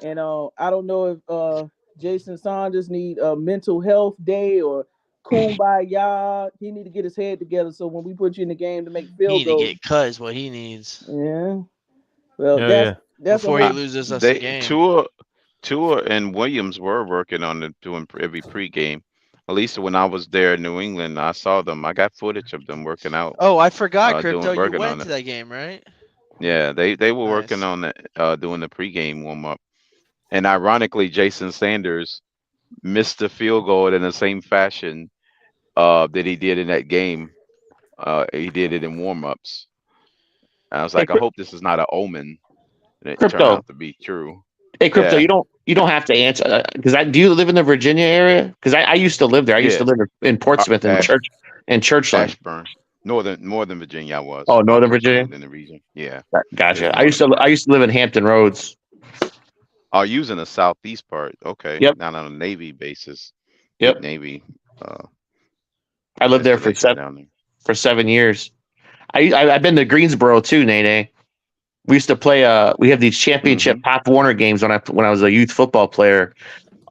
And I don't know if Jason Saunders need a mental health day or kumbaya. He need to get his head together so when we put you in the game to make He field need to goals. get cut is what he needs. Yeah. Well, that's before he loses us a game. Tua and Williams were working on it, doing every pregame. At least when I was there in New England, I saw them. I got footage of them working out. Oh, I forgot, Crypto. You working went on to it. that game, right? Yeah, they were working Nice. on it, doing the pregame warm up. And ironically, Jason Sanders missed the field goal in the same fashion that he did in that game. He did it in warm ups. I was like, I hope this is not an omen. And it turned Crypto. out to be true. Hey, Crypto, Yeah. you don't have to answer because do you live in the Virginia area? Because I used to live there. I used to live in Portsmouth and Churchland. Ashburn, Northern Virginia. I was. Oh, Northern I Virginia. moved in the region. Yeah. Gotcha. It's I used to live in Hampton Roads. Oh, you was in the southeast part. Okay. Yep. Down on a Navy basis. Yep. Navy. I lived there for down there. 7 years. I've been to Greensboro too, Nene. We used to play. We have these championship Pop Warner games when I was a youth football player.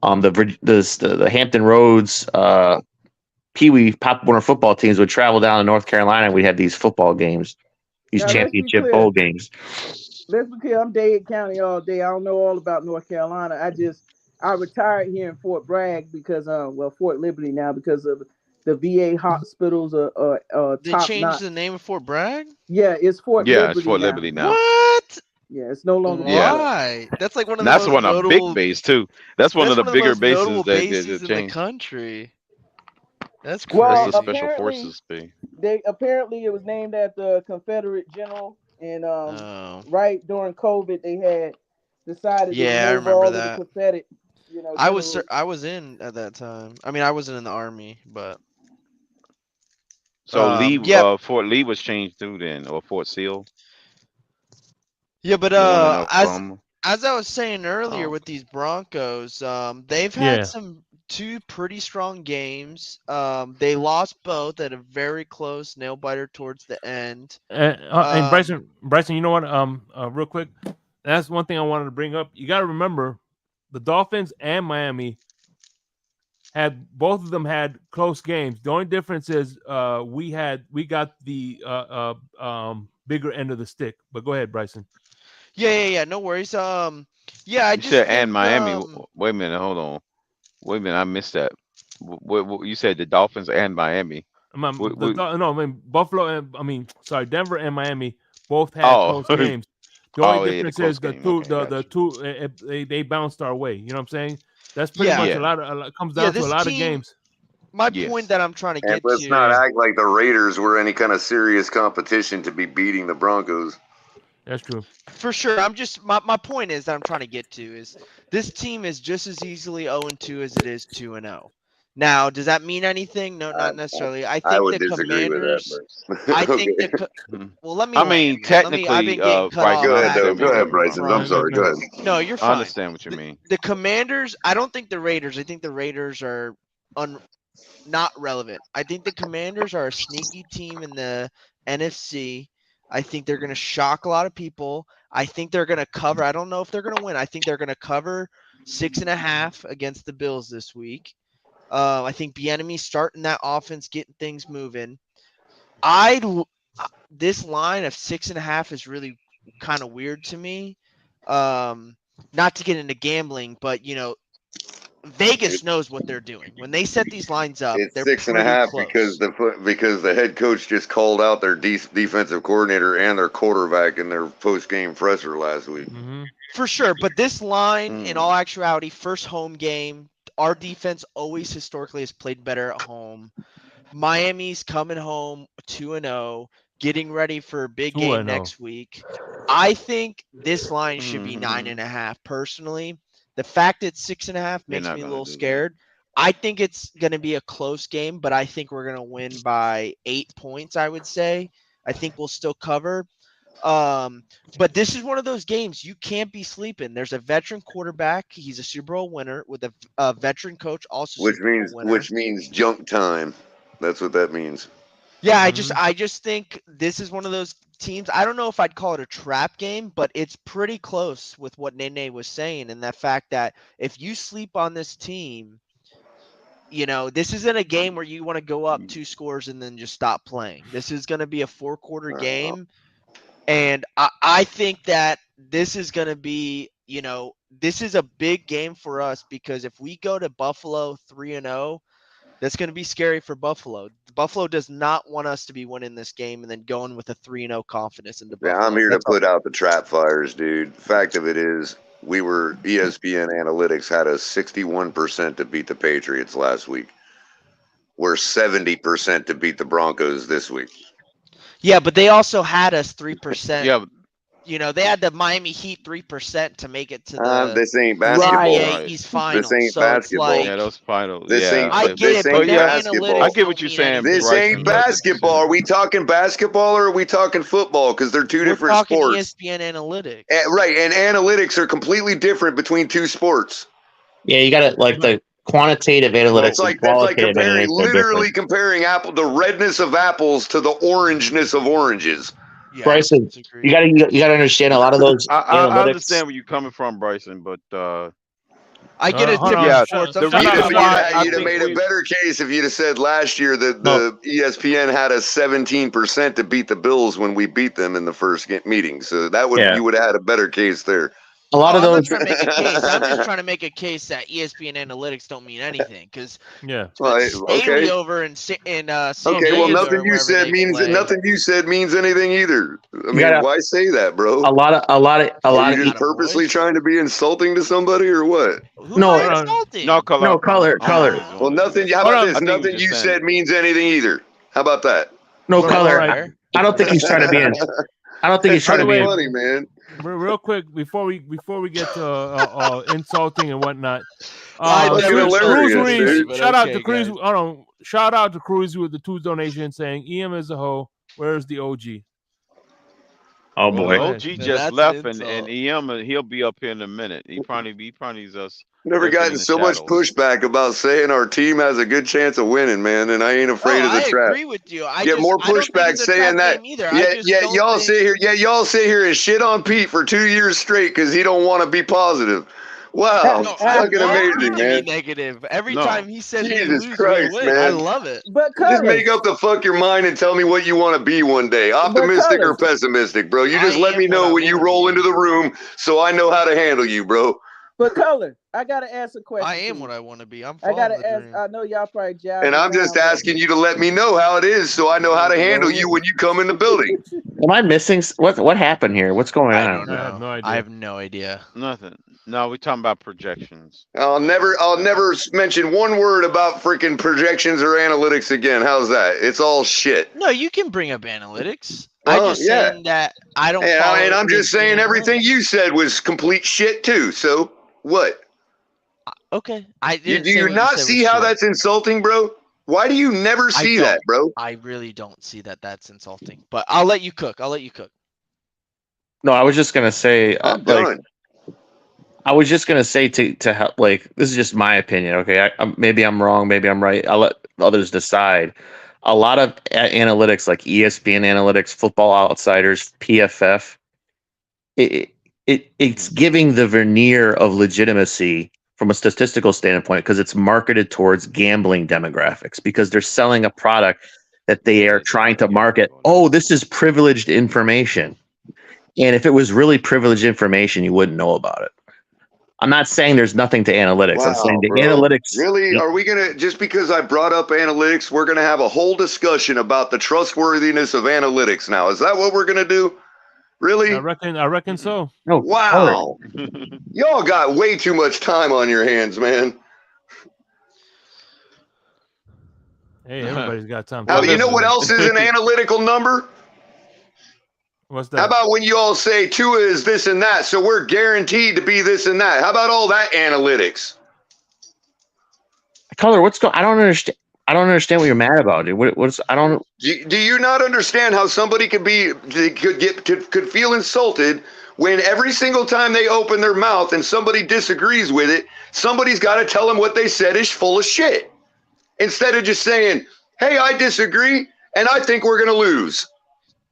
The Hampton Roads Pee Wee Pop Warner football teams would travel down to North Carolina. And we'd have these football games, these championship bowl games. Let's be clear. I'm Dade County all day. I don't know all about North Carolina. I retired here in Fort Bragg because Fort Liberty now because of the VA hospitals are They top changed notch. the name of Fort Bragg? Yeah, it's Fort Liberty. It's Fort Liberty now. What? Yeah, it's no longer. Why? That's like one of the That's most one of the notable big base too. That's one of the bigger most notable bases bases that in the changed. country. That's crazy. Well, That's the special forces thing. Apparently it was named after a Confederate general, and right during COVID they had decided to I remove remember all that. of the Confederate. I was in at that time. I mean, I wasn't in the army, but So Fort Lee was changed too then, or Fort Sill. Yeah, but as as I was saying earlier with these Broncos, they've had two pretty strong games. They lost both at a very close nail biter towards the end. And Bryson, you know what? Real quick, that's one thing I wanted to bring up. You got to remember, the Dolphins and Miami both of them had close games. The only difference is we got the bigger end of the stick. But go ahead, Bryson. Yeah. No worries. I you said and Miami. Wait a minute. Hold on. Wait a minute. I missed that. What you said the Dolphins and Miami. Buffalo and Denver and Miami both had close games. The only difference is the two they bounced our way. You know what I'm saying? That's pretty much a lot comes down to a lot of games. My point that I'm trying to get let's not act like the Raiders were any kind of serious competition to be beating the Broncos. That's true. For sure. I'm just my point is that I'm trying to get to is this team is just as easily 0-2 as it is 2-0. Now, does that mean anything? No, not necessarily. I think would the disagree Commanders. with that, I think well, let me. I mean, technically, I've been getting cut off. Go ahead, Bryson. I'm sorry. Go ahead. No, you're fine. I understand what you mean. The Commanders. I don't think the Raiders. I think the Raiders are not relevant. I think the Commanders are a sneaky team in the NFC. I think they're going to shock a lot of people. I think they're going to cover. I don't know if they're going to win. I think they're going to cover 6.5 against the Bills this week. I think Bieniemy starting that offense, getting things moving. I this line of 6.5 is really kind of weird to me. Not to get into gambling, but Vegas knows what they're doing. When they set these lines up, It's they're 6.5 pretty because close. the head coach just called out their defensive coordinator and their quarterback in their post game presser last week. For sure, but this line, in all actuality, first home game, our defense always historically has played better at home. Miami's coming home 2-0, getting ready for a big game 2-0. next week. I think this line should be 9.5. Personally, the fact it's 6.5 makes not me a gonna little do that. scared. I think it's going to be a close game, but I think we're going to win by 8 points. I would say. I think we'll still cover. But this is one of those games you can't be sleeping. There's a veteran quarterback. He's a Super Bowl winner with a veteran coach, also Super Bowl winner. Which means junk time. That's what that means. Yeah, I just think this is one of those teams. I don't know if I'd call it a trap game, but it's pretty close with what Nene was saying, and that fact that if you sleep on this team, this isn't a game where you want to go up 2 scores and then just stop playing. This is going to be a 4-quarter game. And I think that this is going to be, this is a big game for us because if we go to Buffalo 3-0, that's going to be scary for Buffalo. Buffalo does not want us to be winning this game and then going with a 3-0 confidence into Buffalo. Yeah, I'm here to put out the trap fires, dude. Fact of it is, ESPN Analytics had us 61% to beat the Patriots last week. We're 70% to beat the Broncos this week. Yeah, but they also had us 3%. Yeah. They had the Miami Heat 3% to make it to the this ain't basketball. NBA East Finals. This ain't so basketball. It's Yeah, those finals. This ain't. I get it, but their analytics I get what don't you're mean saying. anything. This Bryson, ain't but- basketball. Are we talking basketball or are we talking football? Because they're two We're different talking sports. ESPN Analytics. Right, and analytics are completely different between two sports. Yeah, you got to the quantitative analytics. That's like qualitative comparing, analytics are literally different. comparing the redness of apples to the orangeness of oranges. Yeah, Bryson, you got to understand a lot of those I analytics. understand where you're coming from, Bryson, but I get it. hold on. Yeah, Sports. the I'm talking reason about why I You'd have think made a better case if you'd have said last year that the ESPN had us 17% to beat the Bills when we beat them in the first meeting. So you would have had a better case there. A lot of I'm those. not trying to make a case. I'm just trying to make a case that ESPN Analytics don't mean anything because Staley over in San Okay, well, Diego nothing or you wherever said they means play. nothing you said means anything either. I mean, gotta- why say that, bro? A lot of. Are you just purposely trying to be insulting to somebody or what? Who No, am I insulting? no color. No, color. Well, nothing. How Hold about on. this? I think he was Nothing just you saying- said means anything either. How about that? No Well, color. all right. I don't think he's trying to be. I don't think he's trying to be. funny, man. Real quick before we get to insulting and whatnot. Fucking hilarious, dude. Shout out to Cruz. Hold on. Shout out to Cruz with the 2 donation saying EM as a whole. Where's the OG? Oh Well, boy. OG just left, and EM he'll be up here in a minute. He probably is us. Never lurking gotten in the so much shadows. pushback about saying our team has a good chance of winning, man, and I ain't afraid of the I trap. agree with you. I Get more I don't think pushback it's a saying trap that. game either. I just don't y'all think- y'all sit here and shit on Pete for 2 years straight because he don't want to be positive. Wow, No, I fucking want amazing, Pete to man. be negative. Every No. time he says we Jesus lose, Christ, we win. man. I love it. But Just make up the fuck your mind and tell me what you want to be one day. Optimistic or pessimistic, bro. You just let me know when you roll into the room so I know how to handle you, bro. But Color, I gotta ask a question. I am to you. what I want to be. I'm I gotta following the ask. dream. I know y'all probably jiving And I'm just around, but- asking you to let me know how it is so I know how to handle you when you come in the building. Am I missing what happened here? What's going on? I don't know. I have no idea. I have no idea. Nothing. No, we're talking about projections. I'll never mention one word about freaking projections or analytics again. How's that? It's all shit. No, you can bring up analytics. Well, I'm just yeah. saying that I don't. And, follow I'm just saying ESPN everything you said was complete shit too. So what? Okay. I Do didn't say you what not said see was how shit. that's insulting, bro? Why do you never I see don't. that, bro? I really don't see that. That's insulting. But I'll let you cook. No, I was just gonna say. I'm done. I was just gonna say to help. This is just my opinion. Okay, maybe I'm wrong. Maybe I'm right. I'll let others decide. A lot of analytics, like ESPN Analytics, Football Outsiders, PFF, it's giving the veneer of legitimacy from a statistical standpoint because it's marketed towards gambling demographics because they're selling a product that they are trying to market. Oh, this is privileged information. And if it was really privileged information, you wouldn't know about it. I'm not saying there's nothing to analytics. I'm saying Wow, the bro. analytics. Really? Are we going to, just because I brought up analytics, we're going to have a whole discussion about the trustworthiness of analytics now? Is that what we're going to do? Really? I reckon so. No, wow. Y'all got way too much time on your hands, man. Hey, everybody's got time. You know what else is an analytical number? What's that? How about when you all say Tua is this and that, so we're guaranteed to be this and that? How about all that analytics? Color, what's going? I don't understand. I don't understand what you're mad about, dude. What's I don't. Do you not understand how somebody could feel insulted when every single time they open their mouth and somebody disagrees with it, somebody's got to tell them what they said is full of shit, instead of just saying, "Hey, I disagree, and I think we're gonna lose."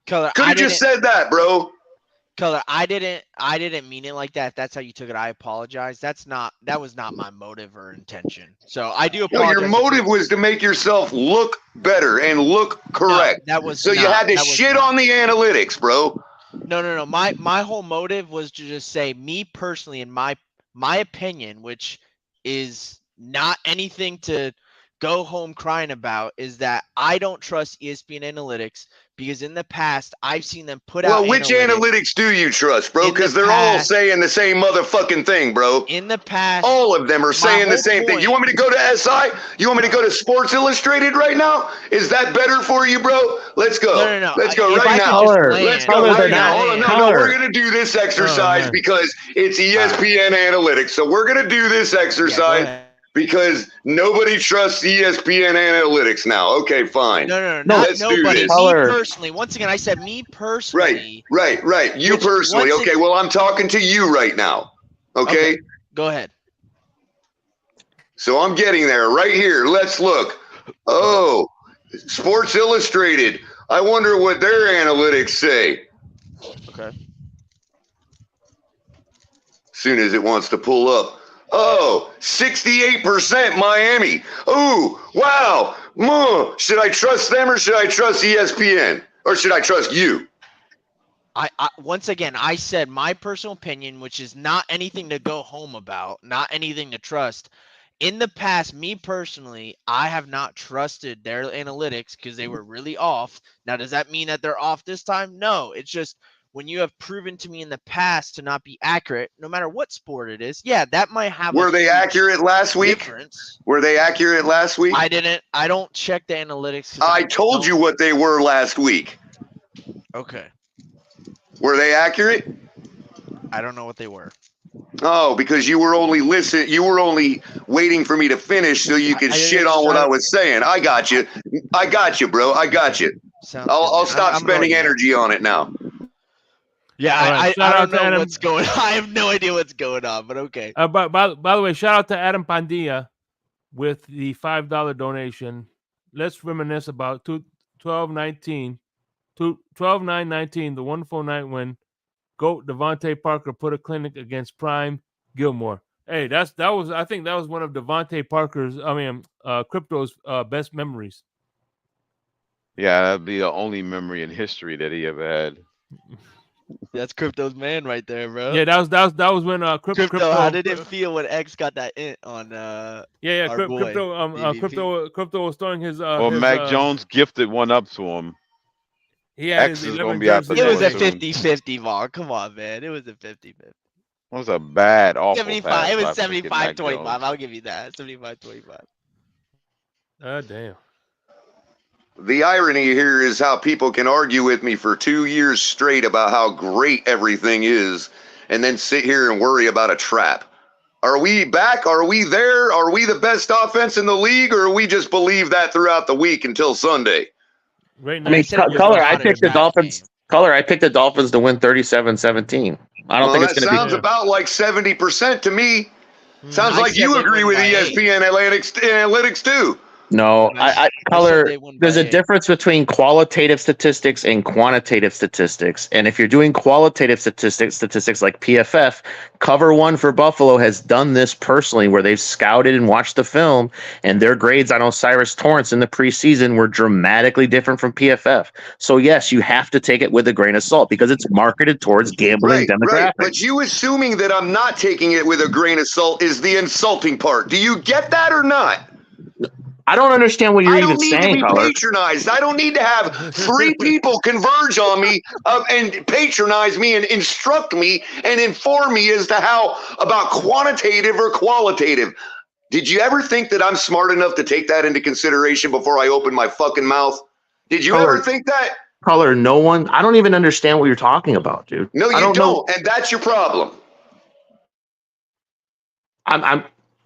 Color, could have just said that, bro. Color, I didn't mean it like that. If that's how you took it, I apologize. That was not my motive or intention. So I do apologize. No, your motive was to make yourself look better and look correct. No, that was so not, you had to that was shit not. on the analytics, bro. No. My whole motive was to just say, me personally, in my opinion, which is not anything to go home crying about, is that I don't trust ESPN analytics, because in the past I've seen them put out. Well, which analytics do you trust, bro? Because they're all saying the same motherfucking thing, bro. In the past, all of them are saying the same thing. You want me to go to SI? You want me to go to Sports Illustrated right now? Is that better for you, bro? Let's go. No. Let's go right now. Let's go right now. Hold on. No, we're gonna do this exercise because it's ESPN analytics. So we're gonna do this exercise. Because nobody trusts ESPN analytics now. Okay, fine. No, not nobody. Me personally. Once again, I said me personally. Right. You personally. Okay, well, I'm talking to you right now. Okay? Go ahead. So I'm getting there right here. Let's look. Oh, Sports Illustrated. I wonder what their analytics say. Okay. Soon as it wants to pull up. Oh, 68% Miami. Ooh, wow. Should I trust them or should I trust ESPN? Or should I trust you? I once again, I said my personal opinion, which is not anything to go home about, not anything to trust. In the past, me personally, I have not trusted their analytics because they were really off. Now, does that mean that they're off this time? No, it's just when you have proven to me in the past to not be accurate, no matter what sport it is, yeah, that might have. Were they accurate last week? Were they accurate last week? I don't check the analytics. I told you what they were last week. Okay. Were they accurate? I don't know what they were. Oh, because you were only waiting for me to finish so you could shit on what I was saying. I got you, bro. I got you. I'll stop spending energy on it now. Yeah, Right, I don't know what's going on. I have no idea what's going on, but okay. By the way, shout out to Adam Pandilla with the $5 donation. Let's reminisce about 12-9-19, the wonderful night when GOAT Devontae Parker put a clinic against Prime Gilmore. Hey, I think that was one of Devontae Parker's, Crypto's best memories. Yeah, that'd be the only memory in history that he ever had. That's Crypto's man right there, bro. Yeah, that was when Crypto. How did it feel when X got that int on? Crypto was throwing his. Mac Jones gifted one up to him. X is going to be after it was a 50-50 ball. Come on, man. It was a 50-50. It was a bad, awful 75. It was 75-25. I'll give you that. 75-25. Damn. The irony here is how people can argue with me for 2 years straight about how great everything is and then sit here and worry about a trap. Are we back? Are we there? Are we the best offense in the league, or we just believe that throughout the week until Sunday? Right now, Color, I picked the Dolphins. Color, I picked the Dolphins to win 37-17. I don't think it's going to be. That sounds about like 70% to me. Sounds like you agree with ESPN analytics too. No, I said Color. they won There's by a 8. difference between qualitative statistics and quantitative statistics. And if you're doing qualitative statistics like PFF, Cover One for Buffalo has done this personally, where they've scouted and watched the film, and their grades on Osiris Torrance in the preseason were dramatically different from PFF. So yes, you have to take it with a grain of salt because it's marketed towards gambling demographics. But you assuming that I'm not taking it with a grain of salt is the insulting part. Do you get that or not? I don't understand what you're I even don't need to saying, be Color. patronized. I don't need to have 3 people converge on me and patronize me and instruct me and inform me as to how about quantitative or qualitative. Did you ever think that I'm smart enough to take that into consideration before I open my fucking mouth? Did you ever think that? Color, no one. I don't even understand what you're talking about, dude. No, I you don't know. don't, and that's your problem.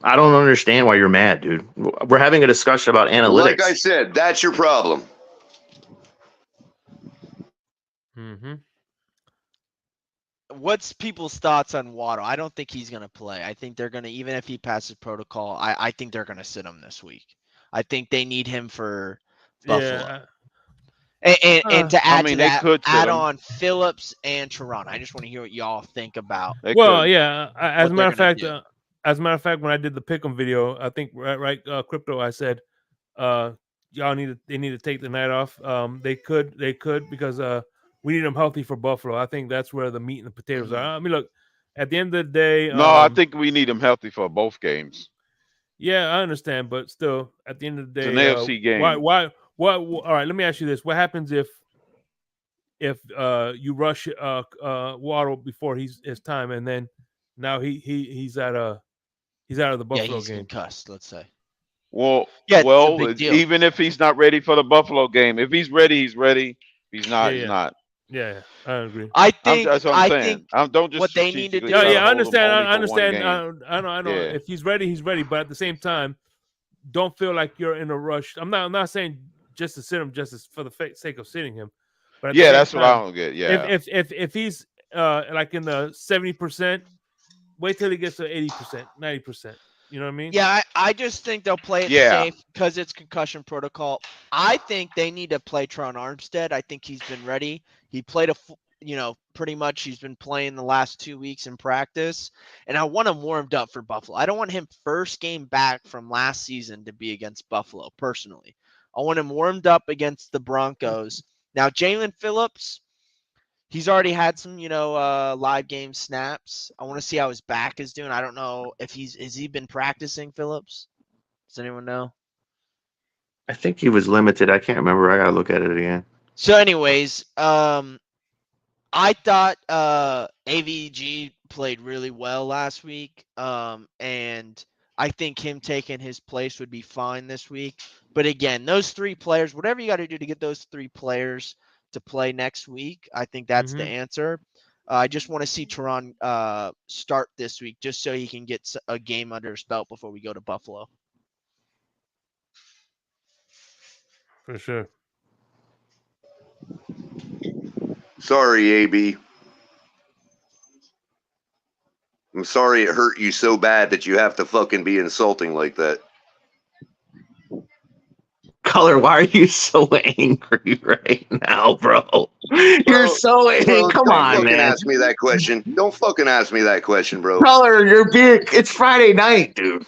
I don't understand why you're mad, dude. We're having a discussion about analytics. Like I said, that's your problem. Mm-hmm. What's people's thoughts on Waddle? I don't think he's going to play. I think they're going to, even if he passes protocol, I think they're going to sit him this week. I think they need him for Buffalo. And to add to that, add on Phillips and Toronto. I just want to hear what y'all think about. As a matter of fact, when I did the pick'em video, I think Crypto, I said, they need to take the night off. They could because we need them healthy for Buffalo. I think that's where the meat and the potatoes are. I mean, look, at the end of the day, No, I think we need them healthy for both games. yeah, I understand, but still, at the end of the day, It's an AFC game. Why? All right, let me ask you this: what happens if you rush Waddle before his time, and then now he's out of the Buffalo he's game? Concussed, let's say. Well, it's a big deal. even if he's not ready for the Buffalo game, if he's ready, he's ready. If he's not, he's not. Yeah, I agree. I think that's what I'm saying. Don't just what they need to do. I understand. I understand. I know. Yeah. If he's ready, he's ready. But at the same time, don't feel like you're in a rush. I'm not saying just to sit him for the sake of sitting him. But at the same that's what I time, don't get. Yeah. If he's like in the 70%, wait till he gets to 80%, 90%. You know what I mean? Yeah, I just think they'll play it safe because it's concussion protocol. I think they need to play Tron Armstead. I think he's been ready. He played pretty much he's been playing the last 2 weeks in practice, and I want him warmed up for Buffalo. I don't want him first game back from last season to be against Buffalo personally. I want him warmed up against the Broncos. Now, Jalen Phillips, he's already had some, live game snaps. I want to see how his back is doing. I don't know if has he been practicing, Phillips? Does anyone know? I think he was limited. I can't remember. I gotta look at it again. So, anyways, I thought AVG played really well last week, and I think him taking his place would be fine this week. But again, those 3 players, whatever you got to do to get those 3 players to play next week, I think that's the answer. I just want to see Teron start this week just so he can get a game under his belt before we go to Buffalo. For sure. Sorry, AB. I'm sorry it hurt you so bad that you have to fucking be insulting like that. Color, why are you so angry right now, bro? You're so angry. Come on, Don't fucking man. ask me that question. Don't fucking ask me that question, bro. Color, you're big. It's Friday night, dude.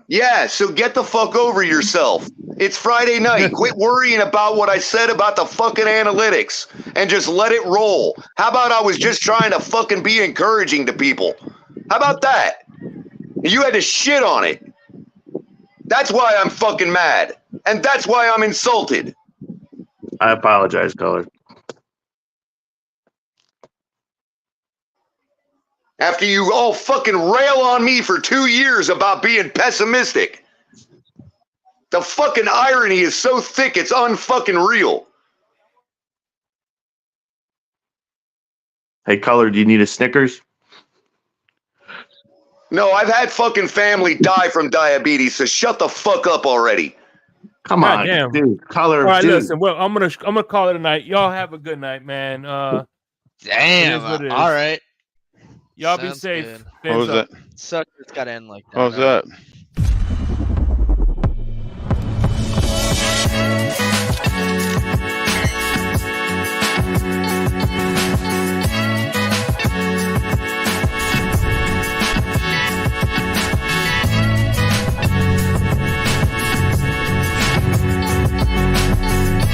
Yeah, so get the fuck over yourself. It's Friday night. Quit worrying about what I said about the fucking analytics and just let it roll. How about I was just trying to fucking be encouraging to people? How about that? You had to shit on it. That's why I'm fucking mad. And that's why I'm insulted. I apologize, Color. After you all fucking rail on me for 2 years about being pessimistic. The fucking irony is so thick, it's unfucking real. Hey, Color, do you need a Snickers? No, I've had fucking family die from diabetes, so shut the fuck up already. Come on, damn. dude. Color, All right, dude. listen. Well, I'm gonna call it a night. Y'all have a good night, man. Damn. It is what it is. All right. Y'all be Sounds safe. good. What was Fins up. that? Sucks. It's got to end like that. What was right? that?